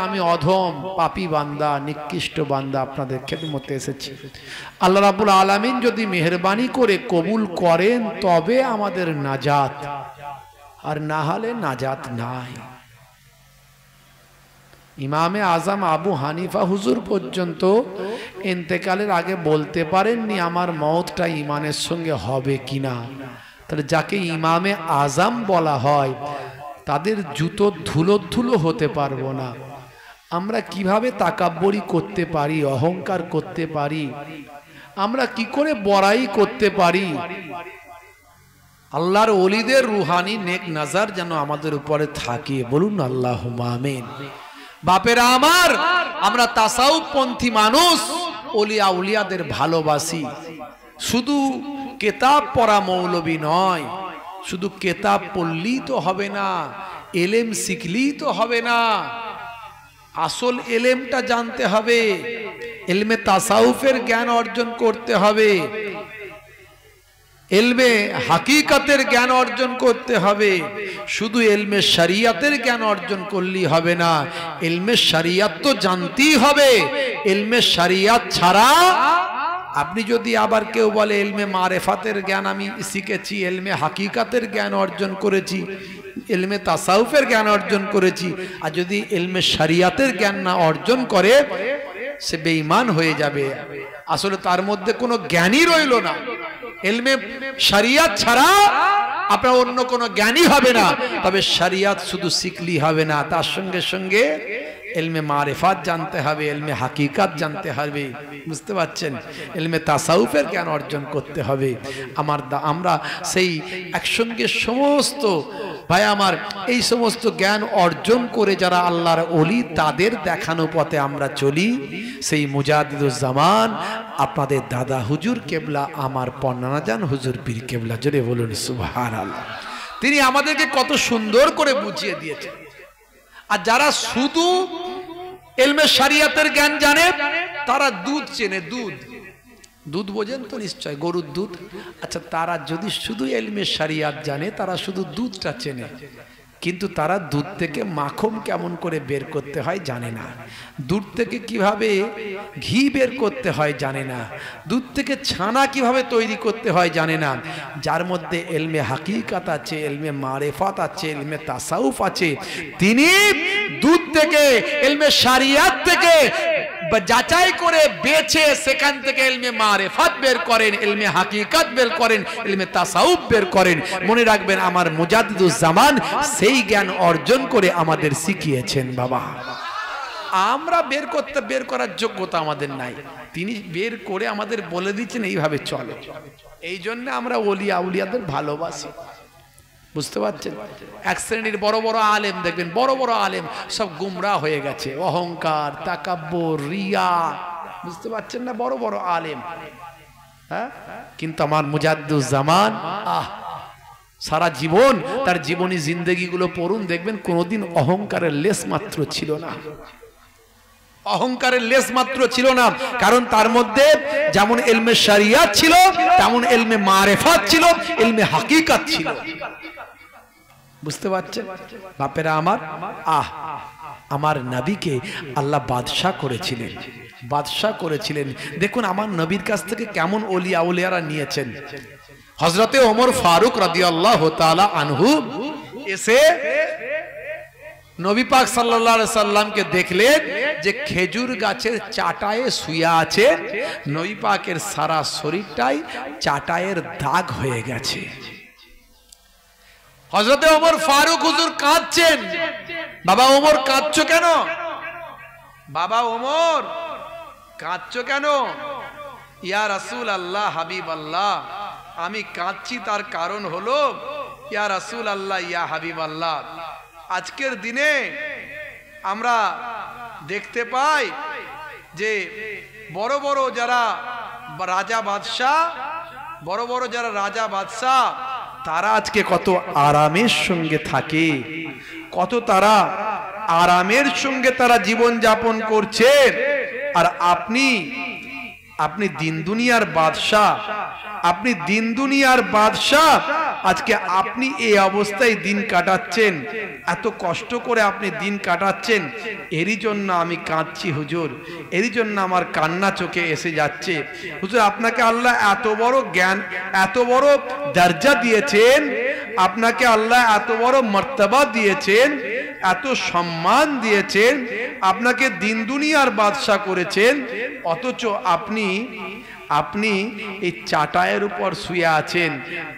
আমি অধম পাপী বান্দা নিকৃষ্ট বান্দা আপনাদের খেদমতে এসেছি। আল্লাহ রাব্বুল আলামিন যদি মেহেরবানি করে কবুল করেন তবে আমাদের নাজাত, আর না হলে নাজাত নাই। ইমামে আজম আবু হানিফা হুজুর পর্যন্ত ইন্তেকালের আগে বলতে পারেননি আমার মওতটা ইমানের সঙ্গে হবে কিনা। তাহলে যাকে ইমামে আজম বলা হয় তাদের জুতো ধুলো ধুলো হতে পারবো না। আমরা কিভাবে তাকাব্বরি করতে পারি, অহংকার করতে পারি, আমরা কি করে বড়াই করতে পারি? আল্লাহর ওলিদের রুহানি নেক নজর যেন আমাদের উপরে থাকে, বলুন আল্লাহুম্মা আমিন। বাপেরা আমার, আমরা তাসাউফ পন্থী মানুষ ওলিয়া উলিয়াদের ভালোবাসি। শুধু কিতাব পড়া মৌলবী নয়, শুধু কিতাব পড়লেই তো হবে না, এলেম শিখলেই তো হবে না, আসল এলেমটা জানতে হবে, এলমে তাসাউফের জ্ঞান অর্জন করতে হবে, এলমে হাকিকতের জ্ঞান অর্জন করতে হবে। শুধু এলমে শরিয়াতের জ্ঞান অর্জন করলেই হবে না, এলমে শরিয়াত তো জানতেই হবে। এলমে শরিয়াত ছাড়া আপনি যদি আবার কেউ বলে এলমে মারেফাতের জ্ঞান আমি শিখেছি, এলমে হাকিকতের জ্ঞান অর্জন করেছি, এলমে তাসাউফের জ্ঞান অর্জন করেছি, আর যদি এলমে শরিয়াতের জ্ঞান না অর্জন করে সে বেঈমান হয়ে যাবে। আসলে তার মধ্যে কোনো জ্ঞানই রইল না। এলমে শরিয়াত ছাড়া আপনার অন্য কোনো জ্ঞানই হবে না। তবে শরিয়াত শুধু শিখলি হবে না, তার সঙ্গে সঙ্গে এলমে মারিফাত জানতে হবে, এলমে হাকিকাত জানতে হবে, বুঝতে পারছেন? এলমে তাসাউফের জ্ঞান অর্জন করতে হবে। আমরা সেই একসঙ্গে সমস্ত ভাই আমার এই সমস্ত জ্ঞান অর্জন করে যারা আল্লাহর ওলি তাদের দেখানো পথে আমরা চলি। সেই মুজাদ্দিদুজ্জামান আপনাদের দাদা হুজুর কেবলা, আমার পন্নাজান হুজুর পীর কেবলা, জোরে বলুন সুবহানাল্লাহ। তিনি আমাদেরকে কত সুন্দর করে বুঝিয়ে দিয়েছেন। আর যারা শুধু এলমে শরিয়াতের জ্ঞান জানে তারা দুধ চেনে, দুধ বোঝেন তো নিশ্চয়, গরুর দুধ। আচ্ছা, তারা যদি শুধু এলমে শরিয়াত জানে তারা শুধু দুধটা চেনে, কিন্তু তারা দুধ থেকে মাখন কেমন করে বের করতে হয় জানে না, দুধ থেকে কিভাবে ঘি বের করতে হয় জানে না, দুধ থেকে ছানা কিভাবে তৈরি করতে হয় জানে না। যার মধ্যে এলমে হাকিকাত আছে, এলমে মারিফাত আছে, এলমে তাসাউফ আছে, তিনি দুধ থেকে এলমে শরিয়াত থেকে যাচাই করে বেছে সেখান থেকে এলমে মারিফাত বের করেন, এলমে হাকিকাত বের করেন, এলমে তাসাউফ বের করেন। মনে রাখবেন আমার মুজাদ্দিদুজ্জামান সেই জ্ঞান অর্জন করে আমাদের শিখিয়েছেন। বাবা, আমরা বের করার যোগ্যতা আমাদের নাই, তিনি বের করে আমাদের বলে দিচ্ছেন এইভাবে চলো। এই জন্য আমরা ওলিয়া উলিয়াদের ভালোবাসি, বুঝতে পারছেন? এক শ্রেণীর বড় বড় আলেম দেখবেন, বড় বড় আলেম সব গুমরাহ হয়ে গেছে, অহংকার, তাকাব্বুর, রিয়া, বুঝতে পারছেন না? বড় বড় আলেম, হ্যাঁ। কিন্তু আমার মুজাদ্দিদুজ্জামান সারা জীবন তার জীবনী জিন্দেগিগুলো পড়ুন, দেখবেন কোনোদিন অহংকারের লেশ মাত্র ছিল না, অহংকারের লেশ মাত্র ছিল না। কারণ তার মধ্যে যেমন এলমে শরিয়াত ছিল তেমন এলমে মারিফাত ছিল, এলমে হাকিকাত ছিল, বুঝতে পারছেন? বাপেরা আমার, আমার নবীকে আল্লাহ বাদশাহ করেছিলেন, বাদশাহ করেছিলেন। দেখুন আমার নবীর কাছ থেকে কেমন ওলিয়া উলিয়ারা নিয়েছেন। হযরতে ওমর ফারুক রাদিয়াল্লাহু তাআলা আনহু এসে নবী পাক সাল্লাল্লাহু আলাইহি সাল্লামকে দেখলেন যে খেজুর গাছের চাটায়ে শুয়ে আছে, নবী পাকের সারা শরীরটাই চাটায়ের দাগ হয়ে গেছে। হযরতে ওমর ফারুক হুজুর কাঁদছেন। বাবা ওমর কাঁদছো কেন? বাবা ওমর কাঁদছো কেন? ইয়া রাসূল আল্লাহ, হাবিব আল্লাহ, আমি কাঁদছি তার কারণ হলো, ইয়া রাসূল আল্লাহ, ইয়া হাবিব আল্লাহ, আজকের দিনে আমরা দেখতে পাই যে বড় বড় যারা রাজা বাদশাহ, বড় বড় যারা রাজা বাদশাহ তারা আজকে কত আরামের সঙ্গে থাকে, কত তারা আরামের সঙ্গে তারা জীবন যাপন করছে। আর আপনি আপনি দিন দুনিয়ার বাদশাহ, আপনি দিন দুনিয়ার বাদশাহ, আজকে আপনি এই অবস্থায় দিন কাটাচ্ছেন, এত কষ্ট করে আপনি দিন কাটাচ্ছেন। এরই জন্য আমি কাঁদছি হুজুর, এরই জন্য আমার কান্না চোখে এসে যাচ্ছে। হুজুর আপনাকে আল্লাহ এত বড় জ্ঞান, এত বড় দরজা দিয়েছেন, আপনাকে আল্লাহ এত বড় মর্তবা দিয়েছেন, এত সম্মান দিয়েছেন, আপনাকে দিন দুনিয়ার বাদশাহ করেছেন, অথচ আপনি এই চাটায়ের উপর শুয়ে আছেন।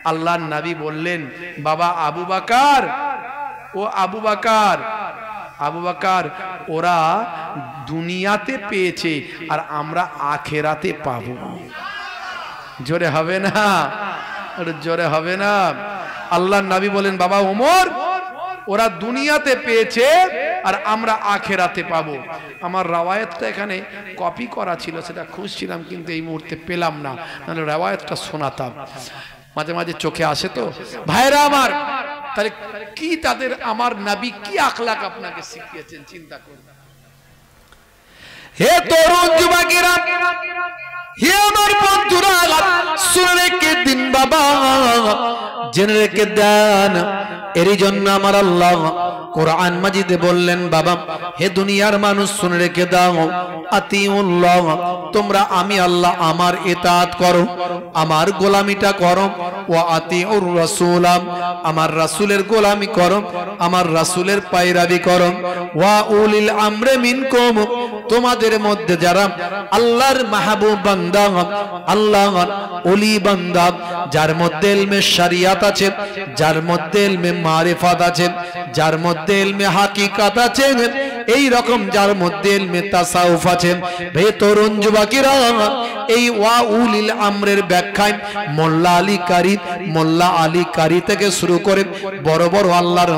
আল্লাহর নবী বললেন, বাবা আবু বকর, ও আবু বকর, আবু বকর, ওরা দুনিয়াতে পেয়েছে আর আমরা আখেরাতে পাবো। জোরে হবে না, জোরে হবে না। আল্লাহর নবী বলেন, বাবা ওমর, ওরা দুনিয়াতে পেয়েছে আর আমরা আখেরাতে পাবো। আমার রাওয়ায়াতটা এখানে কপি করা ছিল, সেটা খুঁজছিলাম কিন্তু এই মুহূর্তে পেলাম না, নাহলে রাওয়ায়াতটা শোনাতাম। মাঝে মাঝে চোখে আসে তো ভাইরা আমার। তাহলে কি তাদের আমার নবী কি আখলাক আপনাকে শিখিয়েছেন চিন্তা করুন। হে তরুণ যুবকেরা, হে আমার বন্ধুরা, শুনে রেখে দিন বাবা, জেনে রেখে দেন। এরই জন্য আমার আল্লাহ কোরআন মাজিদে বললেন, বাবা হে দুনিয়ার মানুষ শুনে রেখে দাও, আতিউল্লাহ, তোমরা আমি আল্লাহ আমার ইতাআত করো, আমার গোলামিটা করো, ওয়া আতিউর রাসূল, আমার রাসূলের গোলামি করো, আমার রাসূলের পায়রাবি করো, ওয়া উলিল আমরে মিনকুম, তোমাদের মধ্যে যারা আল্লাহর মাহবুব বান্দা, আল্লাহর ওলি বান্দা, যার মধ্যে ইলমে শরিয়াত আছে, যার মধ্যে ইলমে মারিফাত আছে, যার মধ্যে ইলমে হাকিকাত আছে, এই রকম যার মধ্যে ইলমে তাসাউফ আছে। হে তরুণ যুবকেরা, এই ওয়া উলিল আমরের ব্যাখ্যায় মোল্লা আলী কারি থেকে শুরু করে বড় বড় আল্লাহর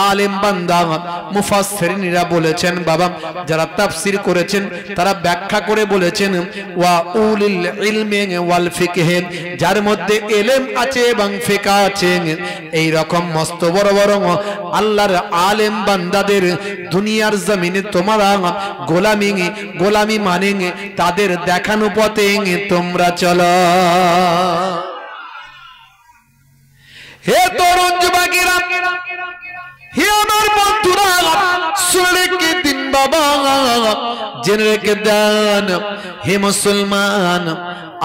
আলেম বান্দা মুফাসসিরিনরা বলেছেন, বাবা যারা তাফসীর করেছেন তারা ব্যাখ্যা করে বলেছেন, ওয়া উলিল ইলমি ওয়াল ফিকহ, যার মধ্যে ইলম আছে এবং ফিকহ আছে, এই রকম মস্ত বড় বড় আল্লাহর আলেম বান্দাদের দুনিয়ার জমিনে তোমরা গোলামি মানে তাদের দেখানো পথে তোমরা চলো। হে তরুণ যুবকেরা, হে আমার বন্ধুরা, শুনে রেখে দিন বাবা, জেনে রেখে দেন। হে মুসলমান,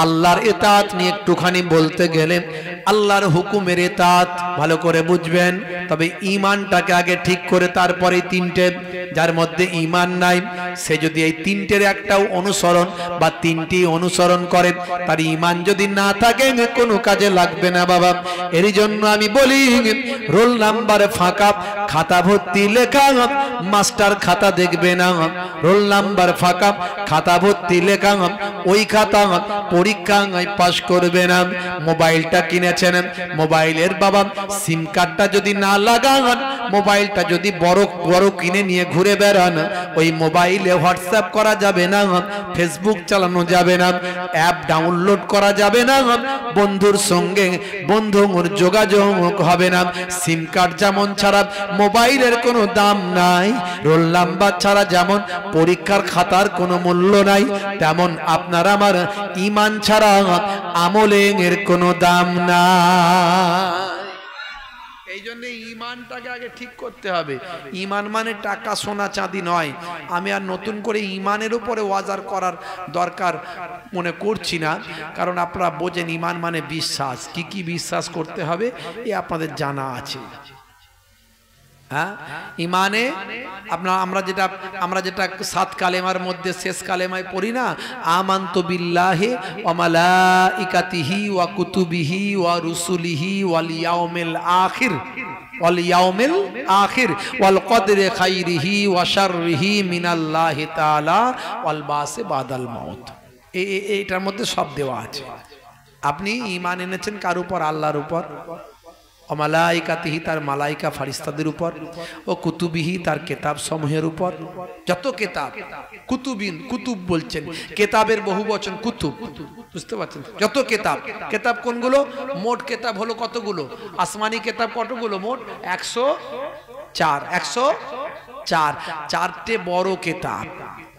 আল্লাহর ইতাআত নিয়ে একটুখানি বলতে গেলে আল্লাহর হুকুমের ইতাআত ভালো করে বুঝবেন, তবে ঈমানটাকে আগে ঠিক করে তারপরে তিনটে। যার মধ্যে ঈমান নাই সে যদি এই তিনটের একটাও অনুসরণ বা তিনটি অনুসরণ করে, তার ঈমান যদি না থাকে কোনো কাজে লাগবে না বাবা। এরই জন্য আমি বলি, রোল নাম্বার ফাঁকা, খাতা ভর্তি লেখা, মাস্টার খাতা দেখবে না, রোল নাম্বার ফাঁকা, খাতা ভর্তি লেখা, ওই খাতা পরীক্ষায় পাস করবে না। মোবাইলটা কিনেছেন, মোবাইলের বাবা সিম কার্ডটা যদি না লাগান, মোবাইলটা যদি বড় কিনে নিয়ে ঘুরে বেড়ান, ওই মোবাইলে হোয়াটসঅ্যাপ করা যাবে না, ফেসবুক চালানো যাবে না, অ্যাপ ডাউনলোড করা যাবে না, বন্ধুর সঙ্গে বন্ধুর যোগাযোগ হবে না। সিম কার্ড যেমন ছাড়া মোবাইলের কোনো দাম নাই, রোল নাম্বার ছাড়া যেমন পরীক্ষার খাতার কোনো মূল্য নাই, তেমন আপনার আমার ঈমান ছাড়া আমলের কোনো দাম নাই। এই জন্য ঈমানটাকে আগে ঠিক করতে হবে। ঈমান মানে টাকা সোনা চাঁদি নয়। আমি আর নতুন করে ঈমানের উপরে ওয়াজার করার দরকার মনে করছি না, কারণ আপনারা বোঝেন ঈমান মানে বিশ্বাস। কি কি বিশ্বাস করতে হবে এ আপনাদের জানা আছে। হ্যাঁ, ঈমানে আমরা যেটা 7 কালেমার মধ্যে শেষ কালেমায় পড়ি না, আমানতু বিল্লাহি ওয়া মালাইকাতিহি ওয়া কুতুবিহি ওয়া রুসুলিহি ওয়াল ইয়াউমিল আখির ওয়াল কদরি খাইরিহি ওয়া শাররিহি মিনাল্লাহি তাআলা ওয়াল বাসি বাদাল মাউত। এইটার মধ্যে সব দেওয়া আছে। আপনি ঈমান এনেছেন কার উপর? আল্লাহর উপর। মালাইকাতিহি, তার মালাইকা ফারিস্তাদের উপর, ও কুতুবিহি, তার কেতাব সমূহের উপর। যত কেতাব, কুতুব বলছেন, কেতাবের বহু বচন কুতুব, বুঝতে পারছেন? যত কেতাব কোনগুলো? মোট কেতাব হলো কতগুলো? আসমানি কেতাব কতগুলো? মোট 104। 4টে বড় কেতাব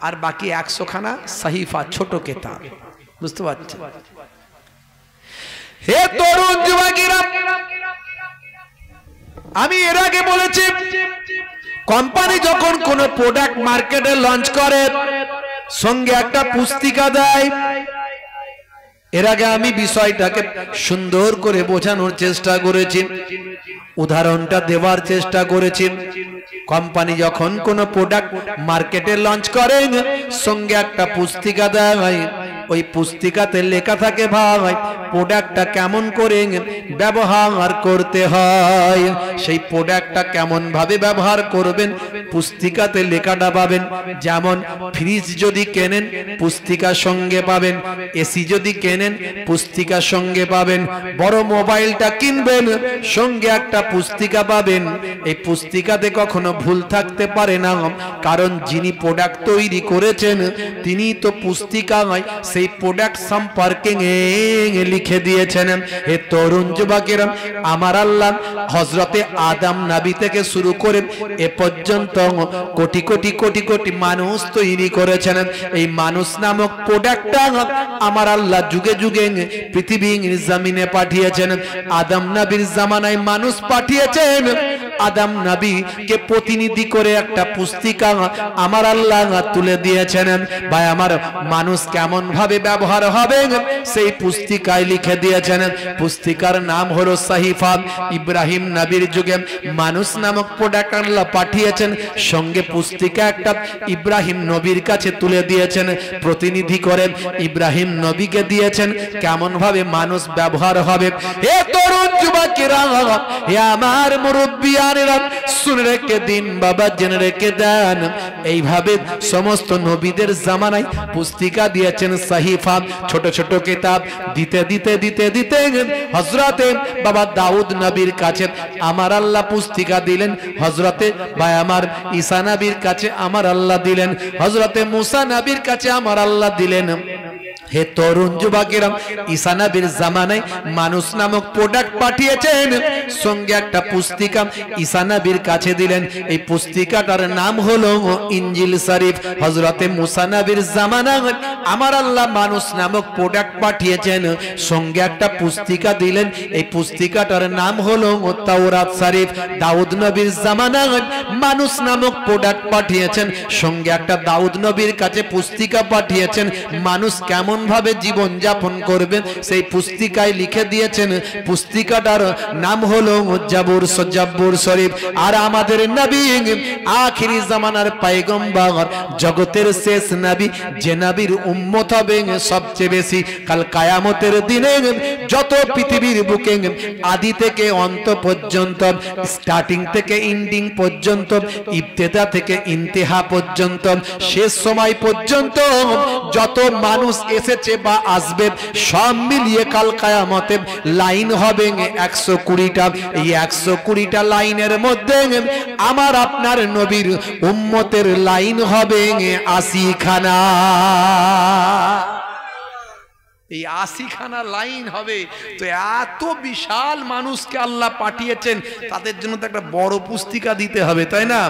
আর বাকি 100 খানা সাহিফা, ছোট কেতাব। বুঝতে পারছেন? হে তরুণ যুবকেরা, আমি এর আগে বলেছি কোম্পানি যখন কোন প্রোডাক্ট মার্কেটে লঞ্চ করে সঙ্গে একটা পুস্তিকা দেয়। এর আগে আমি বিষয়টাকে সুন্দর করে বোঝানোর চেষ্টা করেছি, উদাহরণটা দেওয়ার চেষ্টা করেছি। কোম্পানি যখন কোন প্রোডাক্ট মার্কেটে লঞ্চ করে সঙ্গে একটা পুস্তিকা দেয়, ওই পুস্তিকাতে লেখা থাকে ভাই প্রোডাক্টটা কেমন করে ব্যবহার করতে হয়, সেই প্রোডাক্টটা কেমন ভাবে ব্যবহার করবেন পুস্তিকাতে লেখাটা পাবেন। যেমন ফ্রিজ যদি কেনেন পুস্তিকা সঙ্গে পাবেন, এসি যদি কেনেন পুস্তিকা সঙ্গে পাবেন, বড় মোবাইলটা কিনবেন সঙ্গে একটা পুস্তিকা পাবেন। এই পুস্তিকাতে কখনো ভুল থাকতে পারে না, কারণ যিনি প্রোডাক্ট তৈরি করেছেন তিনি তো পুস্তিকায় সেই প্রোডাক্ট সম্পর্কে লিখে দিয়েছেন। হে তরুণ যুবকেরা, আমার আল্লাহ হযরতে আদম নবী থেকে শুরু করে এ পর্যন্ত কোটি কোটি কোটি কোটি মানুষ তৈরি করেছেন। এই মানুষ নামক প্রোডাক্টটা আমার আল্লাহ যুগে যুগে পৃথিবীর জমিনে পাঠিয়েছেন। আদম নবীর জামানায় মানুষ পাঠিয়েছেন, আদম নবীকে প্রতিনিধি করে একটা পুস্তিকা আমার আল্লাহ তুলে দিয়েছেন। ভাই আমার মানুষ কেমন ভাবে ব্যবহার হবে সেই পুস্তিকায় লিখে দিয়েছেন। পুস্তিকার নাম হলো সাহিফা। ইব্রাহিম নবীর যুগে মানুষ নামক প্রোডাক্ট আল্লাহ পাঠিয়েছেন, সঙ্গে পুস্তিকা একটা ইব্রাহিম নবীর কাছে তুলে দিয়েছেন, প্রতিনিধি করে ইব্রাহিম নবীকে দিয়েছেন কেমন ভাবে মানুষ ব্যবহার হবে। হে তরুণ যুবকেরা, হে আমার মুরব্বিয়ানেরা, শুনে রেখে দিন বাবা, জেনে রেখে দেন, এইভাবে সমস্ত নবীদের জামানায় পুস্তিকা দিয়েছেন সাহিফা, ছোট ছোট কিতাব দিতে দিতে দিতে দিতে হযরতে বাবা দাউদ নবীর কাছে আমার আল্লাহ পুস্তিকা দিলেন, হযরতে ভাই আমার ঈসা নবীর কাছে আমার আল্লাহ দিলেন, হযরতে মুসা নবীর কাছে আমার আল্লাহ দিলেন। হে তরুণ যুবকেরা, ঈসা নবীর জামানায় মানুষ নামক প্রোডাক্ট পাঠিয়েছেন, সঙ্গে একটা পুস্তিকা ঈসা নবীর কাছে দিলেন। এই পুস্তিকাটার নাম হলো ইনজিল শরীফ। হযরতে মুসা নবীর জামানায় আমার আল্লাহ মানুষ নামক প্রোডাক্ট পাঠিয়েছেন, সঙ্গে একটা পুস্তিকা দিলেন। এই পুস্তিকাটার নাম হলো তাওরাত শরীফ। দাউদ নবীর জামানায় মানুষ নামক প্রোডাক্ট পাঠিয়েছেন, সঙ্গে একটা দাউদ নবীর কাছে পুস্তিকা পাঠিয়েছেন, মানুষ কেমন ভাবে জীবন যাপন করবেন সেই পুস্তিকায় লিখে দিয়েছেন। পুস্তিকাটার নাম হলো জাবুর শরীফ। আর আমাদের নবী আখিরি জামানার পয়গম্বর, জগতের শেষ নবী, যে নবীর উম্মত হবে সবচেয়ে বেশি কাল কিয়ামতের দিনে, যত পৃথিবীর বুকে আদি থেকে অন্ত পর্যন্ত, স্টার্টিং থেকে এন্ডিং পর্যন্ত, ইবতেদা থেকে ইন্তেহা পর্যন্ত, শেষ সময় পর্যন্ত যত মানুষ এসেছে বা আসবে সব মিলিয়ে কাল কিয়ামতে লাইন হবে 120টা। এই 120টা লাইনের মধ্যে আমার আপনার নবীর উম্মতের লাইন হবে 80 খানা। এই 80 খানা লাইন হবে। তো এত বিশাল মানুষকে আল্লাহ পাঠিয়েছেন, তাদের জন্য তো একটা বড় পুস্তিকা দিতে হবে, তাই না?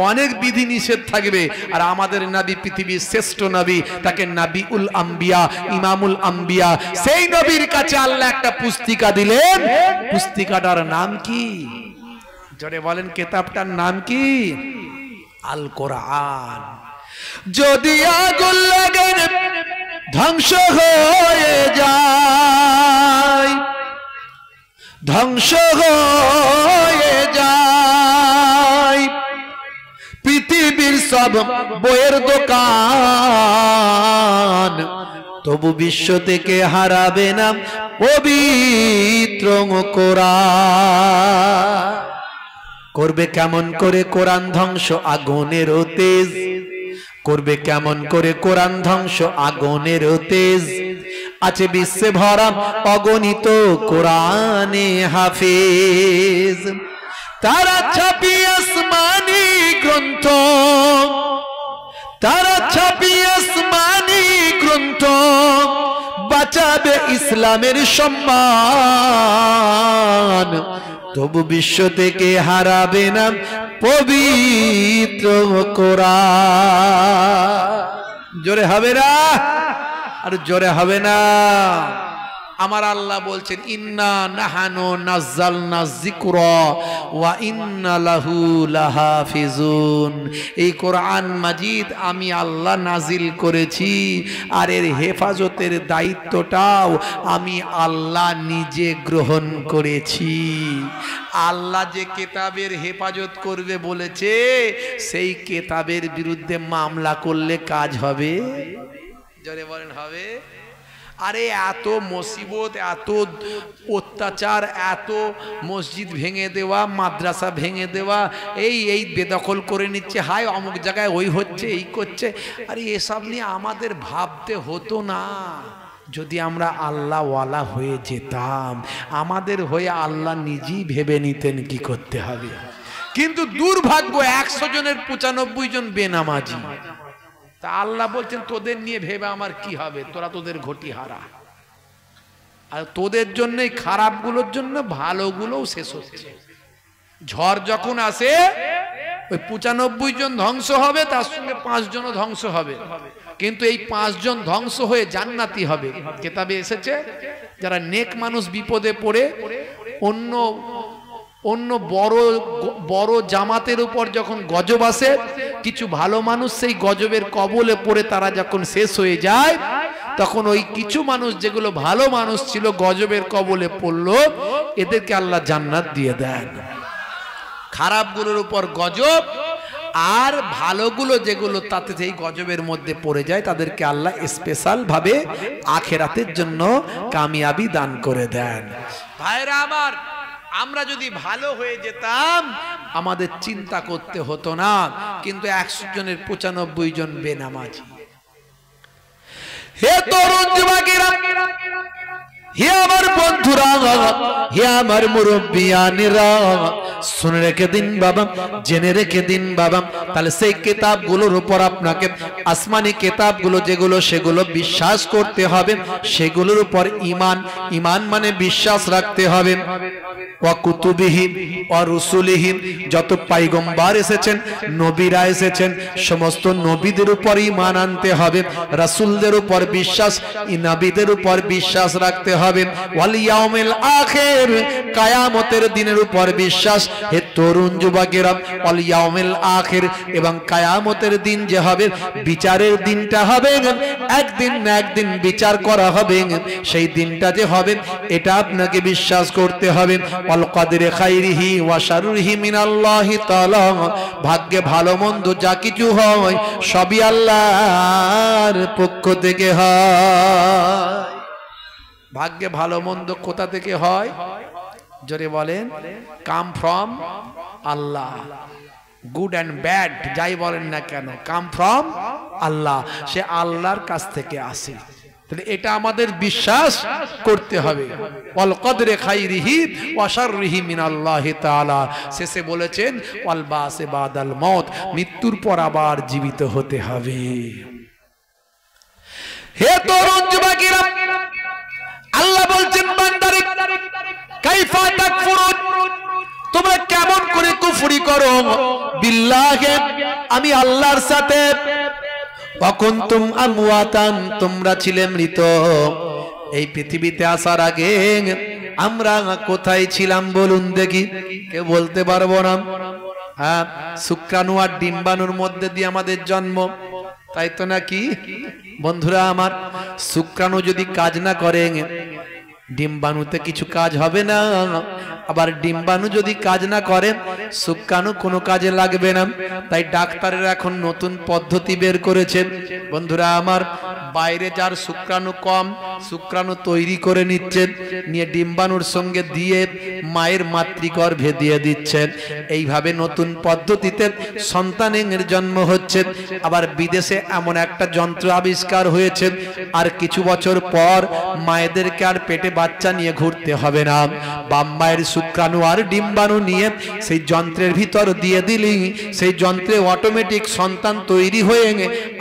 অনেক বিধি নিষেধ থাকবে। আর আমাদের নবী পৃথিবীর শ্রেষ্ঠ নবী, তাকে নবিউল আম্বিয়া, ইমামুল আম্বিয়া, সেই নবীর কাছে আল্লাহ একটা পুস্তিকা দিলেন। পুস্তিকাটার নাম কি? জোরে বলেন, কিতাবটার নাম কি? আল কোরআন। যদি আগুন লাগে ধ্বংস হয়ে যায়, ধ্বংস হয়ে যায় পৃথিবীর সব বইয়ের দোকান, তবু বিশ্ব থেকে হারাবে না পবিত্র কোরআন। করবে কেমন করে কোরআন ধ্বংস? আগুনের তেজ। করবে কেমন করে কোরআন ধ্বংস? আগুনের তেজ। আছে বিশ্বে ভরা অগণিত কোরআনে হাফেজ, তারা ছাপি আসমানি গ্রন্থ, তারা ছাপি আসমানি গ্রন্থ, বাঁচাবে ইসলামের সম্মান, তবু বিশ্ব থেকে হারাবে না পবিত্র কোরআন। জোরে হবে না? আর জোরে হবে না। আমার আল্লাহ বলছেন ইন্না নাহানু নাযালনা যিকরা ওয়া ইন্না লাহু লাহাফিজুন। এই কোরআন মাজিদ আমি আল্লাহ নাজিল করেছি, আর এর হেফাজতের দায়িত্বটাও আমি আল্লাহ নিজে গ্রহণ করেছি। আল্লাহ যে কিতাবের হেফাজত করবে বলেছে, সেই কিতাবের বিরুদ্ধে মামলা করলে কাজ হবে? জোরে বলেন হবে? আরে এত মুসিবত, এত অত্যাচার, এত মসজিদ ভেঙে দেওয়া, মাদ্রাসা ভেঙে দেওয়া, এই বেদখল করে নিচ্ছে, হাই অমুক জায়গায় ওই হচ্ছে, এই করছে। আরে এসব নিয়ে আমাদের ভাবতে হতো না যদি আমরা আল্লাহওয়ালা হয়ে যেতাম। আমাদের হয়ে আল্লাহ নিজেই ভেবে নিতেন কি করতে হবে। কিন্তু দুর্ভাগ্য 100 জনের 95 জন বেনামাজি। তা আল্লাহ বলছেন তোদের নিয়ে ভেবে আমার কি হবে, তোরা তোদের ঘটি হারা। আর তোদের জন্য খারাপগুলোর জন্য ভালোগুলোও শেষ হচ্ছে। ঝড় যখন আসে ওই 95 জন ধ্বংস হবে, তার সঙ্গে 5 জনও ধ্বংস হবে, কিন্তু এই 5 জন ধ্বংস হয়ে জান্নাতি হবে। কিতাবে এসেছে যারা নেক মানুষ বিপদে পড়ে অন্য বড় জামাতের উপর যখন গজব আসে, কিছু ভালো মানুষ সেই গজবের কবলে পড়ে তারা যখন শেষ হয়ে যায়, তখন ওই কিছু মানুষ যেগুলো ভালো মানুষ ছিল গজবের কবলে পড়লো, এদেরকে আল্লাহ জান্নাত দিয়ে দেন। খারাপগুলোর উপর গজব, আর ভালোগুলো যেগুলো তাতে সেই গজবের মধ্যে পড়ে যায় তাদেরকে আল্লাহ স্পেশাল ভাবে আখিরাতের জন্য কামিয়াবি দান করে দেন। ভাইরা আমার, আমরা যদি ভালো হয়ে যেতাম আমাদের চিন্তা করতে হতো না। কিন্তু 100 জনের 95 জন বেনামাজি। হে তরুণ যুবকেরা, হে আমার বন্ধুরা, হে আমার মুরব্বিয়ানেরা, শুনে রেখে দিন বাবা, জেনে রেখে দিন বাবা। তাহলে সেই কিতাবগুলোর উপর আপনাকে, আসমানি কিতাবগুলো যেগুলো, সেগুলো বিশ্বাস করতে হবে, সেগুলোর উপর ঈমান মানে বিশ্বাস রাখতে হবে। ওয়া কুতুবিহি ওয়া রুসুলিহি, যত পয়গম্বর এসেছেন, নবীরা এসেছেন, সমস্ত নবীদের উপর ঈমান আনতে হবে, রাসূলদের উপর বিশ্বাস, নবীদের উপর বিশ্বাস রাখতে হবে। ওয়াল ইয়াউমিল আখির, কিয়ামতের দিনের উপর বিশ্বাস। হে তরুণ যুবকেরা, ওয়াল ইয়াউমিল আখির, এবং কিয়ামতের দিন যে হবে, বিচারের দিনটা হবে, একদিন না একদিন বিচার করা হবে, সেই দিনটা যে হবে এটা আপনাকে বিশ্বাস করতে হবে। ওয়াল কদরে খাইরিহি ওয়া শাররিহি মিনাল্লাহি তাআলা, ভাগ্যে ভালো মন্দ যা কিছু হয় সবই আল্লাহর পক্ষ থেকে হয়। ভাগ্যে ভালো মন্দ কোথা থেকে হয়? জোরে বলেন, কাম ফ্রম আল্লাহ। গুড অ্যান্ড ব্যাড যাই বলেন না কেন, কাম ফ্রম আল্লাহ, সে আল্লাহর কাছ থেকে আসে। তাহলে এটা আমাদের বিশ্বাস করতে হবে। ওয়াল কদরে খাইরিহি ওয়া শাররিহি মিনাল্লাহি তাআলা। শেষে বলেছেন ওয়াল বাসে বাদাল মউত, মৃত্যুর পর আবার জীবিত হতে হবে। হে তরুণ যুবকেরা, আল্লাহ বলছেন বান্দারে, কাইফা তাকফুরুন, তোমরা কেমন করে কুফরি করো, বিল্লাহি, আমি আল্লাহর সাথে, ওয়াকুনতুম আমওয়াতান, তোমরা ছিলে মৃত। এই পৃথিবীতে আসার আগে আমরা কোথায় ছিলাম বলুন দেখি? কেউ বলতে পারবো না। হ্যাঁ, শুক্রাণু আর ডিম্বাণুর মধ্যে দিয়ে আমাদের জন্ম, তাই তো নাকি বন্ধুরা আমার? শুক্রাণু যদি কাজ না করে, ডিম্বাণুতে কিছু কাজ হবে না। আবার ডিম্বাণু যদি কাজ না করে, শুক্রাণু কোনো কাজে লাগবে না। তাই ডাক্তারেরা এখন নতুন পদ্ধতি বের করেছেন বন্ধুরা আমার, বাইরে যার শুক্রাণু কম, শুক্রাণু তৈরি করে নিচ্ছেন, নিয়ে ডিম্বাণুর সঙ্গে দিয়ে মায়ের মাতৃগর্ভে দিয়ে দিচ্ছেন। এইভাবে নতুন পদ্ধতিতে সন্তানের জন্ম হচ্ছে। আবার বিদেশে এমন একটা যন্ত্র আবিষ্কার হয়েছে, আর কিছু বছর পর মায়েদেরকে আর পেটে বাচ্চা নিয়ে ঘুরতে হবে না। বাম মায়ের শুক্রাণু আর ডিম্বাণু নিয়ে সেই যন্ত্রের ভিতর দিয়ে দিলি, সেই যন্ত্রে অটোমেটিক সন্তান তৈরি হয়ে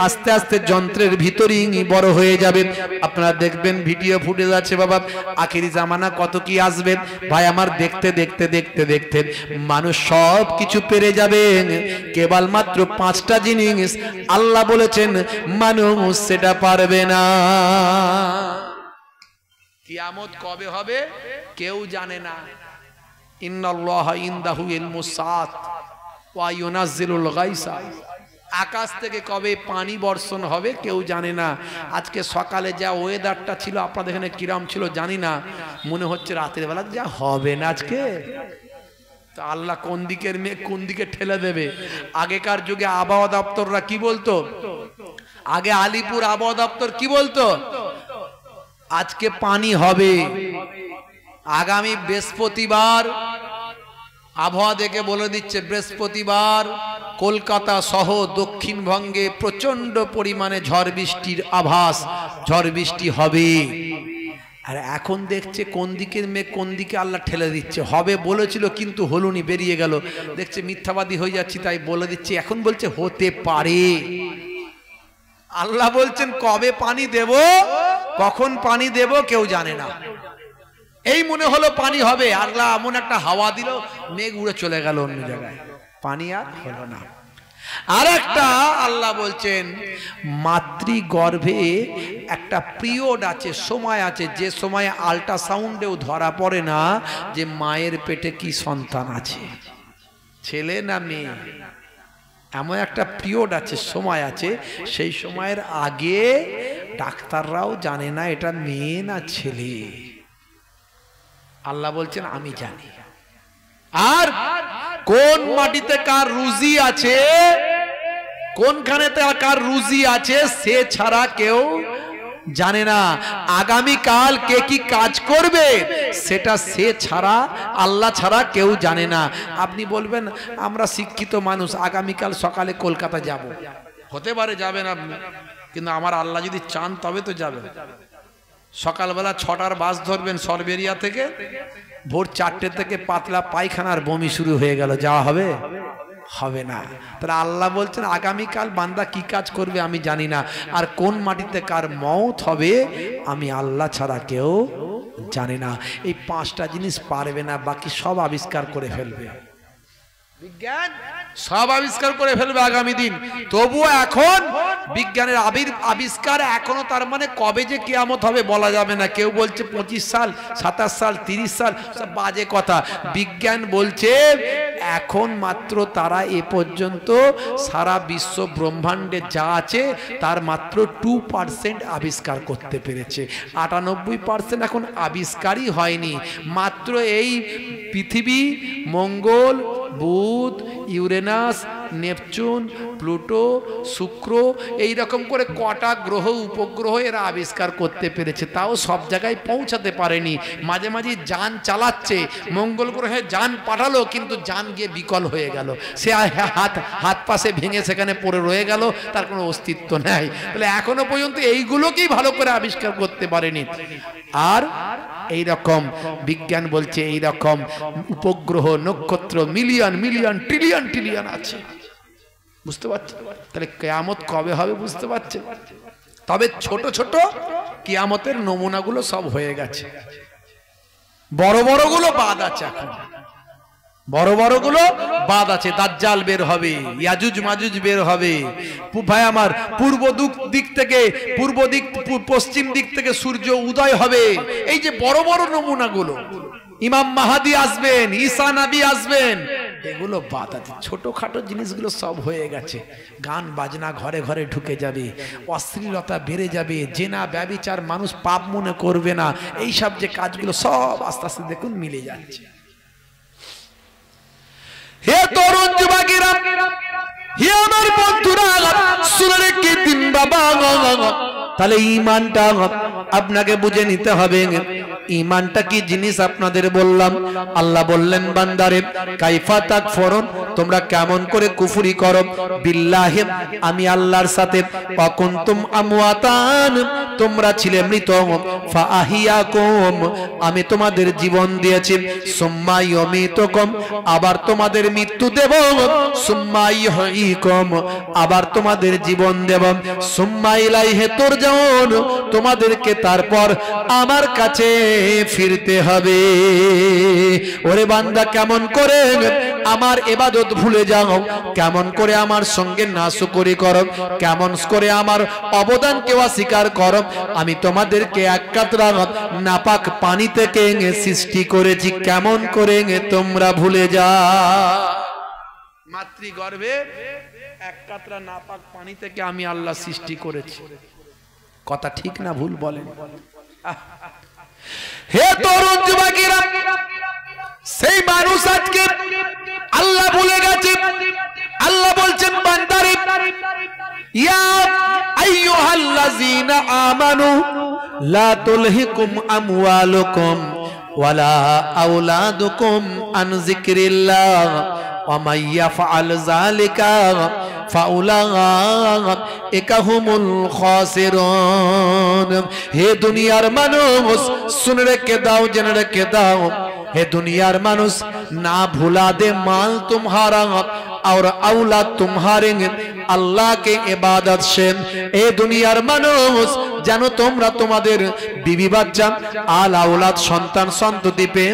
আস্তে আস্তে যন্ত্রের ভিতরেই বড় হয়ে যাবে। আপনারা দেখবেন ভিডিও ফুটেজ আছে বাবা, আখিরি জামানা কত কি আসবে ভাই আমার, দেখতে দেখতে দেখতে দেখতে মানুষ সব কিছু পেরে যাবে, কেবলমাত্র 5টা জিনিস আল্লাহ বলেছেন মানুষ সেটা পারবে না। কিয়ামত কবে হবে কেউ জানে না। ইন্নাল্লাহা ইনদাহু ইলমুস সাআত ওয়া ইউনাজ্জিলুল গায়সা, আকাশ থেকে কবে পানি বর্ষণ হবে কেউ জানে না। আজকে সকালে যা ওয়েদারটা ছিল আপনাদের এখানে কিরম ছিল জানি না, মনে হচ্ছে রাতের বেলা যা হবে না আজকে। তো আল্লাহ কোন দিকের মেঘ কোন দিকে ঠেলে দেবে। আগেকার যুগে আবহাওয়া দপ্তররা কি বলতো, আগে আলিপুর আবহাওয়া দপ্তর কি বলতো, আজকে পানি হবে, আগামী বৃহস্পতিবার আবহাওয়া দেখে বলে দিচ্ছে বৃহস্পতিবার কলকাতা সহ দক্ষিণবঙ্গে প্রচন্ড পরিমাণে ঝড় বৃষ্টির আভাস, ঝড় বৃষ্টি হবে। আর এখন দেখছে কোন দিকের মেঘ কোন দিকে আল্লাহ ঠেলে দিচ্ছে। হবে বলেছিল কিন্তু হলুনি, বেরিয়ে গেল, দেখছে মিথ্যাবাদী হয়ে যাচ্ছি তাই বলে দিচ্ছে, এখন বলছে হতে পারে। আল্লাহ বলছেন কবে পানি দেব কখন পানি দেব কেউ জানে না। এই মনে হলো পানি হবে, আল্লাহ এমন একটা হাওয়া দিল মেঘ উড়ে চলে গেল অন্য জায়গায়, পানি আর হলো না। আর একটা আল্লাহ বলছেন মাতৃগর্ভে একটা পিরিয়ড আছে, সময় আছে, যে সময় আল্ট্রাসাউন্ডেও ধরা পড়ে না যে মায়ের পেটে কি সন্তান আছে, ছেলে না মেয়ে। এমন একটা পিরিয়ড আছে, সময় আছে, সেই সময়ের আগে ডাক্তাররাও জানে না এটা মেয়ে না ছেলে। আল্লাহ বলছেন আমি জানি। আর কোন মাটিতে কার রুজি আছে, কোনখানেতে কার রুজি আছে সে ছাড়া কেউ জানে না। আগামীকাল কে কি কাজ করবে সেটা সে ছাড়া, আল্লাহ ছাড়া কেউ জানে না। আপনি বলবেন আমরা শিক্ষিত মানুষ, আগামীকাল সকালে কলকাতা যাব, হতে পারে যাবেন আপনি, কিন্তু আমার আল্লাহ যদি চান তবে তো যাবেন। সকালবেলা 6টার বাস ধরবেন সরবেরিয়া থেকে, ভোর 4টে থেকে পাতলা পায়খানার বমি শুরু হয়ে গেল, যাওয়া হবে? হবে না। তাহলে আল্লাহ বলছেন আগামীকাল বান্দা কি কাজ করবে আমি জানি না, আর কোন মাটিতে কার মওত হবে আমি আল্লাহ ছাড়া কেউ জানে না। এই 5টা জিনিস পারবে না, বাকি সব আবিষ্কার করে ফেলবে বিজ্ঞান, সব আবিষ্কার করে ফেলবে আগামী দিন। তবুও এখন বিজ্ঞানের আবিষ্কার এখনো, তার মানে কবে যে কিয়ামত হবে বলা যাবে না। কেউ বলছে 25 সাল, 27 সাল, 30 সাল, সব বাজে কথা। বিজ্ঞান বলছে এখন মাত্র তারা এ পর্যন্ত সারা বিশ্ব ব্রহ্মাণ্ডে যা আছে তার মাত্র 2% আবিষ্কার করতে পেরেছে, 98% এখন আবিষ্কারই হয়নি। মাত্র এই পৃথিবী, মঙ্গল, বুধ, ইউরেনাস, নেপচুন, প্লুটো, শুক্র, এই রকম করে কটা গ্রহ উপগ্রহ এরা আবিষ্কার করতে পেরেছে, তাও সব জায়গায় পৌঁছাতে পারেনি। মাঝে মাঝে যান চালাচ্ছে, মঙ্গল গ্রহে যান পাঠালো কিন্তু যান গিয়ে বিকল হয়ে গেল, সে হাত পাশে ভেঙে সেখানে পড়ে রয়ে গেল, তার কোনো অস্তিত্ব নেই। তাহলে এখনো পর্যন্ত এইগুলোকেই ভালো করে আবিষ্কার করতে পারেনি। আর এই রকম বিজ্ঞান বলছে এই রকম উপগ্রহ, নক্ষত্র মিলিয়ন মিলিয়ন ট্রিলিয়ন ট্রিলিয়ন আছে। বুঝতে পারছেন? তাহলে কিয়ামত কবে হবে বুঝতে পারছেন? তবে ছোট ছোট কিয়ামতের নমুনাগুলো সব হয়ে গেছে, বড় বড়গুলো বাদ আছে। এখন বড় বড়গুলো বাদ আছে। দাজ্জাল বের হবে, ইয়াজুজ মাজুজ বের হবে। ভাই আমার পূর্ব দিক থেকে, পশ্চিম দিক থেকে সূর্য উদয় হবে। এই যে বড় বড় নমুনাগুলো, ইমাম মাহাদি আসবেন, ঈসা নবী আসবেন, এগুলো বাদ আছে। ছোটখাটো জিনিসগুলো সব হয়ে গেছে। গান বাজনা ঘরে ঘরে ঢুকে যাবে, অশ্লীলতা বেড়ে যাবে, জেনা ব্যভিচার মানুষ পাপ মনে করবে না, এইসব যে কাজগুলো সব আস্তে আস্তে দেখুন মিলে যাচ্ছে। হে তরুণ যুবকেরা, হে আমার বন্ধুরা, শুনে রেখে দিন বাবা। তাহলে ঈমানটা আপনাকে বুঝে নিতে হবে। ঈমানটা কি জিনিস আপনাদের বললাম। আল্লাহ বললেন বান্দারে কাইফা তাকফুরুন, তোমরা কেমন করে কুফরি করো, বিল্লাহি আমি আল্লাহর সাথে, ওয়া কুনতুম আমওয়াতান তোমরা ছিলে মৃত, ফাআহিয়াকুম আমি তোমাদের জীবন দিয়েছি, সুম্মা ইউমীতুকুম আবার তোমাদের মৃত্যু দেব, সুম্মা ইউহয়ীকুম আবার তোমাদের জীবন দেব, সুম্মা ইলাইহি তুরজাউন তোমাদেরকে তারপর আমার কাছে ফিরতে হবে। ওরে বান্দা, কেমন করে আমার ইবাদত ভুলে যাও, কেমন করে আমার সঙ্গে নাশুকরি করো, কেমন করে আমার অবদানকে অস্বীকার করো। আমি তোমাদেরকে এক কাতরা নাপাক পানি থেকে সৃষ্টি করেছি, কেমন করে তোমরা ভুলে যাও। মাতৃগর্ভে এক কাতরা নাপাক পানি থেকে আমি আল্লাহ সৃষ্টি করেছি। কথা ঠিক না ভুল বলেন? হে তরুণ যুবকেরা, সেই মানুষ আজকে আল্লাহ ভুলে গেছে। আল্লাহ বলছেন বান্দারে, ইয়া আইয়ুহাল্লাযীনা আমানু লা তুলহিকুম আমওয়ালুকুম ওয়ালা আওলাদুকুম আন যিকরিল্লাহ ওয়া মান ইয়াফআল যালিকা ফাউলাইকা হুমুল খাসিরুন। হে দুনিয়ার মানুষ, শুনে রেখে দাও, জেনে রেখে দাও, हे दुनियार मानुष ना भुला दे माल तुम्हारा और औलाद तुम्हारे अल्लाह के इबादत से। ए दुनियार मानुष जानो তোমরা তোমাদের বিবি বাচ্চা আল আওলাদ সন্তান সন্ততি পে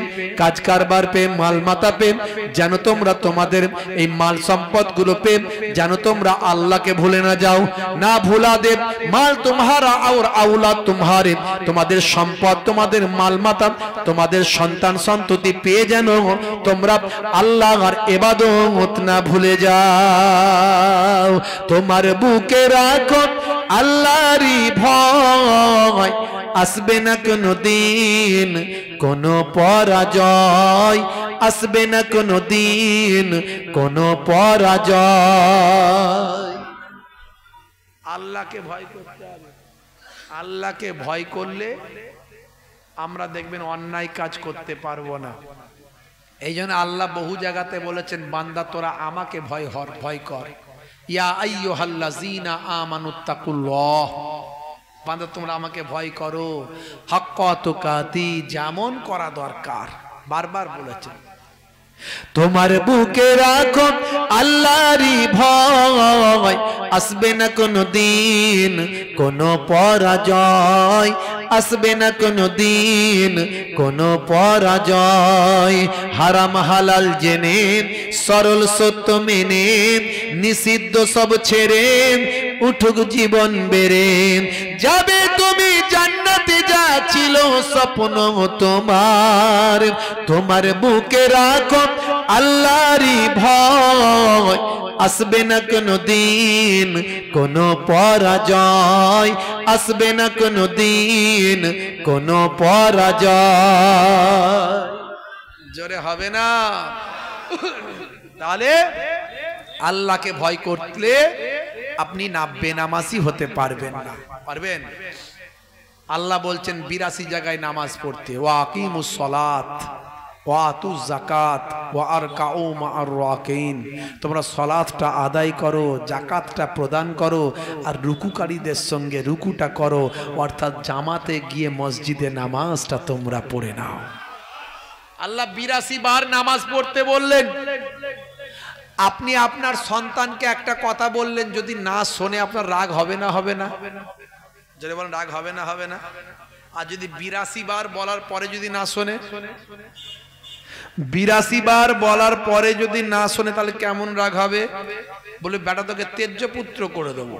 কাজ কারবার পে মাল মাতা পে জানো তোমরা তোমাদের এই মাল সম্পদ গুলো পে জানো তোমরা আল্লাহকে ভুলে না যাও। না ভুলা দে মাল तुम्हारा और औलाद तुम्हारे, তোমাদের সম্পদ তোমাদের মাল মাতা তোমাদের সন্তান সন্ততি পেয়ে জানো তোমরা আল্লাহর ইবাদত না ভুলে যাও। তোমার বুকে রাখো আল্লাহরই ভয়, আসবে না কোনো দিন কোনো পরাজয়, আসবে না কোনো দিন কোনো পরাজয়। আল্লাহকে ভয় করতে হবে। আল্লাহকে ভয় করলে আমরা দেখবেন অন্যায় কাজ করতে পারবো না। এই জন্য আল্লাহ বহু জায়গাতে বলেছেন, বান্দা তোরা আমাকে ভয় কর। ইয়া আইয়ুহাল্লাযীনা আমানুত্তাকুল্লাহ, বান্দা তোমরা আমাকে ভয় করো, হাক্কা তুকাতি, যেমন করা দরকার, বারবার বলেছেন। তোমার বুকে রাখো আল্লাহরই ভয়, আসবে না কোনো দিন কোনো পরাজয়, আসবে না কোনো দিন কোনো পরাজয়। হারাম হালাল জেনে সরল সত্য মেনে নিষিদ্ধ সব ছেড়ে উঠুক জীবন বেড়ে যাবে তুমি জান্নাতে, যা ছিল স্বপ্ন তোমার। তোমার বুকে রাখো আল্লাহরই ভয়, আসবে না কোনো দিন কোনো পরাজয়, আসবে না কোনো দিন কোনো পরাজয়। জোরে হবে না? তাহলে আল্লাহকে ভয় করলে আপনি না বেনামাজি হতে পারবেন না। পারবেন? আল্লাহ বলছেন 82 জায়গায় নামাজ পড়তে, ওয়া আকিমুস সালাত ওয়া আতুজ যাকাত ওয়া আরকাউ মা'আর রাকিন। তোমরা সালাতটা আদায় করো, যাকাতটা প্রদান করো, আর রুকুকারীদের সঙ্গে রুকুটা করো, অর্থাৎ জামাতে গিয়ে মসজিদে নামাজটা তোমরা পড়ে নাও। আল্লাহ 82 বার নামাজ পড়তে বললেন। আপনি আপনার সন্তানকে একটা কথা বললেন, যদি না শোনে আপনার রাগ হবে না? হবে না? যদি বলেন রাগ হবে না? হবে না? আর যদি 82 বার বলার পরে যদি না শোনে, 82 বার বলার পরে যদি না শোনে, তাহলে কেমন রাগ হবে? বলে বেটা তোকে তেজ্য পুত্র করে দেবো।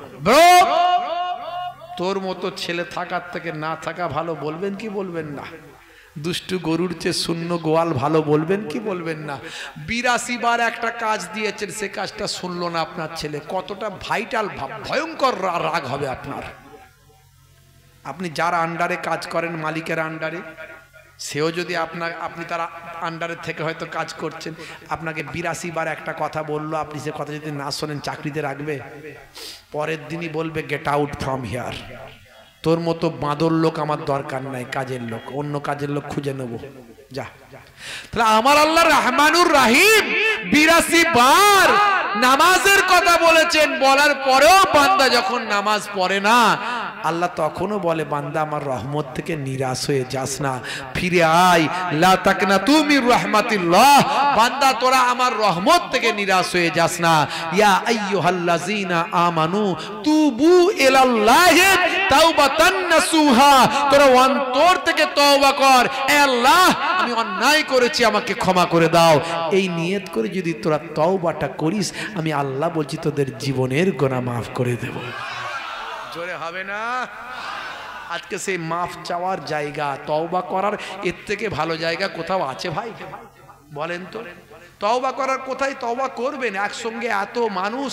তোর মতো ছেলে থাকার থেকে না থাকা ভালো, বলবেন কি বলবেন না? দুষ্টু গরুর চেয়ে শূন্য গোয়াল ভালো, বলবেন কি বলবেন না? 82 বার একটা কাজ দিয়েছেন, সে কাজটা শুনলো না আপনার ছেলে, কতটা ভাইটাল ভয়ঙ্কর রাগ হবে আপনার। আপনি যার আন্ডারে কাজ করেন, মালিকের আন্ডারে, সেও যদি আপনি তার আন্ডারে থেকে হয়তো কাজ করছেন, আপনাকে 82 বার একটা কথা বললো, আপনি সে কথা যদি না শোনেন, চাকরিতে রাখবে? পরের দিনই বলবে গেট আউট ফ্রম হিয়ার। তোর মতো বাঁদর লোক আমার দরকার নাই, কাজের লোক, অন্য কাজের লোক খুঁজে নেবো, যা। তাহলে আমার আল্লাহ রহমানুর রাহিম 82 বার নামাজের কথা বলেছেন, বলার পরেও বান্দা যখন নামাজ পড়ে না, আল্লাহ তখনও বলে বান্দা আমার রহমত থেকে নিরাশ হয়ে যাস না, ফিরে আয়, লা তাকনাতু মির রাহমাতিল্লাহ, বান্দা তোরা আমার রহমত থেকে নিরাশ হয়ে যাস না। ইয়া আইয়ুহাল্লাযিনা আমানু তুবু ইলাল্লাহি তাওবাতান নাসুহা, তোরা অন্তর থেকে তওবা কর, এ আল্লাহ আমি অন্যায় করেছি আমাকে ক্ষমা করে দাও। এই নিয়ত করে যদি তোরা তওবাটা করিস, আমি আল্লাহ বলছি তোদের জীবনের গুনাহ মাফ করে দেব। জোরে হবে না? আজকে সেই মাফ চাওয়ার জায়গা, তওবা করার এর থেকে ভালো জায়গা কোথাও আছে ভাই? বলেন তো, তওবা করার কোথায় তওবা করবেন? একসঙ্গে এত মানুষ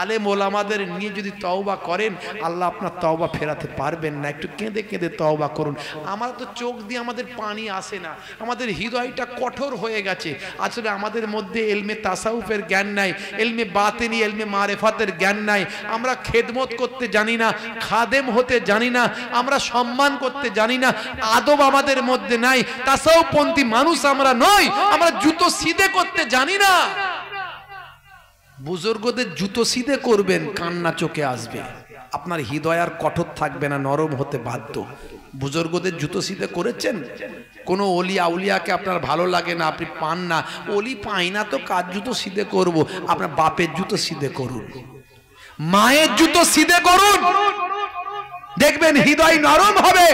আলেম ওলামাদের নিয়ে যদি তওবা করেন, আল্লাহ আপনার তওবা ফেরাতে পারবেন না। একটু কেঁদে কেঁদে তওবা করুন। আমার তো চোখ দিয়ে আমাদের পানি আসে না, আমাদের হৃদয়টা কঠোর হয়ে গেছে। আসলে আমাদের মধ্যে এলমে তাসাউফের জ্ঞান নাই, এলমে বাতিনি, এলমে মারেফাতের জ্ঞান নাই। আমরা খেদমত করতে জানি না, খাদেম হতে জানি না, আমরা সম্মান করতে জানি না, আদব আমাদের মধ্যে নাই। তাসাউফপন্থী মানুষ আমরা নই, আমরা জুতো সিধে করতে জানি না। বুজুর্গদের জুতো সিধে করবেন, কান্না চোখে আসবে, আপনার হৃদয় আর কঠোর থাকবে না, নরম হতে বাধ্য। বুজুর্গদের জুতো সিধে করেছেন? কোনো অলি আউলিয়াকে আপনার ভালো লাগে না, আপনি পান না, অলি পাই না তো কার জুতো সিধে করব? আপনার বাপের জুতো সিধে করুন, মায়ের জুতো সিধে করুন, দেখবেন হৃদয় নরম হবে।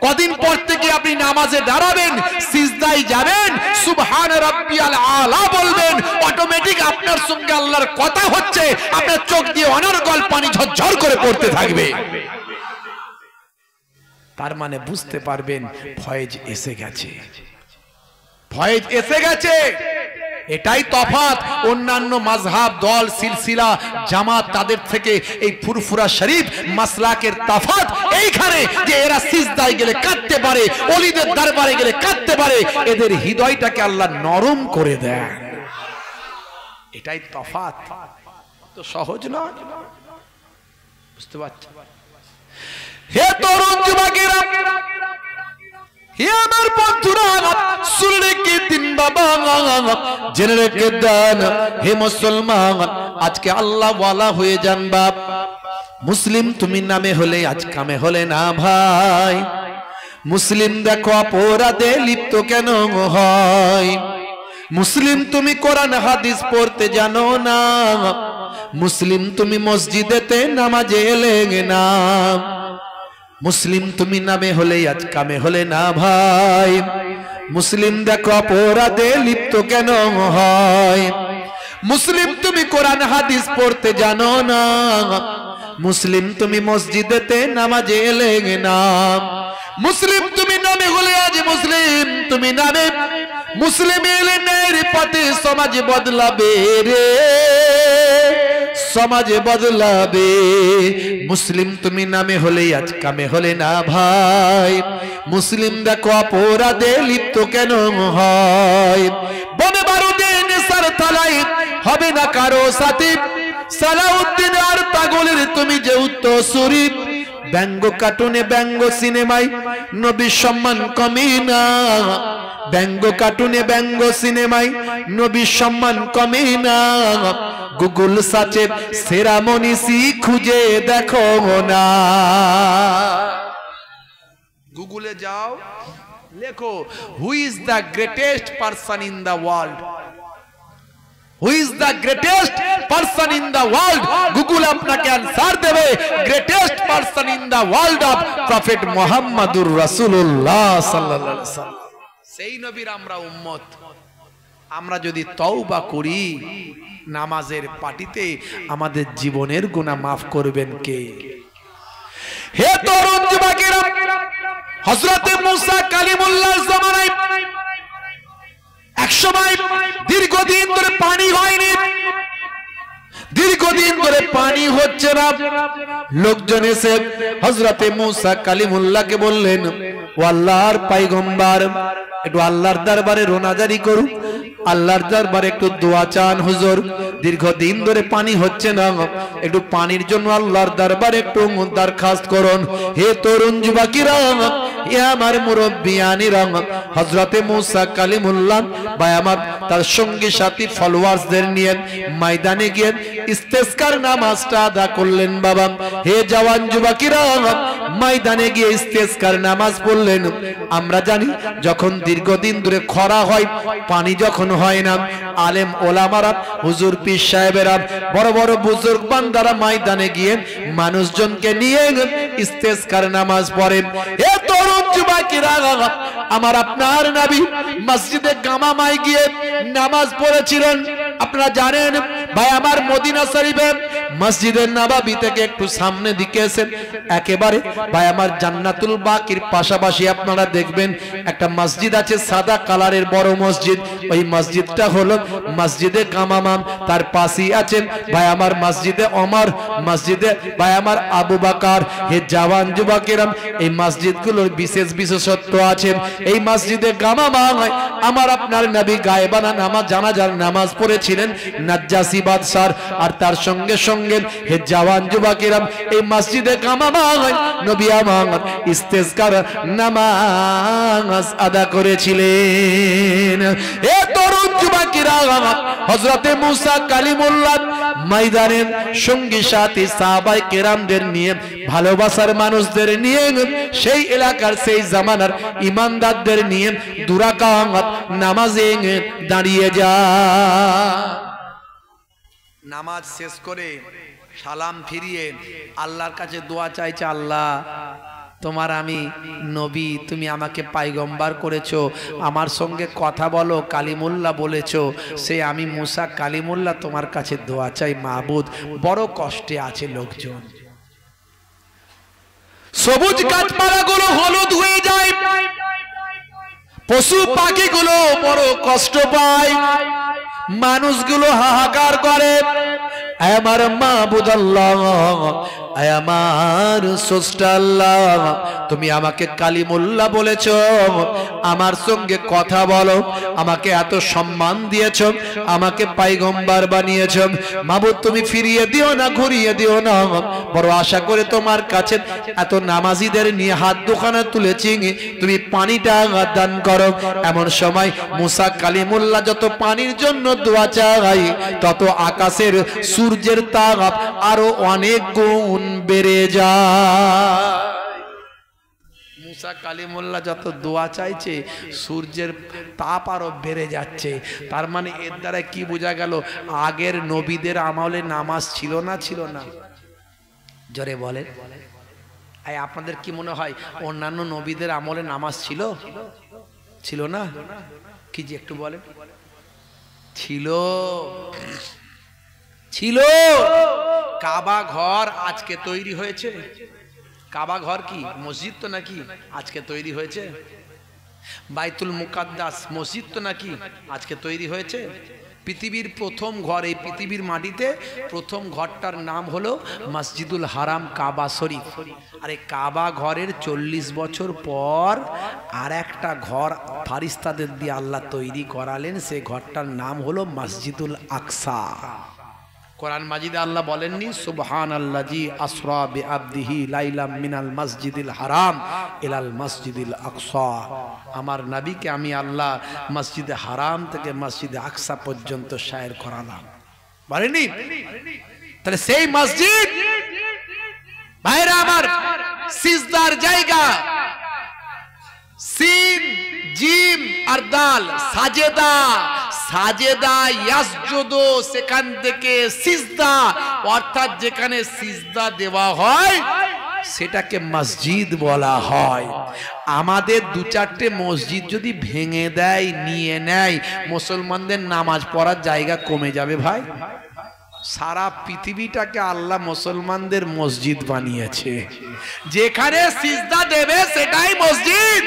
কদিন পর থেকে আপনি নামাজে দাঁড়াবেন, সিজদায় যাবেন, সুবহান রাব্বিয়াল আলা বলবেন, অটোমেটিক আপনার সঙ্গে আল্লাহর কথা হচ্ছে, আপনার চোখ দিয়ে অনর্গল পানি ঝরঝর করে পড়তে থাকবে। তার মানে বুঝতে পারবেন ফয়েজ এসে গেছে, ফয়েজ এসে গেছে। এটাই তফাৎ অন্যান্য মাযহাব, দল, সিলসিলা, জামাত, তাদের থেকে এই ফুরফুরা শরীফ মাসলাকের তফাৎ এইখানে যে এরা সিজদায় গেলে কাঁদতে পারে, ওলিদের দরবারে গেলে কাঁদতে পারে, এদের হৃদয়টাকে আল্লাহ নরম করে দেন। এটাই তফাৎ, তো সহজ নয়। বুঝতে পারছেন? হে তরুণ যুবকেরা, হে আমার বন্ধুরা, শুনে রেখে দিন বাবা, জেনে রেখে দেন হে মুসলমান, আজকে আল্লাহ ওয়ালা হয়ে যান বাপ। মুসলিম তুমি নামে হলে আজ কামে হলে না ভাই। মুসলিম দেখো অপরাধে লিপ্ত কেন হয়। মুসলিম তুমি কোরআন হাদিস পড়তে জানো না। মুসলিম তুমি মসজিদেতে নামাজে এলে না। মুসলিম তুমি নামে হলে আজ কামে হলে না ভাই। মুসলিম দেখো অপরাধে লিপ্ত কেন হয়। মুসলিম তুমি কোরআন হাদিস পড়তে জানো না। মুসলিম তুমি মসজিদেতে নামাজে এলে না। মুসলিম তুমি নামে হলে আজ মুসলিম তুমি নামে মুসলিম এলেনের পথে সমাজ বদলাবে রে, সমাজ বদলাবে। মুসলিম তুমি নামে হলে আজ কামে হলে না ভাই। মুসলিম দেখো অপরাধে লিপ্ত কেন হয়। বনে বারুদে নেশার তলায় হবে না কারো সাথী। সালাউদ্দিন আর পাগলের তুমি যে উত্তরসূরি। ব্যঙ্গ কার্টুনে ব্যঙ্গ সিনেমায় নবীর সম্মান কমে না। ব্যঙ্গ কার্টুনে ব্যঙ্গ সিনেমায় নবীর সম্মান কমে না। গুগল সার্চে সেরা মনীষী খুঁজে দেখো না। গুগলে যাও, লেখো who is the greatest person in the world. Who is the greatest person in the world? Google আপনাকে आंसर দেবে greatest person in the world of Prophet Muhammadur Rasulullah sallallahu alaihi wasallam। সেই নবীর আমরা উম্মত। আমরা যদি তওবা করি নামাজের পাটিতে, আমাদের জীবনের গুনাহ maaf করবেন কে? হে তরুণ যুবকেরা, হযরতে মুসা কালিমুল্লাহর জামানায় একসময় দীর্ঘদিন ধরে পানি হয়নি, দীর্ঘদিন ধরে পানি হচ্ছে না। লোকজন এসে হযরতে মুসা কালিমুল্লাহকে বললেন, ও আল্লাহর পয়গম্বর, একটু আল্লাহর দরবারে রোনাজারি করুন, আল্লাহর দরবারে একটু দোয়া চান হুজুর। দীর্ঘদিন ধরে পানি হচ্ছে না, একটু পানির জন্য আল্লাহর দরবারে একটু দরখাস্ত করুন। হে তরুণ যুবকেরা, হে আমার মুরব্বিয়ানিরা, হযরতে মুসা কালিমুল্লাহ ভাই আমার তার সঙ্গী সাথী ফলোয়ার্সদের নিয়ে ময়দানে গিয়ে ইস্তেসকার নামাজটা আদা করলেন। বাবা, হে জওয়ান যুবকেরা, ময়দানে গিয়ে ইস্তেসকার নামাজ পড়লেন। আমরা জানি যখন দীর্ঘদিন ধরে খরা হয়, পানি যখন হয় না, আলেম ওলামারা, হুজুর পীর সাহেবেরা, বড় বড় বুজুর্গ বান্দারা ময়দানে গিয়ে মানুষজনকে নিয়ে ইস্তেসকার নামাজ পড়ে। হে তরুণ যুবকেরা, আমার আপনার নবী মসজিদে গামামায় গিয়ে নামাজ পড়েছিলেন। আপনারা জানেন ভাই আমার, মদিনা শরীফে মসজিদের নববী থেকে একটু সামনে দিকে এসেন, একেবারে ভাই আমার জান্নাতুল বাকির পাশাপাশি আপনারা দেখবেন একটা মসজিদ আছে, সাদা কালারের বড় মসজিদ। ওই মসজিদটা হলো মসজিদে গামামাম। তার পাশেই আছেন ভাই আমার মসজিদে ওমর, মসজিদে ভাই আমার আবু বকর। হে জওয়ান যুবকেরা, এই মসজিদগুলোর বিশেষ বিশেষত্ব আছে। এই মসজিদে গামামাম আমার আপনার নবী গায়েবানা নামাজ, জানাজার নামাজ পড়েছিলেন নাজ্জাসী বাদশার। আর তার সঙ্গে সঙ্গে হে জওয়ান যুবকেরা, এই মসজিদে গামামাম নবী আমার ইস্তেসকার নামাজ আদা করেছিলেন। হে তরুণ যুবকেরা, হযরতে মুসা কালিমুল্লাহ ময়দানে সঙ্গী সাথী সাহাবায়ে কেরামদের নিয়ে, ভালোবাসার মানুষদের নিয়ে, সেই এলাকার সেই জামানার ইমানদারদের নিয়ে দুরাকাত নামাজে দাঁড়িয়ে যায়। নামাজ শেষ করে সালাম ফিরিয়ে আল্লাহর কাছে দোয়া চাইছে, আল্লাহ তোমার আমি নবী, তুমি আমাকে পায়গম্বর করেছো, আমার সঙ্গে কথা বলো কালিমুল্লাহ বলেছো, সে আমি মুসা কালিমুল্লাহ তোমার কাছে দোয়া চাই মাবুদ। বড় কষ্টে আছে লোকজন, সবুজ গাছপালাগুলো হলুদ হয়ে যায়, পশু পাখিগুলো বড় কষ্ট পায়, মানুষগুলো হাহাকার করে। আমার মাবুদ আল্লাহ, আমার স্রষ্টা আল্লাহ, তুমি আমাকে কালিমুল্লাহ বলেছো, আমার সঙ্গে কথা বলো, আমাকে এত সম্মান দিয়েছো, আমাকে পায়গম্বর বানিয়েছো। মাবুদ তুমি ফিরিয়ে দিও না, ঘুরিয়ে দিও না। বড় আশা করে তোমার কাছে এত নামাজিদের নিয়ে হাত দুখানা তুলেছি, তুমি পানিটা দান করো। এমন সময় মুসা কালিমুল্লাহ যত পানির জন্য দোয়া চাই, তত আকাশের সূর্যের তাপ আরো অনেক গুণ বেড়ে যায়। মুসা কালিমুল্লাহ যত দোয়া চাইছে, সূর্যের তাপ আরো বেড়ে যাচ্ছে। তার মানে এর দ্বারা কি বোঝা গেল? আগের নবীদের আমলে নামাজ ছিল না, ছিল না? জোরে বলে। আপনাদের কি মনে হয় অন্যান্য নবীদের আমলে নামাজ ছিল, ছিল না? কি যে একটু বলেন। ছিল, ছিল। কাবা ঘর আজকে তৈরি হয়েছে। কাবা ঘর কি মসজিদ তো নাকি আজকে তৈরি হয়েছে? বাইতুল মুকাদ্দাস মসজিদ তো নাকি আজকে তৈরি হয়েছে? পৃথিবীর প্রথম ঘর, এই পৃথিবীর মাটিতে প্রথম ঘরটার নাম হলো মসজিদুল হারাম, কাবা শরীফ। আর এই কাবা ঘরের 40 বছর পর আর একটা ঘর ফারিস্তাদের দিয়ে আল্লাহ তৈরি করালেন, সেই ঘরটার নাম হলো মসজিদুল আকসা। কোরআন মাজিদে আল্লাহ বলেননি সুবহানাল্লাযী আসরা বিআবদিহি লাইলাম মিনাল মসজিদিল হারাম ইলাল মসজিদিল আকসা। আমার নবীকে আমি আল্লাহ মসজিদে হারাম থেকে মসজিদে আকসা পর্যন্ত শায়ের করালাম, বলেনি? তাহলে সেই মসজিদ ভাইরা আমার সিজদার জায়গা। সিন জিম আর দাল সাজেদা, সাজেদা ইয়াসজুদু, সেখান থেকে সিজদা, অর্থাৎ যেখানে সিজদা দেওয়া হয় সেটাকে মসজিদ বলা হয়। আমাদের দু চারটে মসজিদ যদি ভেঙে দেয়, নিয়ে নেয়, মুসলমানদের নামাজ পড়ার জায়গা কমে যাবে ভাই। সারা পৃথিবীটাকে আল্লাহ মুসলমানদের মসজিদ বানিয়েছে, যেখানে সিজদা দেবে সেটাই মসজিদ।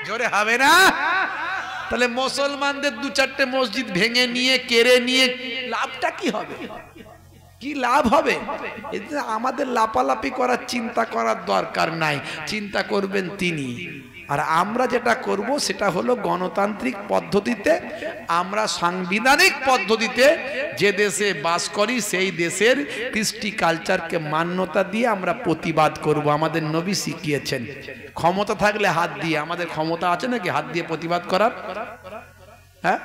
জোরে হবে না? তাহলে মুসলমানদের দু চারটে মসজিদ ভেঙে নিয়ে, কেড়ে নিয়ে লাভটা কি হবে? কি লাভ হবে? আমাদের লাপালাপি করার চিন্তা করার দরকার নাই, চিন্তা করবেন তিনি। আর আমরা যেটা করব সেটা হলো গণতান্ত্রিক পদ্ধতিতে, আমরা সাংবিধানিক পদ্ধতিতে যে দেশে বাস করি সেই দেশের কৃষ্টি কালচারকে মান্যতা দিয়ে আমরা প্রতিবাদ করব। আমাদের নবী শিখিয়েছেন ক্ষমতা থাকলে হাত দিয়ে, আমাদের ক্ষমতা আছে নাকি হাত দিয়ে প্রতিবাদ করার? হ্যাঁ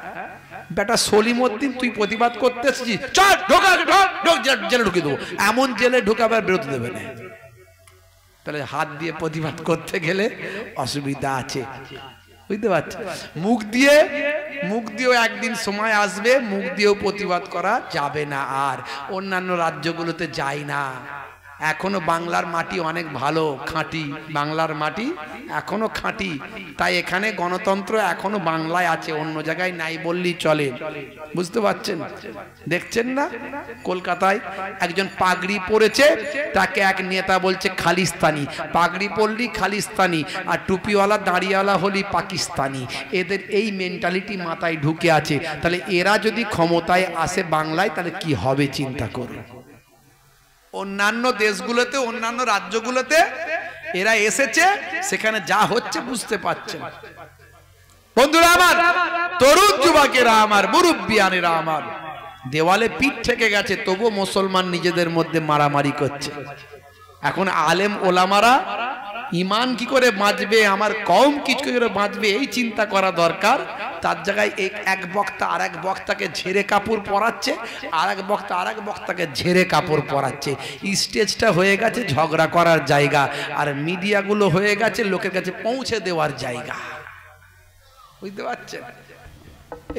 বেটা সলিমউদ্দিন, তুই প্রতিবাদ করতে এসেছিস, চল ঢোকা জেলে ঢুকে দেবো, এমন জেলে ঢুকাবার বেরোতে দেবে না। তাহলে হাত দিয়ে প্রতিবাদ করতে গেলে অসুবিধা আছে, বুঝতে পারছি। মুখ দিয়েও একদিন সময় আসবে মুখ দিয়েও প্রতিবাদ করা যাবে না। আর অন্যান্য রাজ্যগুলোতে যায় না, এখনো বাংলার মাটি অনেক ভালো, খাঁটি বাংলার মাটি এখনো খাঁটি, তাই এখানে গণতন্ত্র এখনো বাংলায় আছে, অন্য জায়গায় নাই বললেই চলে, বুঝতে পারছেন? দেখছেন না কলকাতায় একজন পাগড়ি পরেছে, তাকে এক নেতা বলছে খালিস্তানি, পাগড়ি পরলি খালিস্তানি, আর টুপিওয়ালা দাড়িওয়ালা হলি পাকিস্তানি। এদের এই মেন্টালিটি মাথায় ঢুকে আছে। তাহলে এরা যদি ক্ষমতায় আসে বাংলায়, তাহলে কি হবে চিন্তা করুন। অন্যান্য দেশগুলোতে, অন্যান্য রাজ্যগুলোতে এরা এসেছে, সেখানে যা হচ্ছে বুঝতে পারছেন। বন্ধুরা আমার, তরুণ যুবকেরা আমার, মুরব্বিয়ানেরা আমার, দেওয়ালে পিঠ থেকে গেছে, তবু মুসলমান নিজেদের মধ্যে মারামারি করছে। এখন আলেম ওলামারা ইমান কি করে বাঁচবে, আমার কওম কি করে বাঁচবে, এই চিন্তা করা দরকার। তার জায়গায় এক বক্তা আর এক বক্তাকে ঝেড়ে কাপড় পরাচ্ছে, আর এক বক্তা আর এক বক্তাকে ঝেড়ে কাপড় পরাচ্ছে। স্টেজটা হয়ে গেছে ঝগড়া করার জায়গা, আর মিডিয়াগুলো হয়ে গেছে লোকের কাছে পৌঁছে দেওয়ার জায়গা, বুঝতে পারছেন?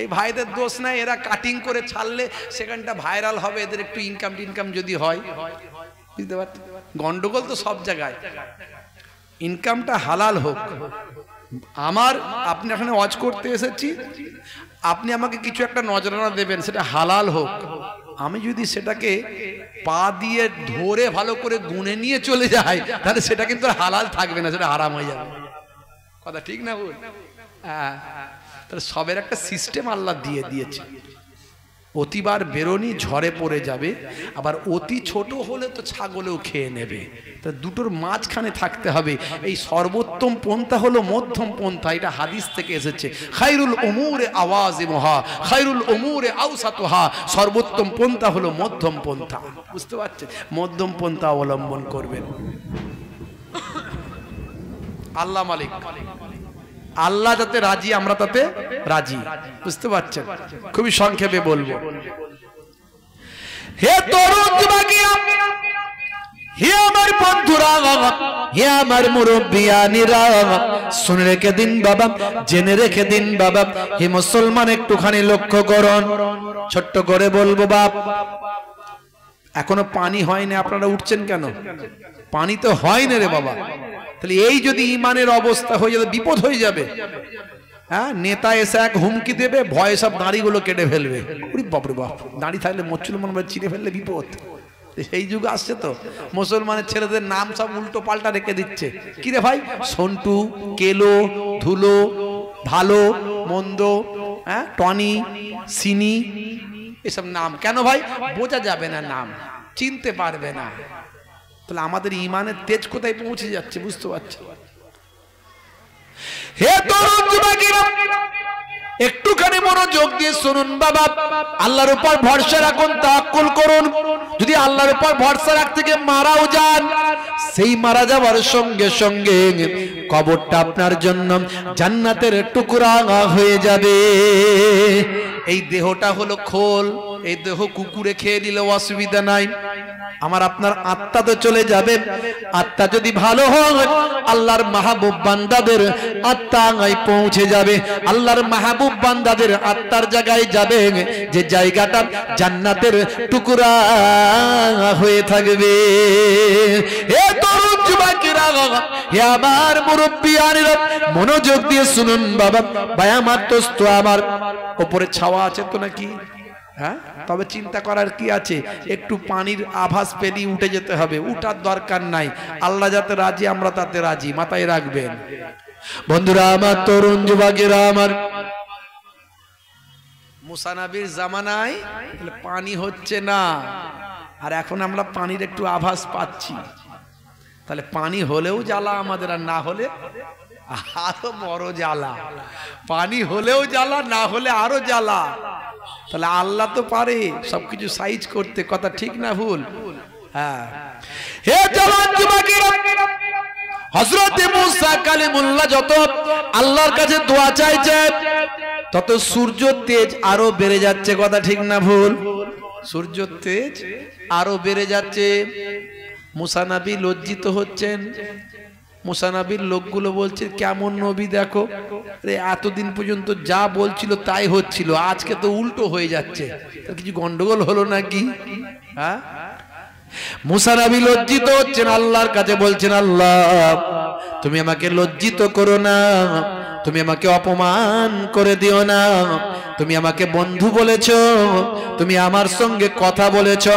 এই ভাইদের দোষ নাই, এরা কাটিং করে ছাড়লে সেখানটা ভাইরাল হবে, এদের একটু ইনকাম যদি হয়, বুঝতে পারছেন? গন্ডগোল তো সব জায়গায়, ইনকামটা হালাল হোক। আমার আপনি এখানে ওয়াজ করতে এসেছি, আপনি আমাকে কিছু একটা নজরানা দেবেন, সেটা হালাল হোক। আমি যদি সেটাকে পা দিয়ে ধরে ভালো করে গুনে নিয়ে চলে যাই, তাহলে সেটা কিন্তু হালাল থাকবে না, সেটা হারাম হয়ে যাবে। কথা ঠিক না বল? হ্যাঁ, তাহলে সবের একটা সিস্টেম আল্লাহ দিয়ে দিয়েছে। অতিবার বেরোনি ঝড়ে পড়ে যাবে, আবার অতি ছোট হলে তো ছাগলেও খেয়ে নেবে। তা দুটোর মাঝখানে থাকতে হবে। এই সর্বোত্তম পন্থা হলো মধ্যম পন্থা, এটা হাদিস থেকে এসেছে। খায়রুল উমুরে আওয়াজিমুহা, খায়রুল উমুরে আওসাতুহা, সর্বোত্তম পন্থা হলো মধ্যম পন্থা, বুঝতে পারছেন? মধ্যম পন্থা অবলম্বন করবেন। আল্লাহ মালিক, আল্লাহ যাতে রাজি, আমরা তাতে রাজি, বুঝতে পারছেন? খুবই সংক্ষেপে বলবো। হে তরুণ যুবকেরা, হে আমার বন্ধুরা, হে আমার মুরব্বিয়ানিরা, শুনে রেখে দিন বাবা, জেনে রেখে দিন বাবা। হে মুসলমান, একটুখানি লক্ষ্য করুন, ছোট্ট করে বলবো বাপ, এখনো পানি হয়নি, আপনারা উঠছেন কেন? পানি তো হয় না রে বাবা। তাহলে এই যদি ইমানের অবস্থা হয়ে যাবে, বিপদ হয়ে যাবে। হ্যাঁ, নেতা এসে এক হুমকি দেবে, ভয়ে সব দাড়িগুলো কেটে ফেলবে। বাপরে বাপ, দাড়ি থাকলে মুসলমান চিনে ফেললে বিপদ। সেই যুগ আসছে তো, মুসলমানের ছেলেদের নাম সব উল্টো পাল্টা রেখে দিচ্ছে। কি রে ভাই, সন্টু, কেলো, ধুলো, ভালো মন্দ, হ্যাঁ, টনি, সিনি, এসব নাম কেন ভাই? বোঝা যাবে না, নাম চিনতে পারবে না। তাহলে আমাদের ইমানের তেজ কোথায় পৌঁছে যাচ্ছে, বুঝতে পারছি? হে তরুণ যুবকেরা, একটুখানি মনোযোগ দিয়ে শুনুন বাবা। আল্লাহর উপর ভরসা রাখুন, তাওয়াক্কুল করুন। যদি আল্লাহর উপর ভরসা রাখতে গিয়ে মারাও যান, সেই মারা যাওয়ার সঙ্গে সঙ্গে কবরটা আপনার জন্য জান্নাতের টুকরা হয়ে যাবে। এই দেহটা হলো খোল, এই দেহ কুকুরে খেয়ে নিলেও অসুবিধা নাই। আমার আপনার আত্মা তো চলে যাবে। আত্মা যদি ভালো হয়, আল্লাহর মাহবুব বান্দাদের আত্মায় পৌঁছে যাবে। আল্লাহর মাহবুব বান্দাদের আত্মার জায়গায় যাবে, যে জায়গাটা জান্নাতের টুকরা হয়ে থাকবে। হে তরুণ যুবকেরা, হে আমার মুরব্বিয়ানেরা, মনোযোগ দিয়ে শুনুন বাবা। ভাই আমার, দোস্ত আমার, উপরে ছাওয়া আছে তো নাকি? হ্যাঁ, তবে চিন্তা করার কি আছে? একটু পানির আভাস পেলি উঠে যেতে হবে, উঠার দরকার নাই। আল্লাহ যাতে রাজি, আমরা তাতে রাজি, মাথায় রাখবেন বন্ধুরা আমার, তরুণ যুবকেরা আমার। মুসা নবীর জামানায় পানি হচ্ছে না, আর এখন আমরা পানির একটু আভাস পাচ্ছি। তাহলে পানি হলেও জ্বালা আমাদের, আর না হলে আরো বড় জ্বালা, পানি হলেও জ্বালা, না হলে আরো জ্বালা। তাহলে আল্লাহ তো পারে সবকিছু সাইজ করতে, কথা ঠিক না ভুল? হ্যাঁ। হে জওয়ান যুবকেরা, হযরত মুসা কালিমুল্লাহ যত আল্লাহর কাছে দোয়া চাইছে তত সূর্য তেজ আরো বেড়ে যাচ্ছে, কথা ঠিক না ভুল? সূর্য তেজ আরো বেড়ে যাচ্ছে। মুসা নবী লজ্জিত হচ্ছেন। মুসা নবীর লোকগুলো বলছে কেমন নবী দেখো, এতদিন পর্যন্ত যা বলছিল তাই হচ্ছিল, আজকে তো উল্টো হয়ে যাচ্ছে, কিছু গন্ডগোল হলো নাকি? হ্যাঁ, মুসা নবী লজ্জিত হচ্ছেন, আল্লাহর কাছে বলছেন আল্লাহ তুমি আমাকে লজ্জিত করো না, তুমি আমাকে অপমান করে দিও না, তুমি আমাকে বন্ধু বলেছো, তুমি আমার সঙ্গে কথা বলেছো,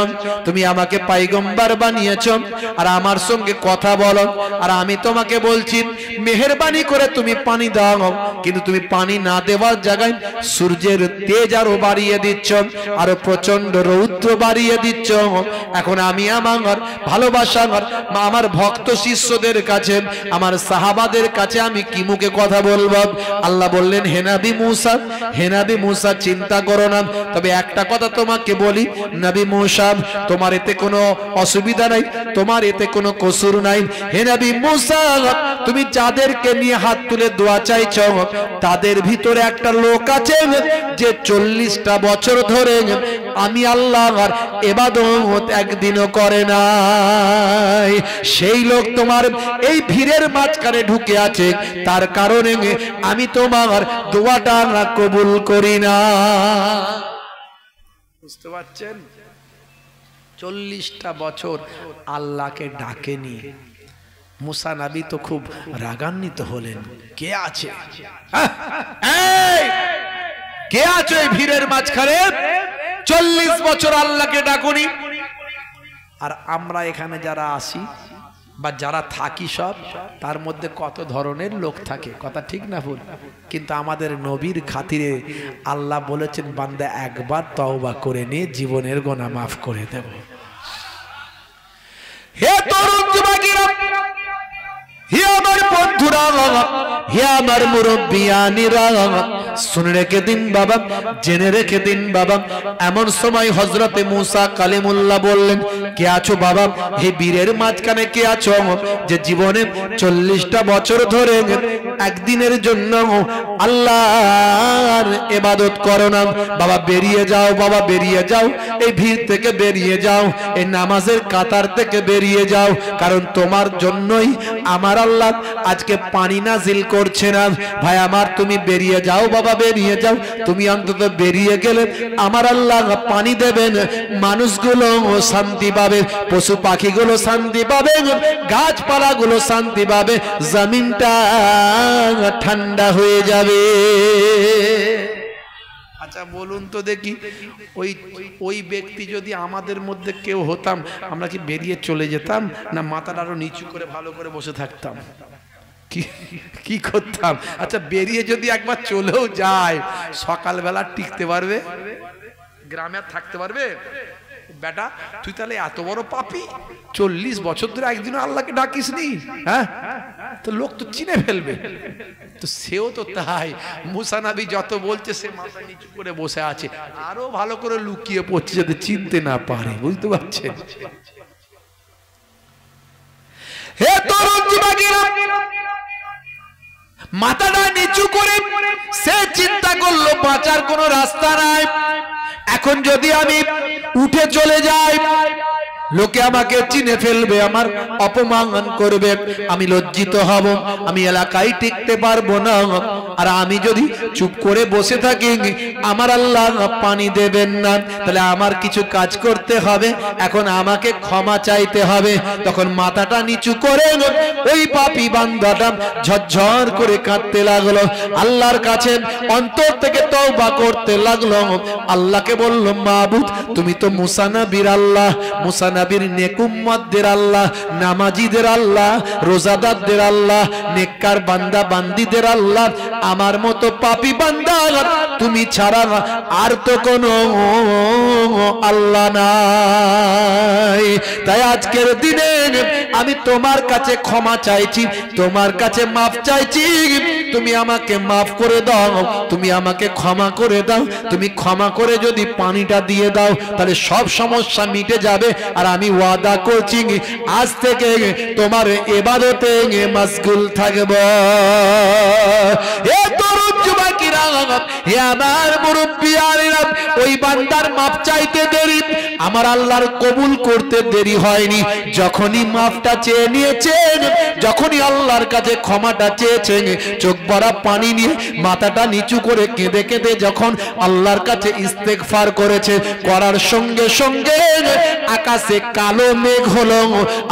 তুমি আমাকে পয়গম্বর বানিয়েছো, আর আমার সঙ্গে কথা বলো, আর আমি তোমাকে বলছি মেহেরবানি করে তুমি পানি দাও, কিন্তু তুমি পানি না দেওয়ার জায়গায় সূর্যের তেজ আরো বাড়িয়ে দিচ্ছ, আরো প্রচন্ড রৌদ্র বাড়িয়ে দিচ্ছ। এখন আমি আমার ভালোবাসা আমার ভক্ত শিষ্যদের কাছে, আমার সাহাবাদের কাছে আমি কি মুখে কথা বলবো? আল্লাহ বললেন হে নবী মুসা, হে নবী মুসা চিন্তা করো না, তবে একটা কথা তোমাকে বলি নবী মুসা, তোমার এতে কোনো অসুবিধা নাই, তোমার এতে কোনো কসুর নাই। হে নবী মুসা, তুমি যাদেরকে নিয়ে হাত তুলে দোয়া চাইছো তাদের ভিতরে একটা লোক আছে যে 40টা বছর ধরে আমি আল্লাহর ইবাদত একদিনও করে নাই। সেই লোক তোমার এই ভিড়ের মাঝখানে ঢুকে আছে, তার কারণে আমি তোমার দোয়াটা কবুল করি না। বুঝতে পারছেন? 40টা বছর আল্লাহকে ডাকেনি। মুসা নবী তো খুব রাগান্বিত হলেন, কে আছে, কে আছো এই ভিড়ের মাঝখানে, 40 বছর আল্লাহকে ডাকুনি। আর আমরা এখানে যারা আসি বা যারা থাকি সব, তার মধ্যে কত ধরনের লোক থাকে, কথা ঠিক না ভুল? কিন্তু আমাদের নবীর খাতিরে আল্লাহ বলেছেন বান্দা একবার তওবা করে নিয়ে জীবনের গুনাহ মাফ করে দেব। হে তরুণ যুবকেরা, হে আমার বন্ধুরা, হে আমার মুরব্বিয়ানিরা, শুনে রেখে দিন বাবা, জেনে রেখে দিন বাবা। এমন সময় হযরতে মুসা কালিমুল্লাহ বললেন কে আছো বাবা, হে বীরের মাঝখানে কে আছো যে জীবনে 40টা বছর ধরে একদিনের জন্য আল্লাহর ইবাদত করো না? বাবা বেরিয়ে যাও, বাবা বেরিয়ে যাও, এই ভিড় থেকে বেরিয়ে যাও, এই নামাজের কাতার থেকে বেরিয়ে যাও, কারণ তোমার জন্যই আমার আল্লাহ আজকে পানি নাজিল করছে না। ভাই আমার তুমি বেরিয়ে যাও বাবা, বেরিয়ে যাও, তুমি অন্তত বেরিয়ে গেলে আমার আল্লাহ পানি দেবেন, মানুষগুলো শান্তি পাবে, পশু পাখিগুলো শান্তি পাবে, গাছপালাগুলো শান্তি পাবে, জমিনটা ঠান্ডা হয়ে যাবে। আচ্ছা বলুন তো দেখি, ওই ব্যক্তি যদি আমাদের মধ্যে কেউ হতাম, আমরা কি বেরিয়ে চলে যেতাম, না মাথাটা আরো নিচু করে ভালো করে বসে থাকতাম? কি করতাম? আচ্ছা বেরিয়ে যদি একবার চলেও যায়, সকালবেলা টিকতে পারবে? গ্রামে আর থাকতে পারবে? বেটা তুই তাহলে এত বড় পাপী, 40 বছর ধরে একদিনও আল্লাহকে ডাকিস নি, হ্যাঁ? তো লোক তো চিনে ফেলবে। তো সেও তো তাই, মুসা নবী যত বলছে সে মাথা নিচু করে বসে আছে, আরো ভালো করে লুকিয়ে পড়ছে যাতে চিনতে না পারে। বুঝতে পারছেন? হে তরুণ যুবকেরা, মাথাটা নিচু করে সে চিন্তা করলো বাঁচার কোনো রাস্তা নাই। এখন যদি আমি উঠে চলে যাই, লোকে আমাকে চিনে ফেলবে, আমার অপমান করবে, আমি লজ্জিত হব, আমি এলাকায় টিকতে পারবো না। আর আমি যদি চুপ করে বসে থাকি, আমার আল্লাহ পানি দেবেন না। তাহলে আমার কিছু কাজ করতে হবে, এখন আমাকে ক্ষমা চাইতে হবে। তখন মাথাটা নিচু করে ওই পাপী বান্দাটা ঝরঝর করে কাঁদতে লাগলো, আল্লাহর কাছে অন্তর থেকে তওবা করতে লাগলো। আল্লাহকে বলল মাবুদ তুমি তো মুসা নবীর আল্লাহ, মুসা নবীর নেক উম্মতদের আল্লাহ, নামাজীদের আল্লাহ, রোজাদারদের আল্লাহ, নেককার বান্দা বান্দীদের আল্লাহ, আমার মতো পাপী বান্দা তুমি ছাড়া আর তো কোনো আল্লাহ নাই। তাই আজকের দিনে আমি তোমার কাছে ক্ষমা চাইছি, তোমার কাছে মাফ চাইছি, তুমি আমাকে মাফ করে দাও, তুমি আমাকে ক্ষমা করে দাও। তুমি ক্ষমা করে যদি পানিটা দিয়ে দাও তাহলে সব সমস্যা মিটে যাবে। আর আমি ওয়াদা করছি আজ থেকে তোমার ইবাদতে মশগুল থাকব। এ তরুণ যুবকেরা, হে আমার মুরব্বিয়ানেরা, ওই বান্দার মাফ চাইতে দেরি আমার আল্লাহর কবুল করতে দেরি হয়নি। যখনই মাফটা চেয়ে নিয়েছেন, যখনই আল্লাহর কাছে ক্ষমাটা চেয়েছেন, চোখ ভরা পানি নিয়ে মাথাটা নিচু করে কেঁদে কেঁদে যখন আল্লাহর কাছে ইস্তেগফার করেছে, করার সঙ্গে সঙ্গে আকাশে কালো মেঘ হলো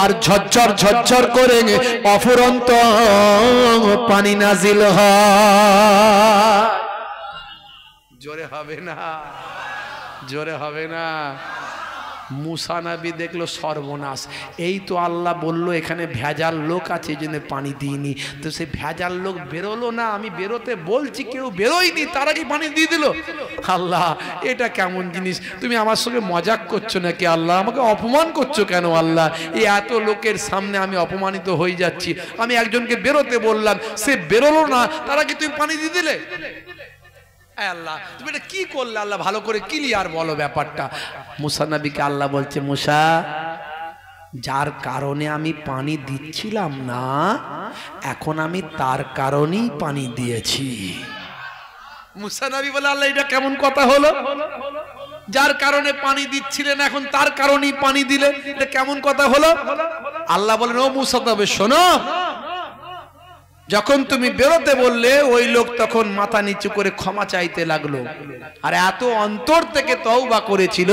আর ঝরঝর ঝরঝর করে অফুরন্ত পানি নাজিল হয়। জোরে হবে না, জোরে হবে না। মুসা নবী দেখলো সর্বনাশ, এই তো আল্লাহ বললো এখানে ভেজাল লোক আছে এই জন্য পানি দিইনি, তো সে ভেজাল লোক বেরোলো না, আমি বেরোতে বলছি কেউ বেরোয়নি, তারা কি পানি দিয়ে দিল? আল্লাহ এটা কেমন জিনিস, তুমি আমার সঙ্গে মজাক করছো নাকি আল্লাহ? আমাকে অপমান করছো কেন আল্লাহ? এই এত লোকের সামনে আমি অপমানিত হয়ে যাচ্ছি। আমি একজনকে বেরোতে বললাম, সে বেরোলো না, তারা কি তুমি পানি দিয়ে দিলে? আল্লাহ তুমি এটা কি করলে? আল্লাহ ভালো করে ক্লিয়ার বলো ব্যাপারটা। মুসা নবীকে আল্লাহ বলছে, মুসা, যার কারণে আমি পানি দিচ্ছিলাম না, এখন আমি তার কারণেই পানি দিয়েছি। মুসা নবী বলে, আল্লাহ এটা কেমন কথা হলো? যার কারণে পানি দিচ্ছিলেন এখন তার কারণেই পানি দিলে, এটা কেমন কথা হলো? আল্লাহ বলেন, ও মুসা নবী শোনো, যখন তুমি বেরোতে বললে ওই লোক তখন মাথা নিচু করে ক্ষমা চাইতে লাগলো, আর এত অন্তর থেকে তওবা করেছিল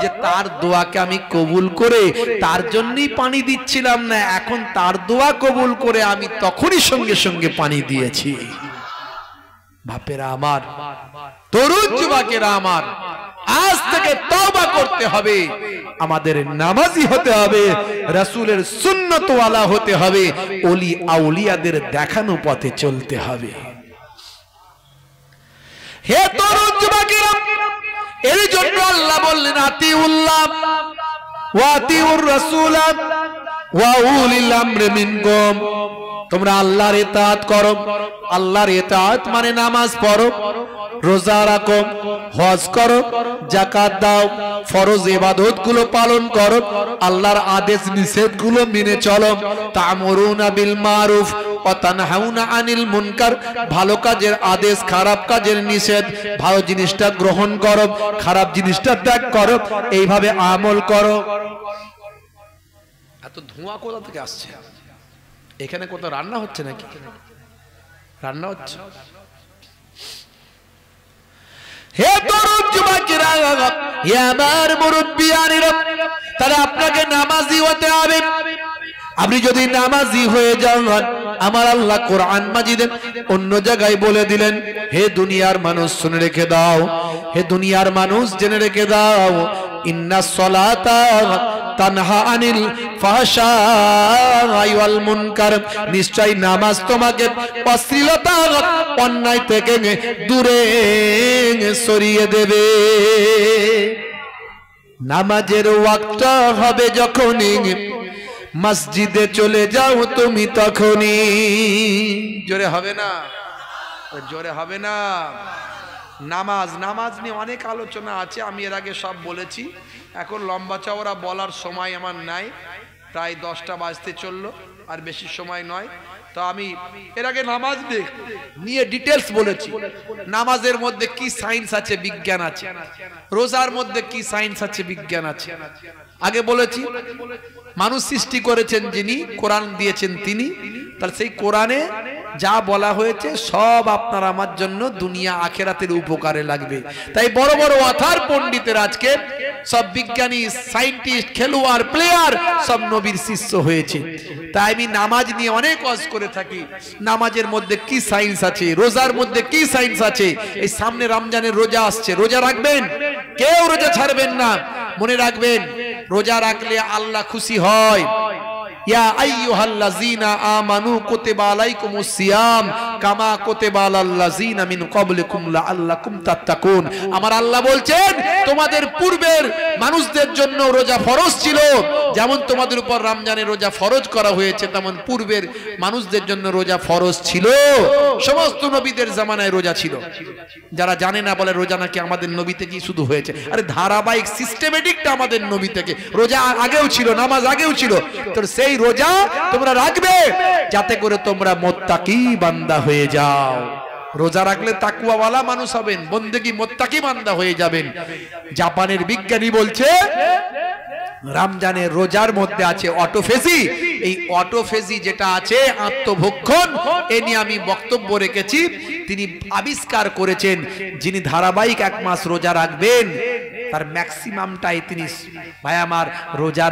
যে তার দোয়াকে আমি কবুল করে তার জন্যই পানি দিচ্ছিলাম না, এখন তার দোয়া কবুল করে আমি তখনই সঙ্গে সঙ্গে পানি দিয়েছি। বাপেরা আমার, তরুণ যুবকেরা আমার, আজ থেকে তওবা করতে হবে, আমাদের নামাজি হতে হবে, রাসূলের সুন্নতওয়ালা হতে হবে, ওলি আউলিয়াদের দেখানো পথে চলতে হবে। হে তরুণ যুবকেরা, এর জন্য আল্লাহ বললেন, আতিউল্লাহ ওয়া আতিউর রাসূল ওয়া উলিল আমরি মিনকুম, তোমরা আল্লাহর ইতাআত করো। আল্লাহর ইতাআত মানে নামাজ পড়ো, রোজা রাখো, হজ করো, যাকাত দাও, ফরজ ইবাদত গুলো পালন করো, আল্লাহর আদেশ নিষেধ গুলো মেনে চলো। তা'মুরুনা বিল মারুফ ওয়া তানহাউনা আনিল মুনকার, ভালো কাজের আদেশ, খারাপ কাজের নিষেধ, ভালো জিনিসটা গ্রহণ করো, খারাপ জিনিসটা ত্যাগ করো, এইভাবে আমল করো। এত ধোঁয়া কোথা থেকে আসছে? এখানে কোথাও রান্না হচ্ছে নাকি? রান্না হচ্ছে? হে তরুণ যুবকেরা, হে আমার মুরব্বিয়ানেরা, তাহলে আপনাকে নামাজি হতে হবে। আপনি যদি নামাজি হয়ে যান, আমার আল্লাহ কোরআন মাজিদে অন্য জায়গায় বলে দিলেন, হে দুনিয়ার মানুষ শুনে রেখে দাও, হে দুনিয়ার মানুষ জেনে রেখে দাও, ইন্নাস সালাতা তানহা আনিল ফাহশাই ওয়াল মুনকার, নিশ্চয় নামাজ তোমাকে অশ্লীলতা অন্যায় থেকে দূরে সরিয়ে দেবে। নামাজের ওয়াক্ত হবে যখনই মসজিদে চলে যাও তুমি তখনই। জোরে হবে না, জোরে হবে না। নামাজ নিয়ে অনেক আলোচনা আছে, আমি এর আগে সব বলেছি, এখন লম্বা চওড়া বলার সময় আমার নাই, প্রায় 10টা বাজতে চললো, আর বেশি সময় নয়। তো আমি এর আগে নামাজ নিয়ে ডিটেলস বলেছি, নামাজের মধ্যে কি সায়েন্স আছে, বিজ্ঞান আছে, রোজার মধ্যে কি সায়েন্স আছে, বিজ্ঞান আছে। আগে বলেছি মানুষ সৃষ্টি করেছেন যিনি, কোরআন দিয়েছেন তিনি, তাহলে সেই কোরআনে যা বলা হয়েছে সব আপনার আমার জন্য দুনিয়া আখেরাতের উপকারে লাগবে। তাই বড় বড় অথার পণ্ডিতের আজকে সব বিজ্ঞানী, সায়েন্টিস্ট, খেলোয়াড়, প্লেয়ার সব নবীর শিষ্য হয়েছে। তাই আমি নামাজ নিয়ে অনেক ওয়াজ করে থাকি, নামাজের মধ্যে কি সায়েন্স আছে, রোজার মধ্যে কি সায়েন্স আছে। এই সামনে রমজানের রোজা আসছে, রোজা রাখবেন, কেউ রোজা ছাড়বেন না। মনে রাখবেন রোজা রাখলে আল্লাহ খুশি হয়। ইয়া আইয়ুহাল্লাযীনা আমানু কুতিবা আলাইকুমুস সিয়াম কামা কুতিবা আলাল্লাযীনা মিন ক্বাবলিকুম লাআল্লাকুম তাত্তাকুন। আমার আল্লাহ বলছেন তোমাদের পূর্বের মানুষদের জন্য রোজা ফরজ ছিল, যেমন তোমাদের উপর রমজানের রোজা ফরজ করা হয়েছে তেমন পূর্বের মানুষদের জন্য রোজা ফরজ ছিল। সমস্ত নবীদের জামানায় রোজা ছিল। যারা জানে না বলে রোজা নাকি আমাদের নবী থেকেই শুধু হয়েছে। আরে ধারাবাহিক সিস্টেমেটিকটা আমাদের নবী থেকে, রোজা আগেও ছিল, নামাজ আগেও ছিল। তো সেই রোজা তোমরা রাখবে যাতে করে তোমরা মুত্তাকি বান্দা হয়ে যাও। রোজা রাখলে তাকওয়াওয়ালা মানুষ হবেন, বন্দেগী মুত্তাকি বান্দা হয়ে যাবেন। জাপানের বিজ্ঞানী বলছে রমজানের রোজার মধ্যে আছে অটোফেজি। এই অটোফেজি যেটা আছে আত্মভক্ষণ, এ নিয়ে আমি বক্তব্য রেখেছি। তিনি আবিষ্কার করেছেন যিনি ধারাবাহিক 1 মাস রোজা রাখবেন তার ম্যাক্সিমামটাই তিনি ভাই আমার রোজা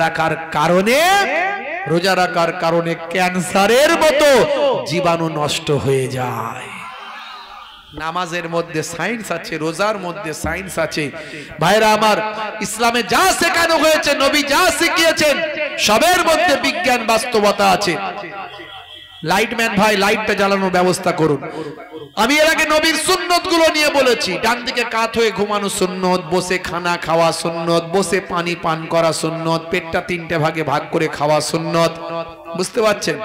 রাখার কারণে ক্যান্সারের মতো জীবাণু নষ্ট হয়ে যায়। নামাজের মধ্যে সায়েন্স আছে, রোজার মধ্যে সায়েন্স আছে। ভাইরা আমার, ইসলামে যা শেখানো হয়েছে, নবী যা শিখিয়েছেন, সবের মধ্যে বিজ্ঞান বাস্তবতা আছে। লাইটম্যান ভাই, লাইটটা জ্বালানোর ব্যবস্থা করুন। আমি এর আগে নবীর সুন্নত গুলো নিয়ে বলেছি। ডান দিকে কাত হয়ে ঘুমানো সুন্নত, বসে খানা খাওয়া সুন্নত, বসে পানি পান করা সুন্নত, পেটটা 3টে ভাগে ভাগ করে খাওয়া সুন্নত। বুঝতে পারছেন?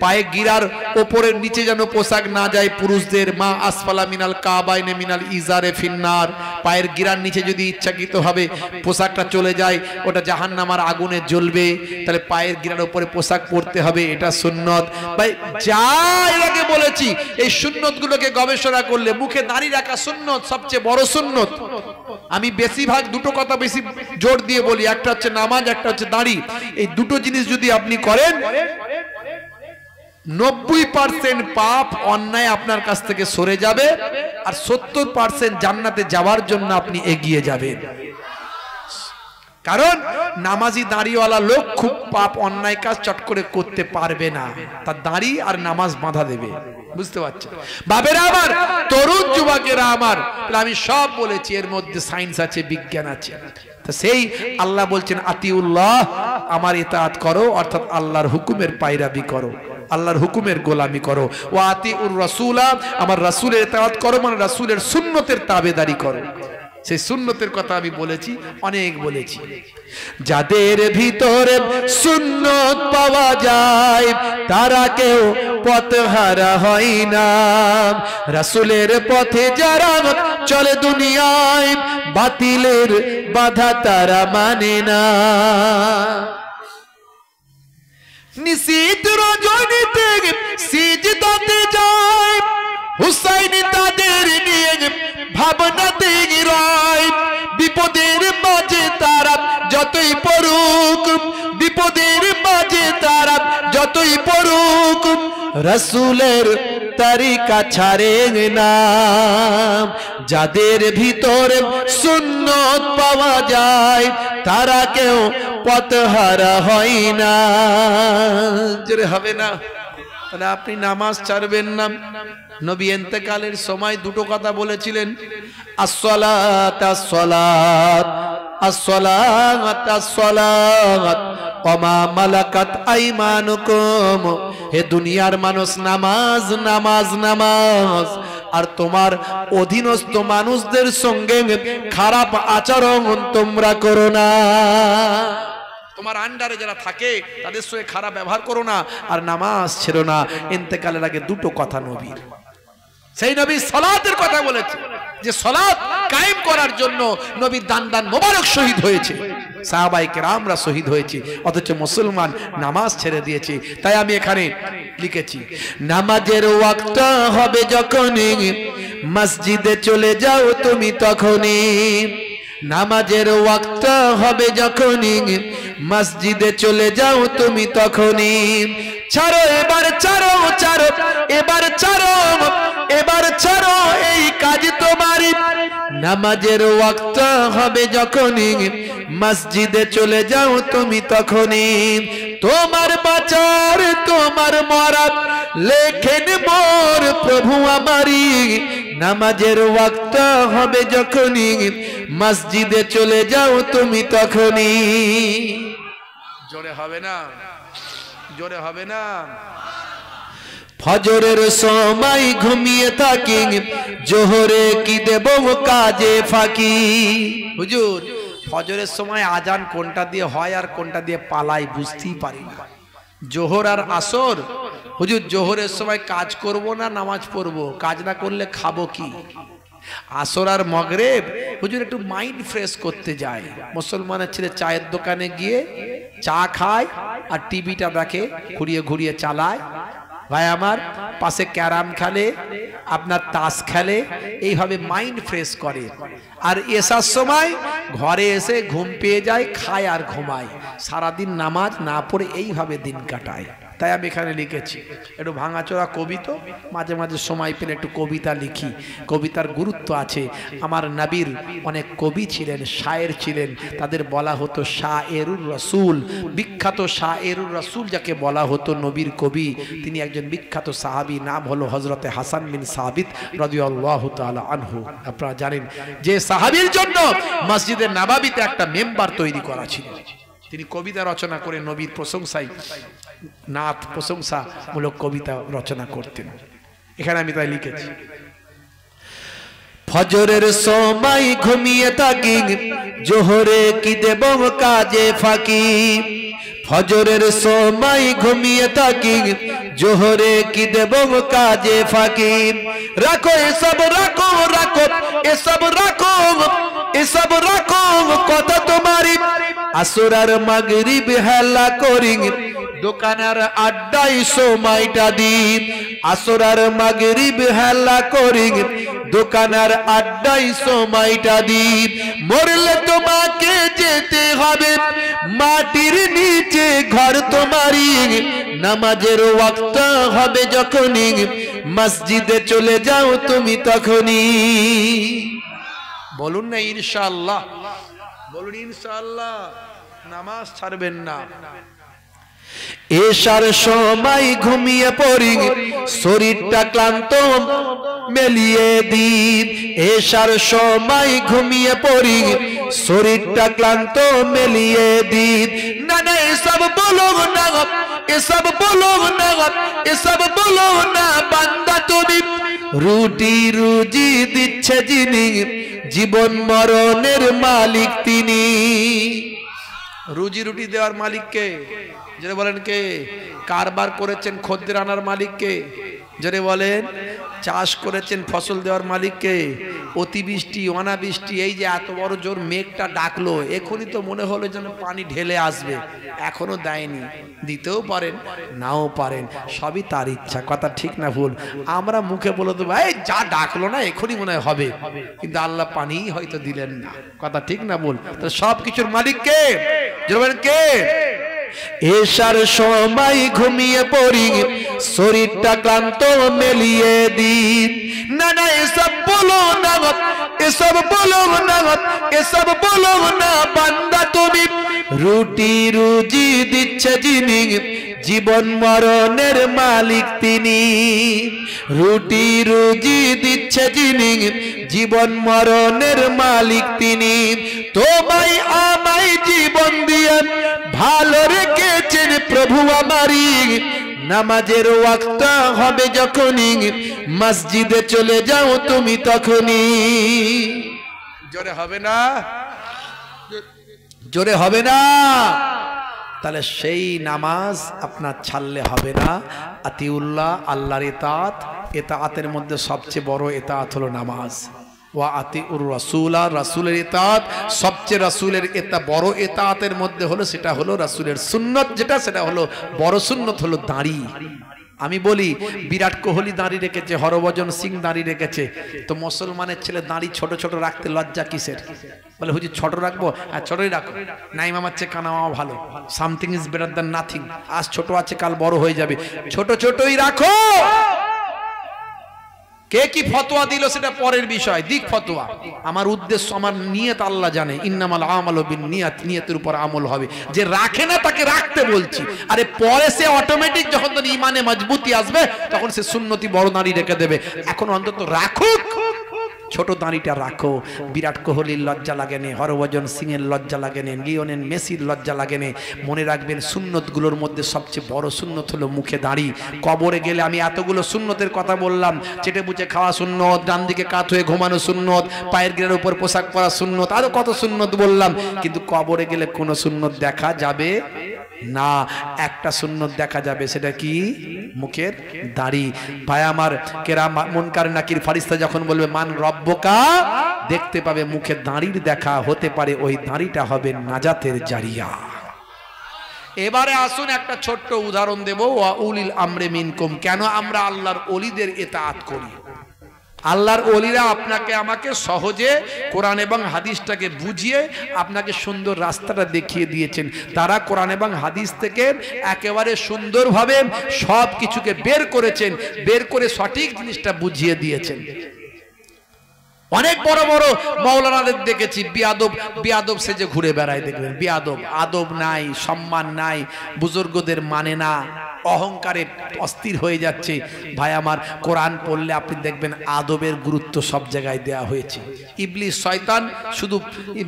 পায়ে গিরার উপরের নিচে যেন পোশাক না যায় পুরুষদের। মা আসফালা মিনাল কাবাইনে মিনাল ইজারে ফিন্নার। পায়ের গিরার নিচে যদি ইচ্ছাকৃত হবে পোশাকটা চলে যায়, ওটা জাহান্নামের আগুনে জ্বলবে। তাহলে পায়ের গিরার উপরে পোশাক পরতে হবে, এটা সুন্নত। ভাই যা এর আগে বলেছি, এই সুন্নতগুলোকে গবেষণা করলে মুখে দাড়ি রাখা সুন্নত সবচেয়ে বড় সুন্নত। আমি বেশিরভাগ দুটো কথা বেশি জোর দিয়ে বলি, একটা হচ্ছে নামাজ, একটা হচ্ছে দাড়ি। এই দুটো জিনিস যদি আপনি করেন 90% পাপ অন্যায় আপনার কাছ থেকে সরে যাবে, আর 70% জান্নাতে যাওয়ার জন্য আপনি এগিয়ে যাবেন। কারণ নামাজি দাড়িওয়ালা লোক খুব পাপ অন্যায় কাজ চট করে করতে পারবে না, তার দাড়ি আর নামাজ বাঁধা দেবে। বুঝতে পারছেন বাবেরা আমার, তরুণ যুবকেরা আমার, আমি সব বলেছি এর মধ্যে সায়েন্স আছে, বিজ্ঞান আছে। তো সেই আল্লাহ বলছেন আতিউল্লাহ, আমার ইতাআত করো, অর্থাৎ আল্লাহর হুকুমের পায়রাবি করো, আল্লাহর হুকুমের গোলামি করো। ওয়া আতিউর রাসূলা, আমার রাসূলের ইতাআত করো, মানে রাসূলের সুন্নতের তাবেদারি করো। সেই সুন্নতের কথা আমি বলেছি, অনেক বলেছি। যাদের ভিতরে সুন্নত পাওয়া যায় তারা কেউ পথহারা হয় না। রাসূলের পথে যারা চলে দুনিয়ায়, বাতিলের বাধা তারা মানে না। নিশীত রজনীতে সিজদাতে যায়, হুসাইন তাদের নিয়ে ভাবনাতে রয়। বিপদের মাঝে তারা যতই পড়ুক, বিপদের মাঝে তারা যতই পড়ুক, রাসূলের তরিকা ছাড়ে না। যাদের ভিতরে সুন্নত পাওয়া যায় তারা কেউ পথহারা হয় না। জোরে হবে না? তাহলে আপনি নামাজ ছাড়বেন না। নবী ইন্তেকালের সময় দুটো কথা বলেছিলেন, আসসালাত আসসালাত, আসসালাত আসসালাত, ওমা মালাকাত আইমানুকুম। হে দুনিয়ার মানুষ, নামাজ নামাজ নামাজ। আর তোমার অধীনস্থ মানুষদের সঙ্গে খারাপ আচরণ তোমরা করো না। তোমার আন্ডারে যারা থাকে তাদের সঙ্গে খারাপ ব্যবহার করো না, আর নামাজ ছেড়ো না। ইন্তেকালের আগে দুটো কথা নবীর। সেই নবী সালাতের কথা বলেছে, যে সালাত কায়েম করার জন্য নবী দান দান মোবারক শহীদ হয়েছে, সাহাবায়ে কেরামরা শহীদ হয়েছে, অথচ মুসলমান নামাজ ছেড়ে দিয়েছে। তাই আমি এখানে লিখেছি, নামাজের ওয়াক্ত হবে যখনই, মসজিদে চলে যাও তুমি তখনই। নামাজের ওয়াক্ত হবে যখনই, মসজিদে চলে যাও তুমি তখনই। ছাড়ো এবার, ছাড়ো ছাড়ো এবার, ছাড়ো এবার, ছাড়ো এই কাজ তোমারই। নামাজের ওয়াক্ত হবে যখনই, মসজিদে চলে যাও তুমি তখনই। তোমার বাঁচার তোমার মরার লেখেন মোর প্রভু আমারি, নামাজের ওয়াক্ত হবে যখনই মসজিদে চলে যাও তুমি তখনই। জোরে হবে না, জোরে হবে না। ফজরের সময় ঘুমিয়ে থাকি, জোহরে কি দেব কাজে ফাঁকি। হুজুর ফজরের সময় আজান কোনটা দিয়ে হয় আর কোনটা দিয়ে পালাই বুঝতেই পারি না। জোহর আর আসর, হুজুর জোহরের সময় কাজ করব না নামাজ পড়বো, কাজ না করলে খাবো কি। আসর আর মগরিব হুজুর একটু মাইন্ড ফ্রেশ করতে যায়। মুসলমানের ছেলে চায়ের দোকানে গিয়ে চা খায় আর টিভিটা দেখে, ঘুরিয়ে ঘুরিয়ে চালায়। ভাই আমার পাশে ক্যারাম খেলে, আপনার তাস খেলে, এইভাবে মাইন্ড ফ্রেশ করে। আর এসার সময় ঘরে এসে ঘুম পেয়ে যায়, খায় আর ঘুমায়। সারাদিন নামাজ না পড়ে এইভাবে দিন কাটায়। তাই আমি এখানে লিখেছি একটু ভাঙাচোরা কবি, তো মাঝে মাঝে সময় পেলে একটু কবিতা লিখি। কবিতার গুরুত্ব আছে। আমার নবীর অনেক কবি ছিলেন, শায়ের ছিলেন, তাদের বলা হতো শায়েরুর রসুল। বিখ্যাত শায়েরুর রসুল যাকে বলা হতো, নবীর কবি, তিনি একজন বিখ্যাত সাহাবী, নাম হলো হযরতে হাসান বিন সাবিত রাদিয়াল্লাহু তাআলা আনহু। আপনারা জানেন যে সাহাবীর জন্য মসজিদে নববীতে একটা মেম্বার তৈরি করা ছিল। তিনি কবিতা রচনা করে নবীর প্রশংসায়, নাত প্রশংসামূলক কবিতা রচনা করতেন। এখানে আমি তাই লিখেছি, ফজরের সময় ঘুমিয়ে থাকি, জোহরে কি দেব কাজে ফাঁকি। ফজরের সময় ঘুমিয়ে থাকি, জোহরে কি দেব কাজে ফাঁকি। রাখো এসব, রাখো রাখো এসব, রাখো এসব, রাখো কথা তোমারি। আসর আর মাগরিব হেলা করি, দোকানের আড্ডায় সময়টা দিন। আসর আর মাগরিব হেলা করি, দোকানের আড্ডায় সময়টা দিন। মরলে তোমাকে যেতে হবে মাটির নিচে, ঘর তোমারই। নামাজের ওয়াক্ত হবে যখনই, মসজিদে চলে যাও তুমি তখনই। বলুন না ইনশাআল্লাহ, বলুন ইনশাআল্লাহ, নামাজ ছাড়বেন না। এশার সময় ঘুমিয়ে পড়ি, শরীরটা ক্লান্ত মেলিয়ে দিন। এশার সময় ঘুমিয়ে পড়ি, শরীরটা ক্লান্ত মেলিয়ে দিন। না না এসব বলো না, এসব বলো না, এসব বলো না বান্দা তুমি। রুটি রুজি দিচ্ছে যিনি, জীবন মরণের মালিক তিনি। রুজি রুটি দেওয়ার মালিক কে? যারা বলেন কে? কারবার করেছেন খদ্দের আনার মালিক কে? যারা বলেন চাষ করেছেন ফসল দেওয়ার মালিক কে? অতিবৃষ্টি অনাবৃষ্টি, এই যে এত বড় জোর মেঘটা ডাকলো, এখনই তো মনে হলো যেন পানি ঢেলে আসবে, এখনো দেয়নি। দিতেও পারেন নাও পারেন, সবই তার ইচ্ছা। কথা ঠিক না ভুল? আমরা মুখে বলে দেবো এই যা ডাকলো না এখনই মনে হয় হবে, কিন্তু আল্লাহ পানি হয়তো দিলেন না। কথা ঠিক না ভুল? তো সব কিছুর মালিক কে? কে? এশার সময় ঘুমিয়ে পড়ি, শরীরটা ক্লান্ত মেলিয়ে দিন। না না এসব বলো না, এসব বলো না, এসব বলো না বান্দা তুমি। রুটি রুজি দিচ্ছে যিনি, জীবন মরণের মালিক তিনি। রুটি রুজি দিচ্ছে যিনি, জীবন মরণের মালিক তিনি। তোমায় আমায় জীবন দিয়ে ভালো রেখেছেন প্রভু আমারি। নামাজের ওয়াক্ত হবে যখনই, মসজিদে চলে যাও তুমি তখনই। জোরে হবে না? জোরে হবে না? তাহলে সেই নামাজ আপনার ছাড়লে হবে না। আতিউল্লাহ, আল্লাহর ইতাআত, ইতাআতের মধ্যে সবচেয়ে বড় ইতাআত হলো নামাজ। ওয়া আতিউর রাসূলা, রাসূলের ইতাআত সবচেয়ে, রাসূলের বড় ইতাআতের মধ্যে হলো সেটা হলো রাসূলের সুন্নত, যেটা সেটা হলো বড় সুন্নত হলো দাড়ি। আমি বলি বিরাট কোহলি দাঁড়িয়ে রেখেছে, হরভজন সিং দাঁড়িয়ে রেখেছে, তো মুসলমানের ছেলে দাঁড়ি ছোট ছোট রাখতে লজ্জা কিসের? বলে হুজুর ছোট রাখবো, হ্যাঁ ছোটই রাখো, নাই মামার চেয়ে কানা মামা ভালো, something is better than nothing. আজ ছোট আছে কাল বড় হয়ে যাবে, ছোট ছোটই রাখো। কে কি ফতোয়া দিল সেটা পরের বিষয়, দিক ফতোয়া। আমার উদ্দেশ্য, আমার নিয়ত আল্লাহ জানে। ইন্নামাল আমালু বিন্নিয়াত, নিয়তের উপর আমল হবে। যে রাখে না তাকে রাখতে বলছি। আরে পরে সে অটোমেটিক যখন তোর ইমানে মজবুতি আসবে তখন সে সুন্নতি বড় নারী রেখে দেবে। এখন অন্তত রাখুক, ছোট দাঁড়িটা রাখো। বিরাট কোহলির লজ্জা লাগেনে, হরভজন সিং এর লজ্জা লাগেনে, লিওনেল মেসির লজ্জা লাগেনে। মনে রাখবেন সুন্নতগুলোর মধ্যে সবচেয়ে বড় সুন্নত হলো মুখে দাড়ি। কবরে গেলে আমি এতগুলো সুন্নতের কথা বললাম, চেটে বুঝে খাওয়া সুন্নত, ডান দিকে কাত হয়ে ঘুমানো সুন্নত, পায়ের গিরার উপর পোশাক পরা সুন্নত, আরো কত সুন্নত বললাম, কিন্তু কবরে গেলে কোনো সুন্নত দেখা যাবে না। একটা সুন্নত দেখা যাবে, সেটা কি? মুখের দাড়ি। ভাই আমার, কেরাম মুনকার নাকির ফারিস্তা যখন বলবে মান রব্বকা, দেখতে পাবে মুখের দাড়ির দেখা, হতে পারে ওই দাড়িটা হবে নাজাতের জারিয়া। এবারে আসুন একটা ছোট্ট উদাহরণ দেব। ওয়া উলিল আমরে মিনকুম, কেন আমরা আল্লাহর ওলিদের ইতাআত করি। আল্লাহর ওলিরা আপনাকে আমাকে সহজে কোরআন এবং হাদিসটাকে বুঝিয়ে আপনাকে সুন্দর রাস্তাটা দেখিয়ে দিয়েছেন। তারা কোরআন এবং হাদিস থেকে একেবারে সুন্দরভাবে সব কিছুকে বের করেছেন, বের করে সঠিক জিনিসটা বুঝিয়ে দিয়েছেন। অনেক বড় বড় মাওলানাদের দেখেছি বিয়াদব সেজে ঘুরে বেড়ায়, দেখবেন বিয়াদব, আদব নাই, সম্মান নাই, বুজুর্গদের মানে না, অহংকারে অস্থির হয়ে যাচ্ছে। ভাই আমার, কোরআন পড়লে আপনি দেখবেন আদবের গুরুত্ব সব জায়গায় দেয়া হয়েছে। ইবলিস শয়তান শুধু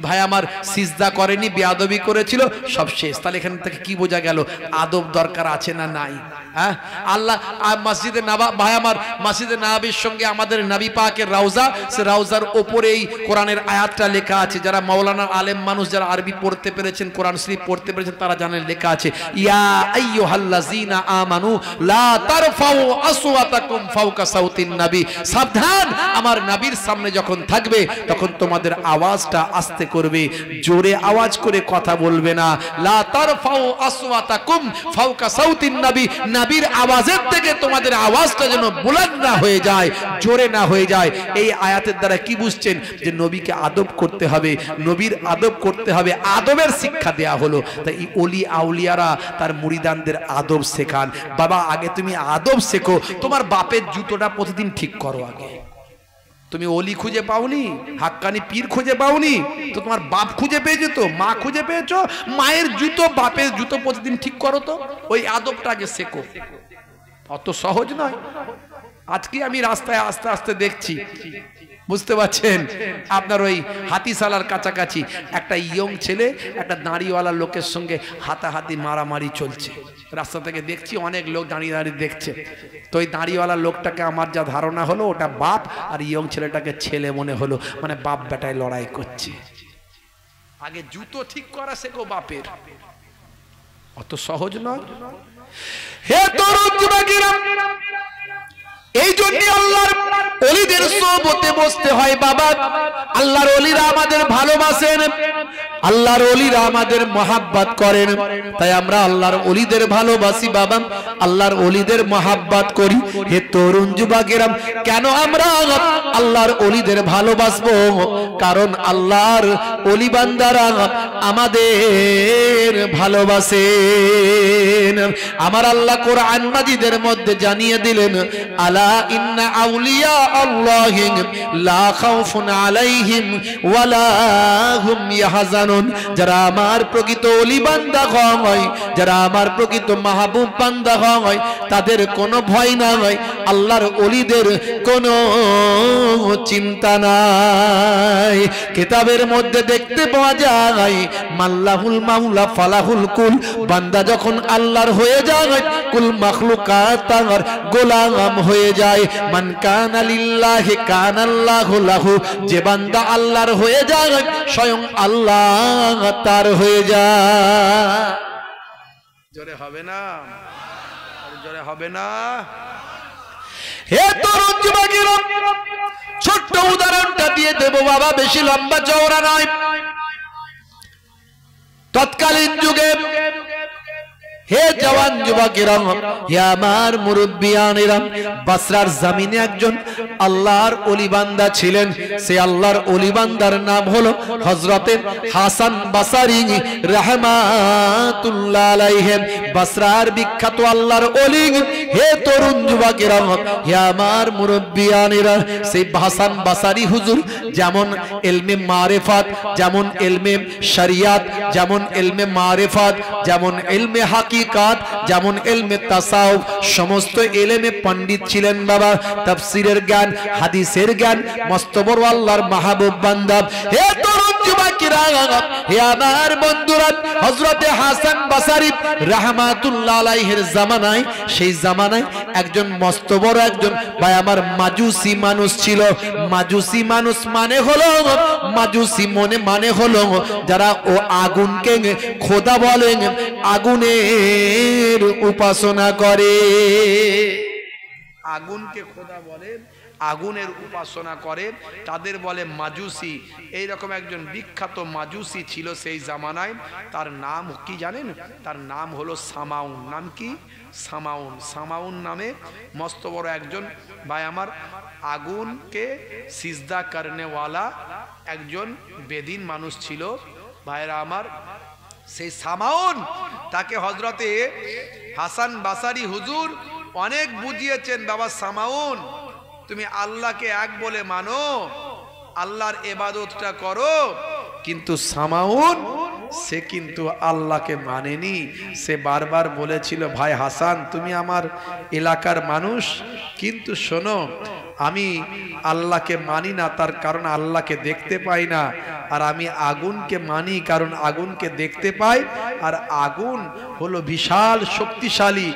ভাই আমার সিজদা করেনি, বেয়াদবি করেছিল, সব শেষ। তাহলে এখান থেকে কি বোঝা গেল? আদব দরকার আছে না নাই? হ্যাঁ, আল্লাহ মসজিদে ভাই আমার, মসজিদে নববীর সঙ্গে আমাদের নবী পাকের রওজা, সে রওজার ওপরেই কোরআনের আয়াতটা লেখা আছে। যারা মাওলানা আলেম মানুষ, যারা আরবি পড়তে পেরেছেন, কোরআন শরীফ পড়তে পেরেছেন, তারা জানেন লেখা আছে ইয়া আইয়ুহাল্লাযীনা আমানু লা তারফাউ আসওয়াতাকুম ফাওকা সাউতিন নবী। সাবধান, আমার নবীর সামনে যখন থাকবে তখন তোমাদের আওয়াজটা আস্তে করবে, জোরে আওয়াজ করে কথা বলবে না। লা তারফাউ আসওয়াতাকুম ফাওকা সাউতিন নবী, নবীর আওয়াজের থেকে তোমাদের আওয়াজটা যেন বুলন্দ না হয়ে যায়, জোরে না হয়ে যায়। এই আয়াতের দ্বারা কি বুঝছেন? যে নবীকে আদব করতে হবে, নবীর আদব করতে হবে, আদবের শিক্ষা দেয়া হলো। তাই ওলি আউলিয়ারা তার মুরিদানদের আদব শেখান। বাবা, আগে তুমি আদব শেখো, তোমার বাপের জুতোটা প্রতিদিন ঠিক করো। আগে তুমি ওলি খুঁজে পাওনি, হাক্কানি পীর খুঁজে পাওনি, তো তোমার বাপ খুঁজে পেয়েছো, তো মা খুঁজে পেয়েছো, মায়ের জুতো বাপের জুতো প্রতিদিন ঠিক করো। তো ওই আদবটা আগে শেখো। অত সহজ নয়। আজকে আমি রাস্তায় আস্তে আস্তে দেখছি, বুঝতে পারছেন, আপনার ওই হাতিশালার কাছাকাছি একটা ইয়ং ছেলে একটা দাঁড়িওয়ালা লোকের সঙ্গে হাতাহাতি মারামারি চলছে। রাস্তা থেকে দেখছি, অনেক লোক দাঁড়িয়ে দাঁড়িয়ে দেখছে। তো ওই দাঁড়িওয়ালা লোকটাকে আমার যা ধারণা হলো, ওটা বাপ, আর ইয়ং ছেলেটাকে ছেলে মনে হলো, মানে বাপ বেটায় লড়াই করছে। আগে জুতো ঠিক করা শেখো বাপের, অত সহজ নয়। হে তরুণ যুবকেরা, এই জন্য আল্লাহর ওলিদের সোহবতে বসতে হয় বাবা। আল্লাহর ওলিরা আমাদের ভালোবাসেন, আল্লাহর ওলিরা আমাদের মহাব্বত করেন, তাই আমরা আল্লাহর ওলিদের ভালোবাসি বাবা, আল্লাহর ওলিদের মহাব্বত করি। হে তরুণ যুবকেরা, কেন আমরা আল্লাহর ওলিদের ভালোবাসবো? কারণ আল্লাহর ওলি বান্দারা আমাদের ভালোবাসেন। আমার আল্লাহ কোরআন মাজিদের মধ্যে জানিয়ে দিলেন, আলা ইন্না আউলিয়া আল্লাহি লা খাউফুন আলাইহিম ওয়ালা হুম ইয়াহজানুন। যারা আমার প্রকৃত ওলি বান্দা হয়, যারা আমার প্রকৃত মাহবুব বান্দা হয়, তাদের কোনো ভয় নাই, আল্লাহর ওলিদের কোনো চিন্তা নাই। কিতাবের মধ্যে দেখতে পাওয়া যায়, মাল্লাহুল মাওলা ফালাহুল কুল। বান্দা যখন আল্লাহর হয়ে যায়, কুল মাখলুকাত তার গোলাম হয়ে যায়। মান কানা লিল্লাহি কানাল্লাহু লাহু। যে বান্দা আল্লাহর হয়ে যায়, স্বয়ং আল্লাহ তার হয়ে যায়। জোরে হবে না? জোরে হবে না? হে তরুণ যুবকেরা, ছোট্ট উদাহরণটা দিয়ে দেব বাবা, বেশি লম্বা চওড়া নয়। তৎকালীন যুগে হে জওয়ান যুবকেরা, হে আমার মুরব্বিয়ানেরা, বসরার জমিনে একজন আল্লাহর ওলি বান্দা ছিলেন। সে আল্লাহর ওলি বান্দার নাম হলো হযরতে হাসান বসরি রাহমাতুল্লাহ আলাইহি। বসরার বিখ্যাত আল্লাহর ওলি। হে তরুণ যুবকেরা, হে আমার মুরব্বিয়ানেরা, সেই হাসান বসরি হুজুর যেমন ইলমে মারিফাত, যেমন ইলমে শরিয়াত, যেমন ইলমে মারিফাত, যেমন ইলমে হাকিম, হাকিকাত, যেমন ইলমে তাসাউফ, সমস্ত ইলমে পণ্ডিত ছিলেন বাবা। তাফসীরের জ্ঞান, হাদিসের জ্ঞান, মস্ত বড় আল্লাহর মাহবুব বান্দা। হে তরুণ যুবকেরা, হে আমার বন্ধুরা, হযরতে হাসান বসরি রাহমাতুল্লাহ আলাইহির জামানায়, সেই জামানায় একজন মস্ত বড় একজন ভাই আমার মাজুসি মানুষ ছিল। মাজুসি মানুষ মানে হলো, মাজুসি মানে হলো যারা ও আগুনকে খোদা বলেন, আগুনের উপাসনা করে। আগুনকে খোদা বলে, আগুনের উপাসনা করে, তাদের বলে মাজুসি। এইরকম একজন বিখ্যাত মাজুসি ছিল সেই জামানায়। তার নাম কি জানেন? তার নাম হলো সামাউন। নাম কি? সামাউন। সামাউন নামে মস্ত বড় একজন ভাই আমার আগুনকে সিজদা করনেওয়ালা একজন বেদিন মানুষ ছিল ভাইরা আমার। সেই সামাউন, তাকে হযরতে হাসান বসরি হুজুর অনেক বুঝিয়েছেন, বাবা সামাউন তুমি আল্লাহকে এক বলে মানো, আল্লাহর ইবাদতটা করো। কিন্তু সামাউন সে কিন্তু আল্লাহকে মানেনি। সে বারবার বলেছিল, ভাই হাসান তুমি আমার এলাকার মানুষ, কিন্তু শোনো আমি আল্লাহকে মানি না, তার কারণ আল্লাহকে দেখতে পাই না। আর আমি আগুনকে মানি, কারণ আগুনকে দেখতে পাই। আর আগুন হলো বিশাল শক্তিশালী,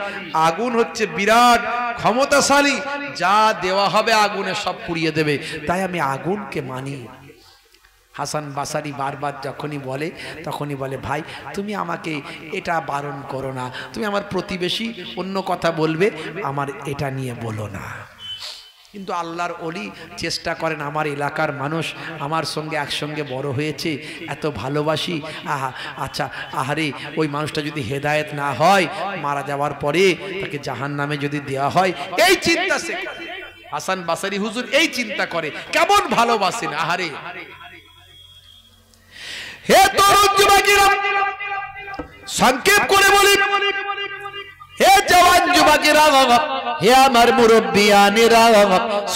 আগুন হচ্ছে বিরাট ক্ষমতাশালী, যা দেওয়া হবে আগুনে সব পুড়িয়ে দেবে, তাই আমি আগুনকে মানি। হাসান বসরি বারবার যখনই বলে তখনই বলে, ভাই তুমি আমাকে এটা বারণ করো না, তুমি আমার প্রতিবেশী অন্য কথা বলবে, আমার এটা নিয়ে বলো না। কিন্তু আল্লাহর ওলি চেষ্টা করেন, আমার এলাকার মানুষ আমার সঙ্গে একসঙ্গে বড় হয়েছে, এত ভালোবাসি, আচ্ছা আহারে ওই মানুষটা যদি হেদায়েত না হয়, মারা যাওয়ার পরে তাকে জাহান্নামে যদি দেওয়া হয়, এই চিন্তা সে হাসান বসরি হুজুর এই চিন্তা করে, কেমন ভালোবাসেন আহারে। হে তরুণ যুবকেরা, সংক্ষেপ করে বলি, হে জওয়ান যুবকেরা, হে আমার মুরব্বিয়ানেরা,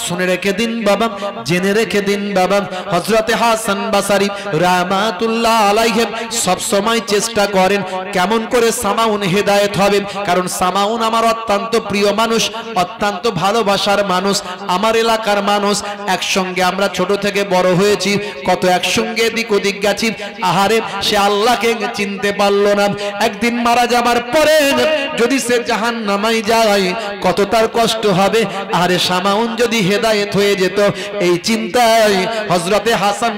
শুনে রেখে দিন বাবা, জেনে রেখে দিন বাবা, হযরতে হাসান বসরি রাহমাতুল্লাহ আলাইহি সব সময় চেষ্টা করেন কেমন করে সামাউন হেদায়েত হবে। কারণ সামাউন আমার অত্যন্ত প্রিয় মানুষ, অত্যন্ত ভালোবাসার মানুষ, আমার এলাকার মানুষ, একসঙ্গে আমরা ছোট থেকে বড় হয়েছি, কত একসঙ্গে এদিক ওদিক গেছি। আহারে সে আল্লাহকে চিনতে পারলো না। একদিন মারা যাবার পরে যদি সে জাহান্নামে যায়, কত তার কষ্ট হবে। আরে সামাউন যদি হেদায়েত হয়ে যেত, এই চিন্তায় হযরতে হাসান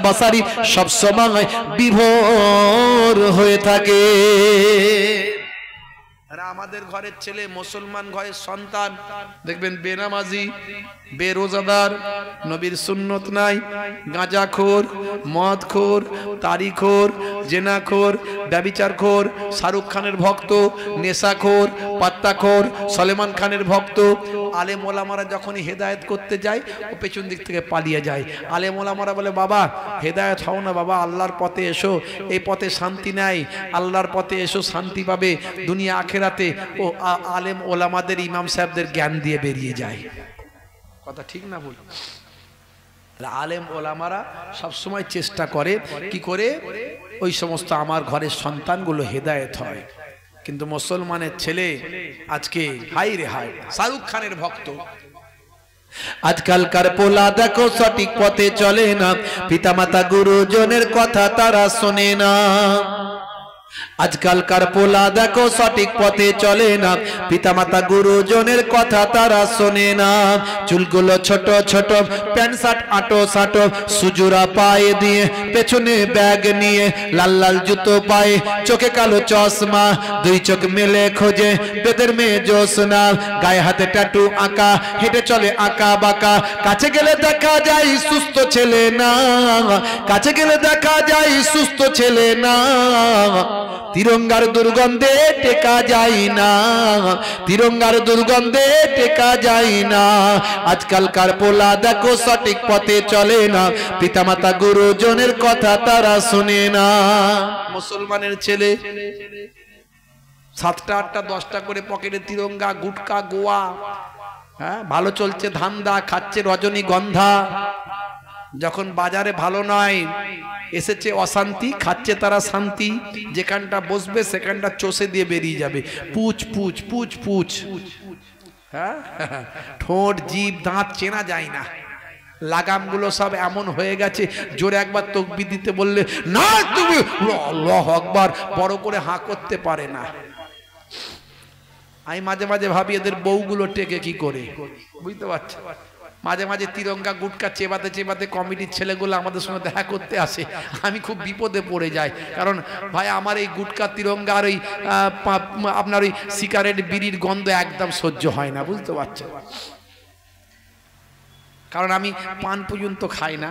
বসরি সব সময় বিভোর হয়ে থাকে। আমাদের ঘরের ছেলে, মুসলমান ঘরের সন্তান, দেখবেন বেনামাজি, বেরোজাদার, নবীর সুন্নত নাই, গাঁজাখোর, মদখোর, তারিখোর, জেনাখোর, ব্যভিচারখোর, শাহরুখ খানের ভক্ত, নেশাখোর, পাত্তাখোর, সলেমান খানের ভক্ত। আলেম ওলামারা যখনই হেদায়েত করতে যায়, ও পেছন দিক থেকে পালিয়ে যায়। আলেম ওলামারা বলে, বাবা হেদায়েত হও না বাবা, আল্লাহর পথে এসো, এই পথে শান্তি নাই, আল্লাহর পথে এসো, শান্তি পাবে দুনিয়া আখেরাতে। ও আলেম ওলামাদের, ইমাম সাহেবদের জ্ঞান দিয়ে বেরিয়ে যায়। কথা ঠিক না ভুল? আলেম ওলামারা সবসময় চেষ্টা করে কি করে ওই সমস্ত আমার ঘরের সন্তানগুলো হেদায়েত হয়। কিন্তু মুসলমানের ছেলে আজকে হাই রে হাই, শাহরুখ খানের ভক্ত। আজকালকার পোলা দেখো সঠিক পথে চলে না, পিতামাতা গুরুজনের কথা তারা শোনে না। আজকালকার পোলা দেখো সঠিক পথে চলে না, পিতামাতা গুরুজনের কথা তারা শোনে না। চুলগুলো ছোট ছোট, প্যান্ট শার্ট আটো সাটো, সুজুরা পায়ে দিয়ে, পেছনে ব্যাগ নিয়ে, লাল লাল জুতো পায়ে, চোখে কালো চশমা, দুই চোখ মেলে খোঁজে বেদের মেয়ে জোসনা, গায়ে হাতে ট্যাটু আঁকা, হেঁটে চলে আঁকা বাঁকা। কাছে গেলে দেখা যায় সুস্থ ছেলে না, কাছে গেলে দেখা যায় সুস্থ ছেলে না। তিরঙ্গার দুর্গন্ধে টেকা যায় না, তিরঙ্গার দুর্গন্ধে টেকা যায় না। আজকালকার পোলা দেখো সঠিক পথে চলে না, পিতামাতা গুরুজনের কথা তারা শুনে না। মুসলমানের ছেলে 7টা 8টা 10টা করে পকেটে তিরঙ্গা, গুটকা, গোয়া, হ্যাঁ ভালো চলছে ধান্দা, খাচ্ছে রজনীগন্ধা। যখন বাজারে ভালো নয়, এসেছে অশান্তি, খাচ্ছে তারা শান্তি। যেখানটা বসবে সেখানটা চষে দিয়ে বেরিয়ে যাবে। পুচ পুচ পুচ পুচ, হ্যাঁ, ঠোঁট জিভ দাঁত চেনা যায় না। লাগামগুলো সব এমন হয়ে গেছে, জোরে একবার তাকবীর দিতে বললে না, তুমি আল্লাহু আকবার বড় করে হাঁ করতে পারে না। আমি মাঝে মাঝে ভাবি এদের বউগুলো টেকে কি করে, বুঝতে পারছো? মাঝে মাঝে তিরঙ্গা গুটকা চেবাতে চেবাতে কমিটির ছেলেগুলো আমাদের সঙ্গে দেখা করতে আসে, আমি খুব বিপদে পড়ে যাই। কারণ ভাই আমার এই গুটকা তিরঙ্গা আর ওই আপনার ওই সিগারেট বিড়ির গন্ধ একদম সহ্য হয় না, বুঝতে পারছো? কারণ আমি পান পর্যন্ত খাই না।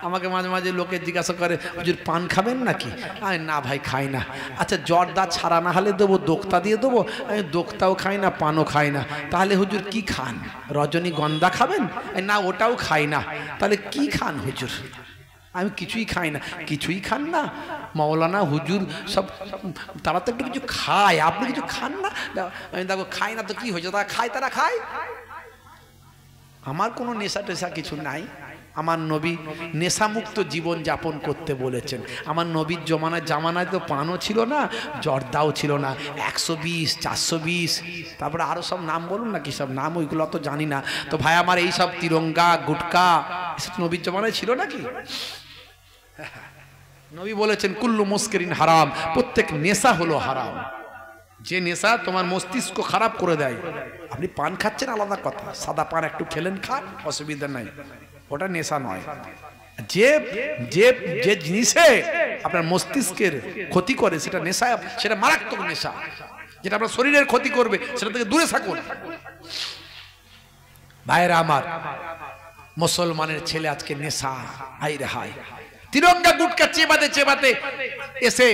আমাকে মাঝে মাঝে লোকে জিজ্ঞাসা করে, হুজুর পান খাবেন নাকি? আমি না ভাই খাই না। আচ্ছা জর্দা ছাড়া না হলে দেবো, দোক্তা দিয়ে দেবো? আমি দোক্তাও খাই না, পানও খাই না। তাহলে হুজুর কি খান? রজনীগন্ধা খাবেন? না ওটাও খাই না। তাহলে কি খান হুজুর? আমি কিছুই খাই না। কিছুই খান না? মাওলানা হুজুর সব তারা তো একটু কিছু খায়, আপনি কিছু খান না? আমি দেখো খাই না তো কি হয়েছে, তারা খায়, তারা খায়। আমার কোনো নেশা টেশা কিছু নাই। আমার নবী নেশামুক্ত জীবন যাপন করতে বলেছেন। আমার নবীর জামানায় তো পানও ছিল না, জর্দাও ছিল না। 120, 420, তারপরে আরো সব নাম বলুন না, কি সব নাম, ওইগুলো তো জানি না। তো ভাই আমার এই সব তিরঙ্গা গুটকা এসব নবীর জামানায় ছিল নাকি? নবী বলেছেন কুল্লু মুস্কিরিন হারাম, প্রত্যেক নেশা হলো হারাম। যে নেশা তোমার মস্তিষ্ক খারাপ করে দেয়। আপনি পান খাচ্ছেন আলাদা কথা, সাদা পান একটু খেলেন, খান, অসুবিধা নাই, ওটা নেশা নয়। যে যে যে জিনিসে আপনার মস্তিষ্কের ক্ষতি করে সেটা নেশা, সেটা মারাত্মক নেশা। যেটা আপনার শরীরের ক্ষতি করবে সেটা থেকে দূরে থাকুন। ভাইরা আমার, মুসলমানের ছেলে আজকে নেশা, হাই রে হাই। তিরঙ্গা গুটকা চেবাতে চেবাতে এসে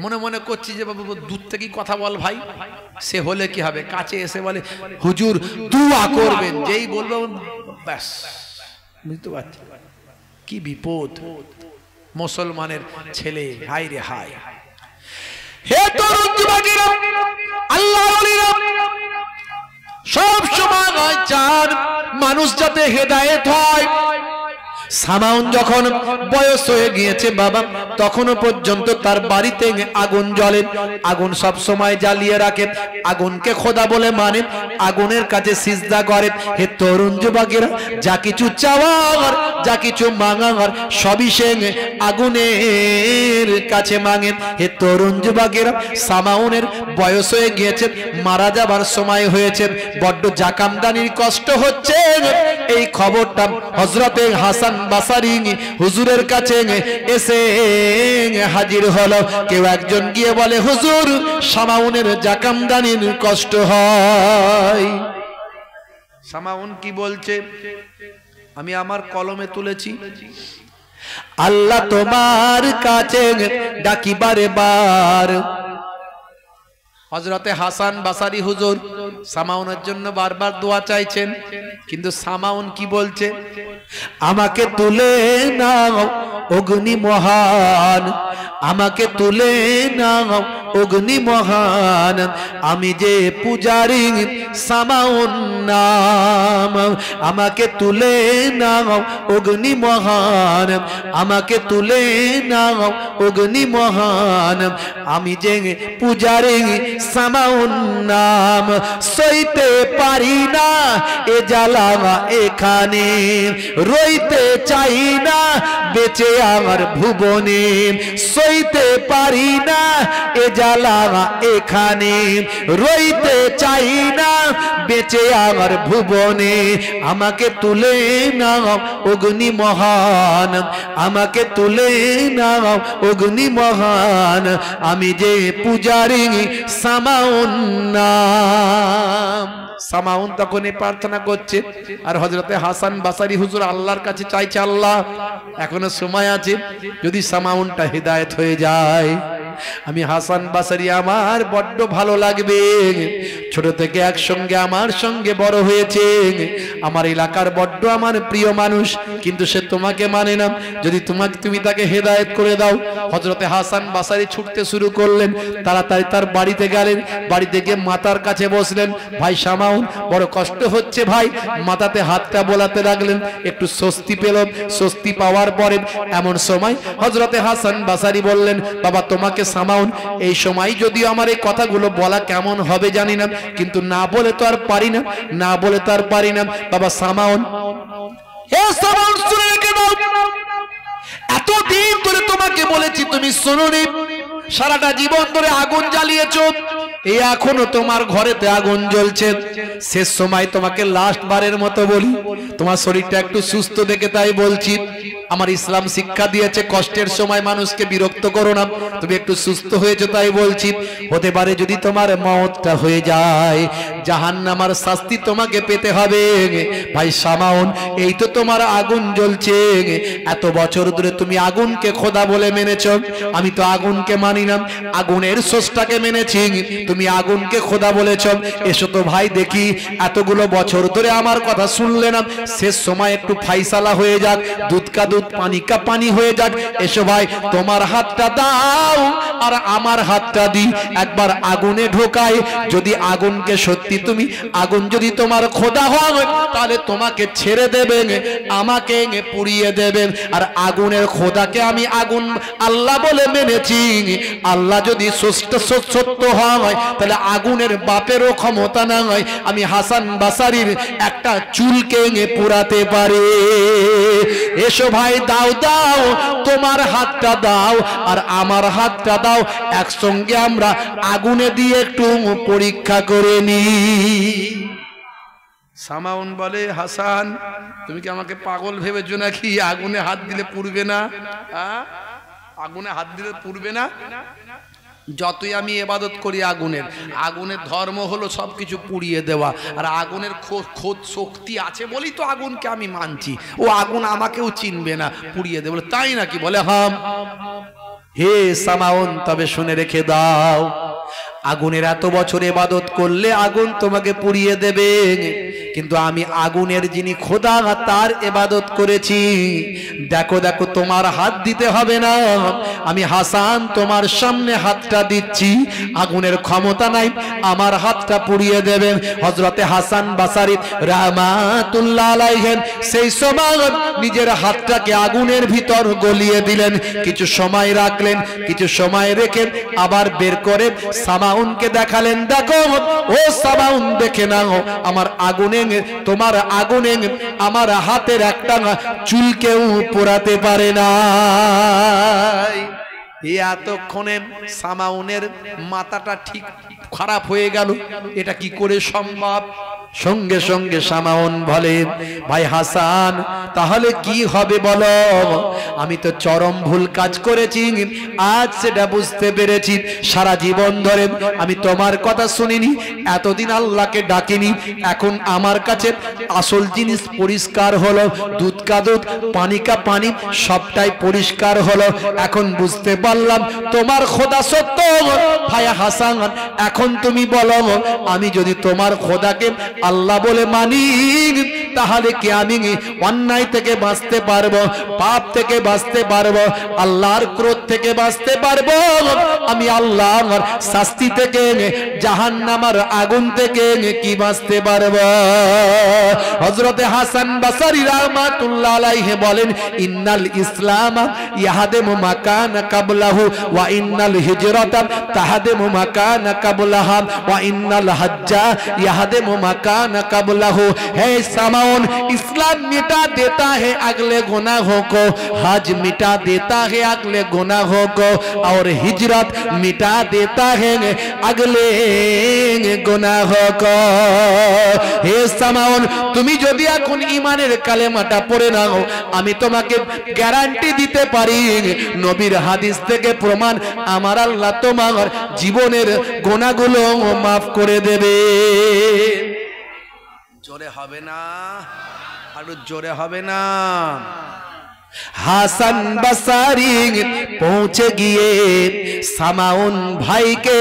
মনে মনে করছি যে বাবু দূর থেকেই কথা বল ভাই। সে হলে কি হবে, কাছে এসে বলে হুজুর দুয়া করবেন, যেই বলবো ব্যাস, বুঝতে পারছি কি বিপদ মুসলমানের ছেলে। হাই রে হাই। হে তরুণ যুবকেরা, আল্লাহর ওলিরা সব সময় চান মানুষ যাতে হেদায়েত হয়। সামাউন যখন বয়স হয়ে গিয়েছে বাবা, তখনও পর্যন্ত তার বাড়িতে আগুন জ্বলে। আগুন সব সময় জ্বালিয়ে রাখে, আগুনকে খোদা বলে মানে, আগুনের কাছে সিজদা করে। হে তরুণ যুবকেরা, যা কিছু চাওয়ার, যা কিছু মাঙার সবই সে আগুনের কাছে মাঙে। হে তরুণ যুবকেরা, সামাউনের বয়স হয়ে গিয়েছে, মারা যাবার সময় হয়েছে, বড্ড জাকামদানির কষ্ট হচ্ছে। এই খবরটা হযরতে হাসান বাসারি হুজুরের কাছে এসে হাজির হলো। কেউ একজন গিয়ে বলে হুজুর সামাউনের জাকামদানির কষ্ট হয়। সামাউন কি বলছে? আমি আমার কলমে তুলেছি, আল্লাহ তোমার কাছে ডাকি বারে বার। হযরতে হাসান বাসারি হুজুর সামাউনের জন্য বারবার দোয়া চাইছেন, কিন্তু সামাউন কি বলছে? আমাকে তুলে নাও অগ্নি মহান, আমাকে তুলে নাও অগ্নি মহান, আমি যে পূজারি সামাউন নাম। আমাকে তুলে নাও অগ্নি মহান, আমাকে তুলে নাও অগ্নি মহান, আমি যে পূজারি সামাউন নাম। সইতে পারি না এ জ্বালা এখানে, রইতে চাই না বেঁচে আমার ভুবনে। সইতে পারি না এ জ্বালা এখানে, রইতে চাই না বেঁচে আমার ভুবনে। আমাকে তুলে নাও অগ্নি মহান, আমাকে তুলে নাও অগ্নি মহান, আমি যে পূজারি সামাউন নাম। সামাউন তখন প্রার্থনা করছে, আর হযরতে হাসান বাসারি হুজুর আল্লাহর কাছে চাইছে, আল্লাহ এখনো সময় আছে, যদি সামাউনটা হিদায়াত হয়ে যায়। আমি হাসান বাসারি আমার বড্ড ভালো লাগবে, ছোট থেকে একসঙ্গে আমার সঙ্গে বড় হয়েছে, আমার এলাকার বড্ড আমার প্রিয় মানুষ, কিন্তু সে তোমাকে মানে না, যদি তুমি তাকে হেদায়েত করে দাও। হযরতে হাসান বাসারি ছুটতে শুরু করলেন, তাড়াতাড়ি তার বাড়িতে গেলেন, বাড়িতে গিয়ে মাতার কাছে বসলেন। ভাই সামাউন, বড় কষ্ট হচ্ছে ভাই। মাথাতে হাতটা বোলাতে লাগলেন, একটু স্বস্তি পেল। স্বস্তি পাওয়ার পরে এমন সময় হযরতে হাসান বাসারি বললেন, বাবা তোমাকে সামাউন, এই সময় যদিও আমার এই কথাগুলো বলা কেমন হবে জানি না, কিন্তু না বলে তো আর পারি না, না বলে তো আর পারি না। বাবা সামাউন, হে সামাউন শুনে রেখে দাও, এতদিন ধরে তোমাকে বলেছি তুমি শোনোনি, সারাটা জীবন ধরে আগুন জ্বালিয়েছো, এই এখনো তোমার ঘরেতে আগুন জ্বলছে। শেষ সময় তোমাকে লাস্ট বারের মতো বলি, তোমার শরীরটা একটু সুস্থ দেখে তাই বলছি। আমার ইসলাম শিক্ষা দিয়েছে কষ্টের সময় মানুষকে বিরক্ত করো না, তুমি একটু সুস্থ হয়েছো তাই বলছি। হতে পারে যদি তোমার মওতটা হয়ে যায়, জাহান্নামের শাস্তি তোমাকে পেতে হবে। ভাই সামাউন, এই তো তোমার আগুন জ্বলছে, এত বছর ধরে তুমি আগুনকে খোদা বলে মেনেছো, আমি তো আগুনকে মানি না, আগুনের স্রষ্টাকে মেনেছি, তুমি আগুনকে খোদা বলেছ। এসো তো ভাই দেখি, এতগুলো বছর ধরে আমার কথা শুনলে না, শেষ সময় একটু ফাইসালা হয়ে যাক, দুধ কা দুধ পানি কা পানি হয়ে যাক। এসো ভাই, তোমার হাতটা দাও আর আমার হাতটা দি, একবার আগুনে ঢোকাই। যদি আগুনকে সত্যি তুমি, আগুন যদি তোমার খোদা হয়, তাহলে তোমাকে ছেড়ে দেবেন, আমাকে পুড়িয়ে দেবেন। আর আগুনের খোদাকে আমি আগুন আল্লাহ বলে মেনেছি, আল্লাহ যদি সত্য হয়, তাহলে আগুনের বাপেরও ক্ষমতা না হয় আমি হাসান বাসারির একটা চুলকে পুরাতে পারে। এসো ভাই, দাও দাও, তোমার হাতটা দাও আর আমার হাতটা দাও, একসঙ্গে আমরা আগুনে দিয়ে একটু পরীক্ষা করে নি। সামাউন বলে, হাসান তুমি কি আমাকে পাগল ভেবেছো নাকি? আগুনে হাত দিলে পুড়বে না? আগুনে হাত দিলে পুড়বে না? যতই আমি ইবাদত করি আগুনের, আগুনের ধর্ম হলো সবকিছু পুড়িয়ে দেওয়া, আর আগুনের খোদ শক্তি আছে বলেই তো আগুনকে আমি মানছি। ও আগুন আমাকেও চিনবে না, পুড়িয়ে দেবে, তাই নাকি? বলে হাম। হে সামাউন, তবে শুনে রেখে দাও, আগুনের এত বছর ইবাদত করলে আগুন তোমাকে পুড়িয়ে দেবে, কিন্তু আমি আগুনের যিনি খোদা তার ইবাদত করেছি। দেখো দেখো, তোমার হাত দিতে হবে না, আমি হাসান তোমার সামনে হাতটা দিচ্ছি, আগুনের ক্ষমতা নাই আমার হাতটা পুড়িয়ে দেবেন। হযরতে হাসান বাসারি রাহমাতুল্লাহ আলাইহি সেই সময় নিজের হাতটাকে আগুনের ভিতর গলিয়ে দিলেন, কিছু সময় রাখলেন, কিছু সময় রেখে আবার বের করে সামাউনকে দেখালেন, দেখো ও সামাউন, দেখে নাও আমার আগুনে, তোমার আগুনে আমার হাতের একটা চুলকেও পোড়াতে পারে না। এতক্ষণে সামাউনের মাথাটা ঠিক খারাপ হয়ে গেল, এটা কি করে সম্ভব? সঙ্গে সঙ্গে সামাউন বলে, ভাই হাসান তাহলে কি হবে বলো? আমি তো চরম ভুল কাজ করেছি, আজ সেটা বুঝতে পেরেছি। সারা জীবন ধরে আমি তোমার কথা শুনিনি, এতদিন আল্লাহকে ডাকিনি, এখন আমার কাছে আসল জিনিস পরিষ্কার হলো, দুধ কা দুধ পানি কা পানি সবটাই পরিষ্কার হলো। এখন বুঝতে পারলাম তোমার খোদা সত্য। ভাই হাসান, এখন তুমি বলো, আমি যদি তোমার খোদাকে আল্লাহ বলে মানি, তাহলে কি আমি অন্যায় থেকে বাঁচতে পারবো, পাপ থেকে বাঁচতে পারবো, আল্লাহর ক্রোধ থেকে বাঁচতে পারবো, আমি আল্লাহর শাস্তি থেকে, জাহান্নামের আগুন থেকে কি বাঁচতে পারবো? হযরতে হাসান বাসারি রাহমাতুল্লাহ আলাইহি বলেন, ইন্নাল ইসলাম ইয়াহাদিমু মাকান কাবলাহু ওয়া ইন্নাল হিজরাতা তাহাদিমু মাকান কাবলাহা ওয়া ইন্নাল হজ্জা ইয়াহাদিমু মাকান কাবলাহু। হে सामाउन, इस्लाम मिटा देता है अगले गुनाहों को, हज मिटा देता है अगले गुनाहों को, और हिजरत मिटा देता है अगले गुनाहों को। हे सामाउन, তুমি যদি এখন ঈমানের কালেমাটা পড়ে নাও, আমি তোমাকে গ্যারান্টি দিতে পারি, নবীর হাদিস থেকে প্রমাণ, আমার আল্লাহ তোমার জীবনের গুনাহগুলো মাফ করে দেবে। জোরে হবে না? আরো জোরে হবে না? হাসান বাসারি পৌঁছে গিয়ে সামাউন ভাইকে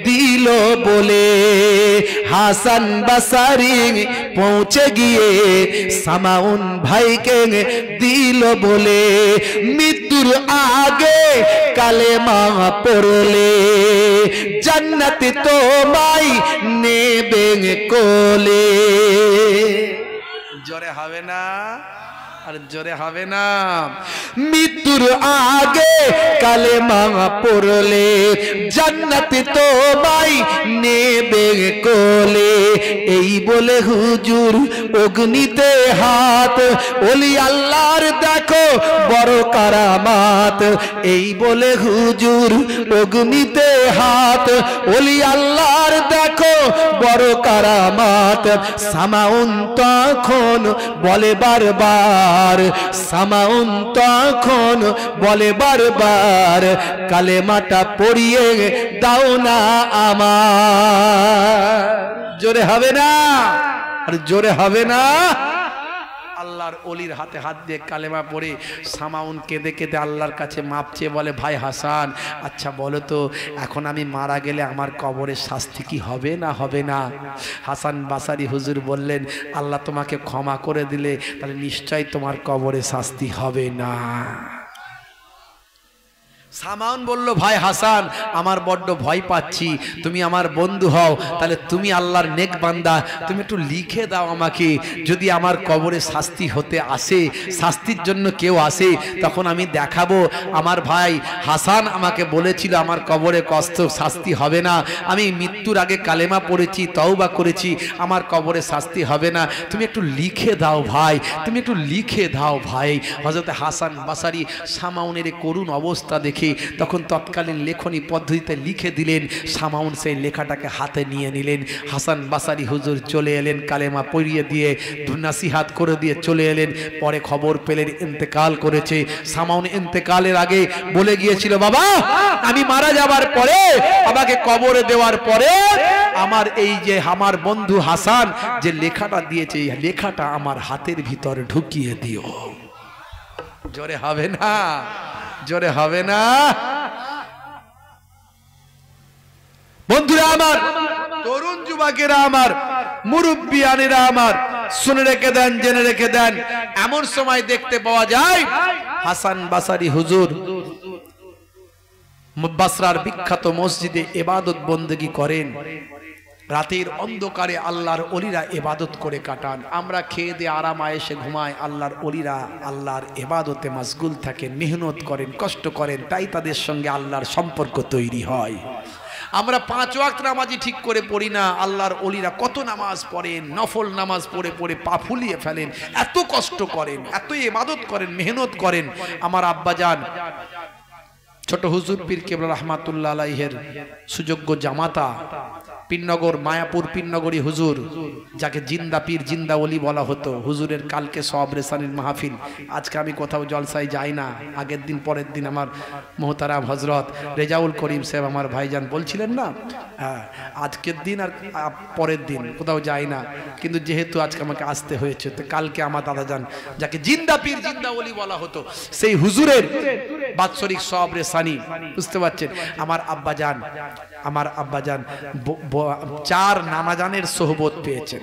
দিল বলে, হাসান বাসারি পৌঁছে গিয়ে সামাউন ভাইকে দিল বলে, মৃত্যুর আগে কালেমা পড়লে জান্নাতে তোমায় নেবে কোলে। জোরে হবে না? আর জোরে হবে না? মৃত্যুর আগে কালেমা পড়লে জান্নাতে তোমায় নেবে কোলে। এই বলে হুজুর অগ্নিতে হাত, ওলি আল্লাহর দেখো বড় কারামাত। এই বলে হুজুর অগ্নিতে হাত, ওলি আল্লাহর দেখো বড় কারামাত। সামাউন তখন বলে বারবার, সামাউন তখন বলে বারবার, কালেমাটা পড়িয়ে দাও না আমার। জোরে হবে না? আর জোরে হবে না? আল্লাহর ওলির হাতে হাত দিয়ে কালেমা পড়ে সামাউন কেঁদে কেঁদে আল্লাহর কাছে মাপ চেয়ে বলে, ভাই হাসান, আচ্ছা বলো তো এখন আমি মারা গেলে আমার কবরের শাস্তি কি হবে না হবে না? হাসান বাসারি হুজুর বললেন, আল্লাহ তোমাকে ক্ষমা করে দিলে তাহলে নিশ্চয় তোমার কবরে শাস্তি হবে না। সামাউন বলল, ভাই হাসান, আমার বড্ড ভয় পাচ্ছি, তুমি আমার বন্ধু হও, তাহলে তুমি আল্লাহর নেক বান্দা, তুমি একটু লিখে দাও আমাকে, যদি আমার কবরে শাস্তি হতে আসে, শাস্তির জন্য কেউ আসে, তখন আমি দেখাবো আমার ভাই হাসান আমাকে বলেছিল আমার কবরে কষ্ট শাস্তি হবে না, আমি মৃত্যুর আগে কালেমা পড়েছি, তওবা করেছি, আমার কবরে শাস্তি হবে না, তুমি একটু লিখে দাও ভাই, তুমি একটু লিখে দাও ভাই। হযরত হাসান বাসারি সামাউনের করুণ অবস্থা দেখে তখন তৎকালীন লেখনী পদ্ধতিতে লিখে দিলেন। সামাউন সেই লেখাটাকে হাতে নিয়ে নিলেন। হাসান বাসারি হুজুর চলে এলেন, কালেমা পড়িয়ে দিয়ে নাসিহাত করে দিয়ে চলে এলেন। পরে খবর পেলেন ইন্তেকাল করেছে। সামাউন ইন্তেকালের আগে বলে গিয়েছিল, বাবা আমি মারা যাবার পরে, আমাকে কবরে দেওয়ার পরে আমার এই যে আমার বন্ধু হাসান যে লেখাটা দিয়েছে, এই লেখাটা আমার হাতের ভিতরে ঢুকিয়ে দিও। জোরে হবে না? জোরে হবে না? বন্ধুরা আমার, তরুণ যুবকেরা আমার, মুরব্বিয়ানেরা আমার, শুনে রেখে দেন, জেনে রেখে দেন, এমন সময় দেখতে পাওয়া যায় হাসান বাসারি হুজুর বাসরার বিখ্যাত মসজিদে ইবাদত বন্দেগী করেন। রাতের অন্ধকারে আল্লাহর ওলিরা ইবাদত করে কাটান। আমরা খেয়ে দিয়ে আরাম আয়েশে ঘুমাই, আল্লাহর ওলিরা আল্লাহর ইবাদতে মশগুল থাকেন, মেহনত করেন, কষ্ট করেন, তাই তাদের সঙ্গে আল্লাহর সম্পর্ক তৈরি হয়। আমরা 5 ওয়াক্ত নামাজই ঠিক করে পড়ি না, আল্লাহর ওলিরা কত নামাজ পড়েন, নফল নামাজ পড়ে পড়ে পা ফুলিয়ে ফেলেন, এত কষ্ট করেন, এত ইবাদত করেন, মেহনত করেন। আমার আব্বাজান ছোট হুজুর পীর কেবলা রহমাতুল্লাহ আলাইহির সুযোগ্য জামাতা পীরনগর মায়াপুর পীরনগরী হুজুর, যাকে জিন্দা পীর জিন্দা ওলি বলা হতো, হুজুরের কালকে সব রেসানির মাহফিল। আজকে আমি কোথাও জলসায় যাই না, আগের দিন পরের দিন আমার মোহতারাম হজরত রেজাউল করিম সাহেব আমার ভাইজান বলছিলেন না, হ্যাঁ আজকের দিন আর পরের দিন কোথাও যাই না, কিন্তু যেহেতু আজকে আমাকে আসতে হয়েছে, তো কালকে আমার দাদাজান যাকে জিন্দা পীর জিন্দা ওলি বলা হতো, সেই হুজুরের বাৎসরিক সব রেসানি, বুঝতে পারছেন, আমার আব্বাজান 4 নানাজানের সোহবত পেয়েছেন,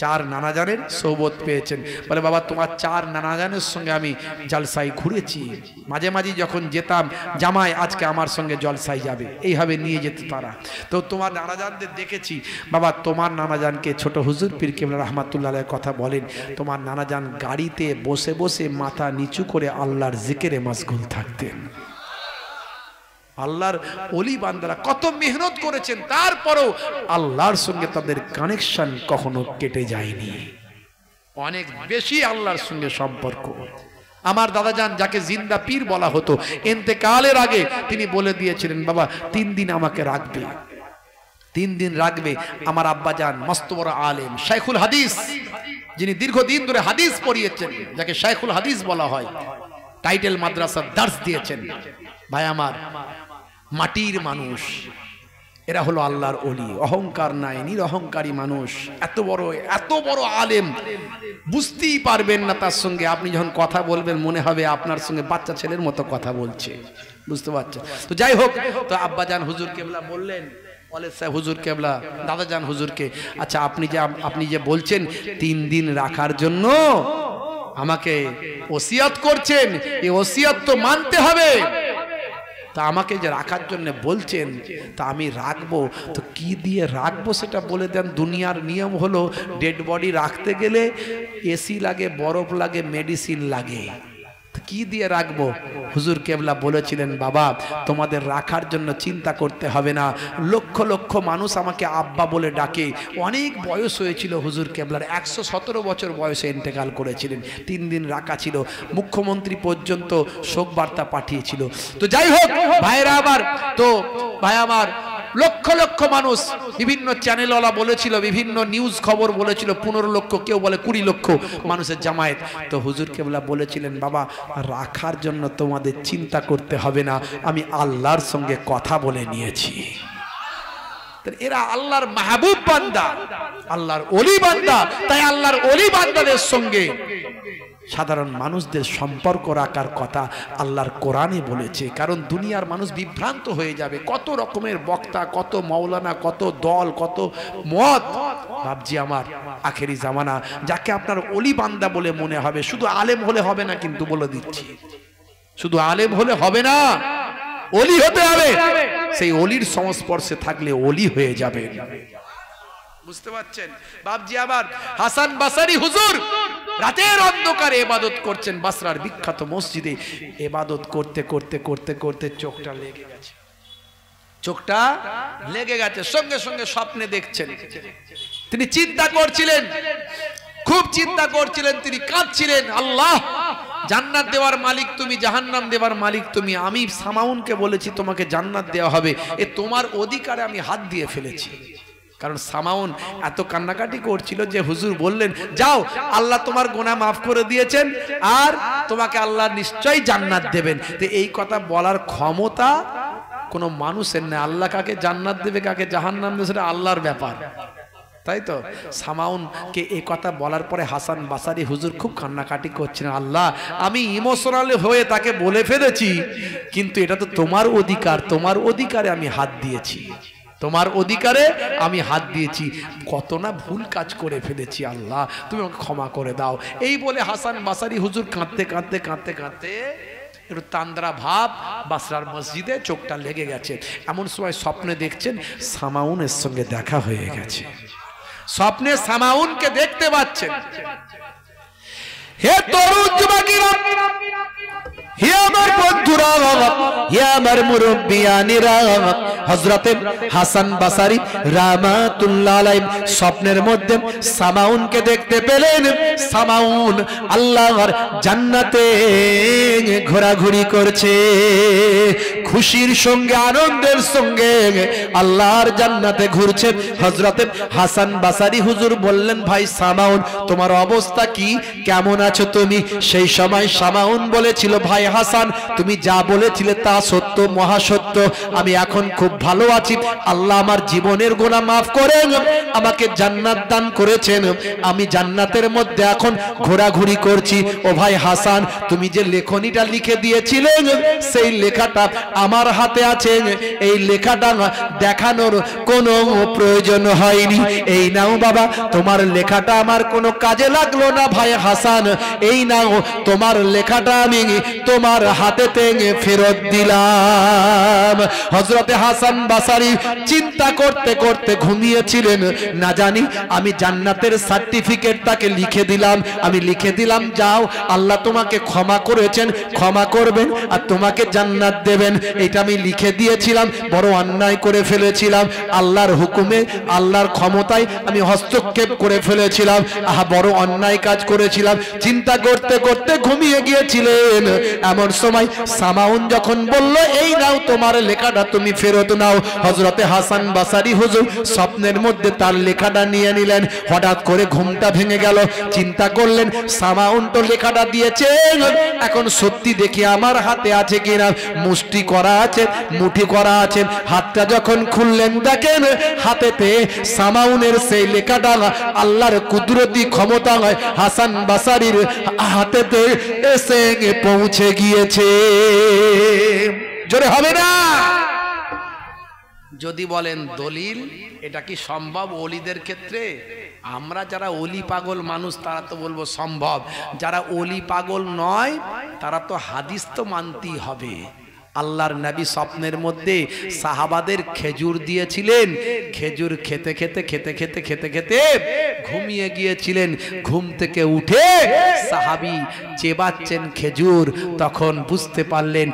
4 নানাজানের সোহবত পেয়েছেন। বলে বাবা তোমার 4 নানাজানের সঙ্গে আমি জলসাই ঘুরেছি, মাঝে মাঝে যখন যেতাম জামাই আজকে আমার সঙ্গে জলসাই যাবে, এইভাবে নিয়ে যেত তারা। তো তোমার নানাজানদের দেখেছি বাবা, তোমার নানাজানকে ছোট হুজুর পীর কেবলা রহমাতুল্লাহ আলাইহির কথা বলেন, তোমার নানাজান গাড়িতে বসে বসে মাথা নিচু করে আল্লাহর জিকিরে মশগুল থাকতেন। আল্লাহর ওলি বান্দারা কত মেহনত করেছেন, তারপরেও আল্লাহর সঙ্গে তাদের কানেকশন কখনো কেটে যায়নি, অনেক বেশি আল্লাহর সঙ্গে সম্পর্ক। আমার দাদাজান যাকে জিন্দা পীর বলা হতো, ইন্তেকালের আগে তিনি বলে দিয়েছিলেন বাবা 3 দিন আমাকে রাখবে, 3 দিন রাখবে। আমার আব্বাজান মস্ত বড় আলেম, শাইখুল হাদিস, যিনি দীর্ঘদিন ধরে হাদিস পড়িয়েছেন, যাকে শাইখুল হাদিস বলা হয়, টাইটেল মাদ্রাসার দার্স দিয়েছেন। ভাই আমার, মাটির মানুষ, এরা হলো আল্লাহর ওলি, অহংকার নাই, নিরহংকারী মানুষ। এত বড় আলেম, বুঝতেই পারবেন না তার সঙ্গে। আপনি যখন কথা বলবেন মনে হবে আপনার সঙ্গে বাচ্চা ছেলের মতো কথা বলছে, বুঝতে পারছেন? তো যাই হোক, তো আব্বাজান হুজুর কেবলা বললেন, ওয়ালেদ সাহেব হুজুর কেবলা দাদাজান হুজুরকে, আচ্ছা আপনি যে বলছেন 3 দিন রাখার জন্য আমাকে ওসিয়ত করছেন, এই ওসিয়ত তো মানতে হবে। তা আমাকে যে রাখার জন্য বলছেন, তা আমি রাখবো, তো কি দিয়ে রাখবো সেটা বলে দেন। দুনিয়ার নিয়ম হলো ডেড বডি রাখতে গেলে এসি লাগে, বরফ লাগে, মেডিসিন লাগে। কি দিয়ে রাখবো? হুজুর কেবলা বলেছিলেন, বাবা তোমাদের রাখার জন্য চিন্তা করতে হবে না। লক্ষ লক্ষ মানুষ আমাকে আব্বা বলে ডাকে। অনেক বয়স হয়েছিল হুজুর কেবলার, 117 বছর বয়সে ইন্তেকাল করেছিলেন। 3 দিন রাখা ছিল, মুখ্যমন্ত্রী পর্যন্ত শোক বার্তা পাঠিয়েছিল। তো যাই হোক ভাইরা আমার, তো ভাই আমার লক্ষ লক্ষ মানুষ, বিভিন্ন চ্যানেলওয়ালা বলেছিল, বিভিন্ন নিউজ খবর বলেছিল 15 লক্ষ, কেউ বলে 20 লক্ষ মানুষের জামায়াত। তো হুজুর কেবলা বলেছিলেন, বাবা রাখার জন্য তোমাদের চিন্তা করতে হবে না, আমি আল্লাহর সঙ্গে কথা বলে নিয়েছি। এরা আল্লাহর মাহবুব বান্দা, আল্লাহর ওলি বান্দা, তাই আল্লাহর ওলি বান্দাদের সঙ্গে সাধারণ মানুষদের সম্পর্ক রাখার কথা আল্লাহর কোরআনে বলেছে। কারণ দুনিয়ার মানুষ বিভ্রান্ত হয়ে যাবে, কত রকমের বক্তা, কত মাওলানা, কত দল, কত মত। বাবজি আমার, আখেরি জামানা যাকে আপনার ওলি বান্দা বলে মনে হবে, শুধু আলেম হলে হবে না, কিন্তু বলে দিচ্ছি, শুধু আলেম হলে হবে না, ওলি হতে হবে। সেই ওলির সংস্পর্শে থাকলে ওলি হয়ে যাবে, বুঝতে পারছেন? বাবজি আবার হাসান বাসারি হুজুর রাতের অন্ধকারে ইবাদত করছেন বাসরার বিখ্যাত মসজিদে। ইবাদত করতে করতে করতে করতে চোখটা লেগে গেছে, চোখটা লেগে গেছে। সঙ্গে সঙ্গে স্বপ্নে দেখছেন, তিনি চিন্তা করছিলেন, খুব চিন্তা করছিলেন, তিনি কাঁদছিলেন, আল্লাহ জান্নাত দেওয়ার মালিক তুমি, জাহান্নাম দেওয়ার মালিক তুমি। আমি সামাউনকে বলেছি তোমাকে জান্নাত দেওয়া হবে, এ তোমার অধিকারে আমি হাত দিয়ে ফেলেছি। কারণ সামাউন এত কান্নাকাটি করছিল যে হুজুর বললেন, যাও আল্লাহ তোমার গুনাহ মাফ করে দিয়েছেন, আর তোমাকে আল্লাহ নিশ্চয়ই জান্নাত দেবেন। তো এই কথা বলার ক্ষমতা কোনো মানুষের নেই। আল্লাহ কাকে জান্নাত দেবে, কাকে জাহান্নাম দেবে, সেটা আল্লাহর ব্যাপার, তাই তো? সামাউনকে এই কথা বলার পরে হাসান বাসারি হুজুর খুব কান্নাকাটি করছেন, আল্লাহ আমি ইমোশনাল হয়ে তাকে বলে ফেলেছি, কিন্তু এটা তো তোমার অধিকার, তোমার অধিকারে আমি হাত দিয়েছি, তোমার অধিকারে আমি হাত দিয়েছি, কত না ভুল কাজ করে ফেলেছি, আল্লাহ তুমি আমাকে ক্ষমা করে দাও। এই বলে হাসান বাসারি হুজুর কাঁদতে কাঁদতে কাঁদতে কাঁদতে একটু তান্দ্রা ভাব, বাসরার মসজিদে চোখটা লেগে গেছে। এমন সময় স্বপ্নে দেখছেন সামাউনের সঙ্গে দেখা হয়ে গেছে, স্বপ্নে সামাউনকে দেখতে পাচ্ছেন। হে তরুণ যুবকেরা, হে আমার বন্ধুরা, হে আমার মুরব্বিয়ানেরা, হযরতে হাসান বাসারি রাহমাতুল্লাহ আলাইহি স্বপ্নের মধ্যে সামাউনকে দেখতে পেলেন। সামাউন আল্লাহর জান্নাতে ঘোরাঘুরি করছে, খুশির সঙ্গে আনন্দের সঙ্গে আল্লাহর জান্নাতে ঘুরছে। হযরতে হাসান বাসারি হুজুর বললেন, ভাই সামাউন তোমার অবস্থা কি, কেমন আছো তুমি? সেই সময় সামাউন বলেছিল, ভাই হাসান তুমি যা বলেছিলে তা সত্য, মহাসত্য, আমি এখন খুব ভালো আছি, আল্লাহ আমার জীবনের গুনাহ মাফ করেন, আমাকে জান্নাত দান করেছেন, আমি জান্নাতের মধ্যে এখন ঘোরাঘুরি করছি। ও ভাই হাসান তুমি যে লেখনীটা লিখে দিয়েছিলেন সেই লেখাটা আমার হাতে আছে, এই লেখাটা দেখানোর কোনো প্রয়োজন হয়নি, এই নাও বাবা তোমার লেখাটা আমার কোনো কাজে লাগলো না ভাই হাসান, এই নাও তোমার লেখাটা আমি তোমার হাতে ফেরত দিলাম। হযরতে হাসান বাসারি চিন্তা করতে করতে ঘুমিয়েছিলেন, না জানি আমি জান্নাতের সার্টিফিকেট তাকে লিখে দিলাম, আমি লিখে দিলাম যাও আল্লাহ তোমাকে ক্ষমা করেছেন, ক্ষমা করবেন আর তোমাকে জান্নাত দেবেন, এটা আমি লিখে দিয়েছিলাম, বড় অন্যায় করে ফেলেছিলাম, আল্লাহর হুকুমে আল্লাহর ক্ষমতায় আমি হস্তক্ষেপ করে ফেলেছিলাম, আহা বড় অন্যায় কাজ করেছিলাম। চিন্তা করতে করতে ঘুমিয়ে গিয়েছিলেন। এমন সময় সামাউন যখন বলল এই নাও তোমার লেখাটা তুমি ফেরত নাও, হযরতে হাসান বাসারি হুজুর স্বপ্নের মধ্যে তার লেখাটা নিয়ে নিলেন। হঠাৎ করে ঘুমটা ভেঙে গেল, চিন্তা করলেন সামাউন তো লেখাটা দিয়েছে, এখন সত্যি দেখি আমার হাতে আছে কিনা। মুষ্টি করা আছে, মুঠি করা আছে, হাতটা যখন খুললেন দেখেন হাতেতে সামাউনের সেই লেখাটা আল্লাহর কুদরতি ক্ষমতা হাসান বাসারির হাতেতে এসে পৌঁছে গিয়েছে। জোরে হবে না? যদি বলেন দলিল, এটা কি সম্ভব ওলিদের ক্ষেত্রে? আমরা যারা ওলি পাগল মানুষ তারা তো বলবো সম্ভব, যারা ওলি পাগল নয় তারা তো হাদিস তো মানতেই হবে। আল্লাহর নবী স্বপ্নের মধ্যে সাহাবাদের খেজুর দিয়েছিলেন, খেজুর খেতে খেতে খেতে খেতে খেতে খেতে ঘুমিয়ে গিয়েছিলেন। ঘুম থেকে উঠে সাহাবী চেবাচ্ছেন খেজুর, তখন বুঝতে পারলেন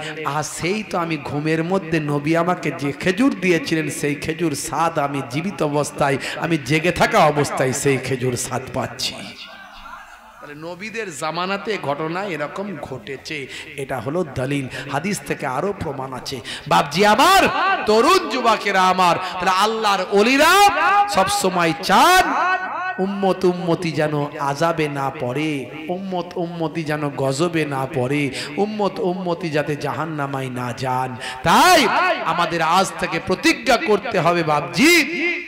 সেই তো আমি ঘুমের মধ্যে নবী আমাকে যে খেজুর দিয়েছিলেন সেই খেজুর স্বাদ আমি জীবিত অবস্থায়, আমি জেগে থাকা অবস্থায় সেই খেজুর স্বাদ পাচ্ছি। নবীদের জামানাতে ঘটনা এরকম ঘটেছে, এটা হলো দলিল। হাদিস থেকে আরো প্রমাণ আছে। বাপজি আমার, তরুণ যুবকেরা আমার, তাহলে আল্লাহর ওলিরা সব সময় চান উম্মত উম্মতি যেন আযাবে না পড়ে, উম্মত উম্মতি যেন গজবে না পড়ে, উম্মত উম্মতি যাতে জাহান্নামায় না যান। তাই আমাদের আজ থেকে প্রতিজ্ঞা করতে হবে বাপজি,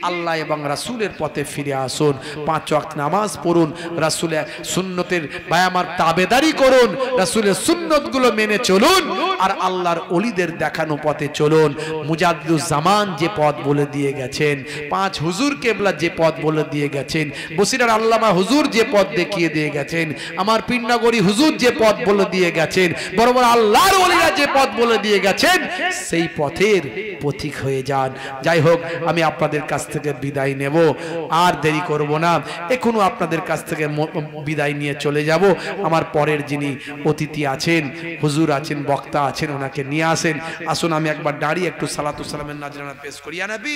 আল্লাহ এবং রাসূলের পথে ফিরে আসুন, 5 ওয়াক্ত নামাজ পড়ুন, রাসূলের সুন্নতের ভাই আমার তাবেদারি করুন, রাসূলের সুন্নতগুলো মেনে চলুন, আর আল্লাহর ওলিদের দেখানো পথে চলুন। মুজাদ্দিদুজ জামান যে পথ বলে দিয়ে গেছেন, 5 হুজুর কেবলা যে পথ বলে দিয়ে গেছেন, বসিরার আল্লামা হুজুর যে পথ দেখিয়ে দিয়ে গেছেন, আমার পীরনগরী হুজুর যে পথ বলে দিয়ে গেছেন, বড় বড় আল্লাহর ওলিরা যে পথ বলে দিয়ে গেছেন, সেই পথের পথিক হয়ে যান। যাই হোক, আমি আপনাদের কাছ থেকে বিদায় নেব, আর দেরি করব না, এখনো আপনাদের কাছ থেকে বিদায় নিয়ে চলে যাব। আমার পরের যিনি অতিথি আছেন, হুজুর আছেন, বক্তা আছেন, ওনাকে নিয়ে আসেন। আসুন আমি একবার দাঁড়িয়ে একটু সালাতু সালামের নাজরানা পেশ করি। ইয়া নবী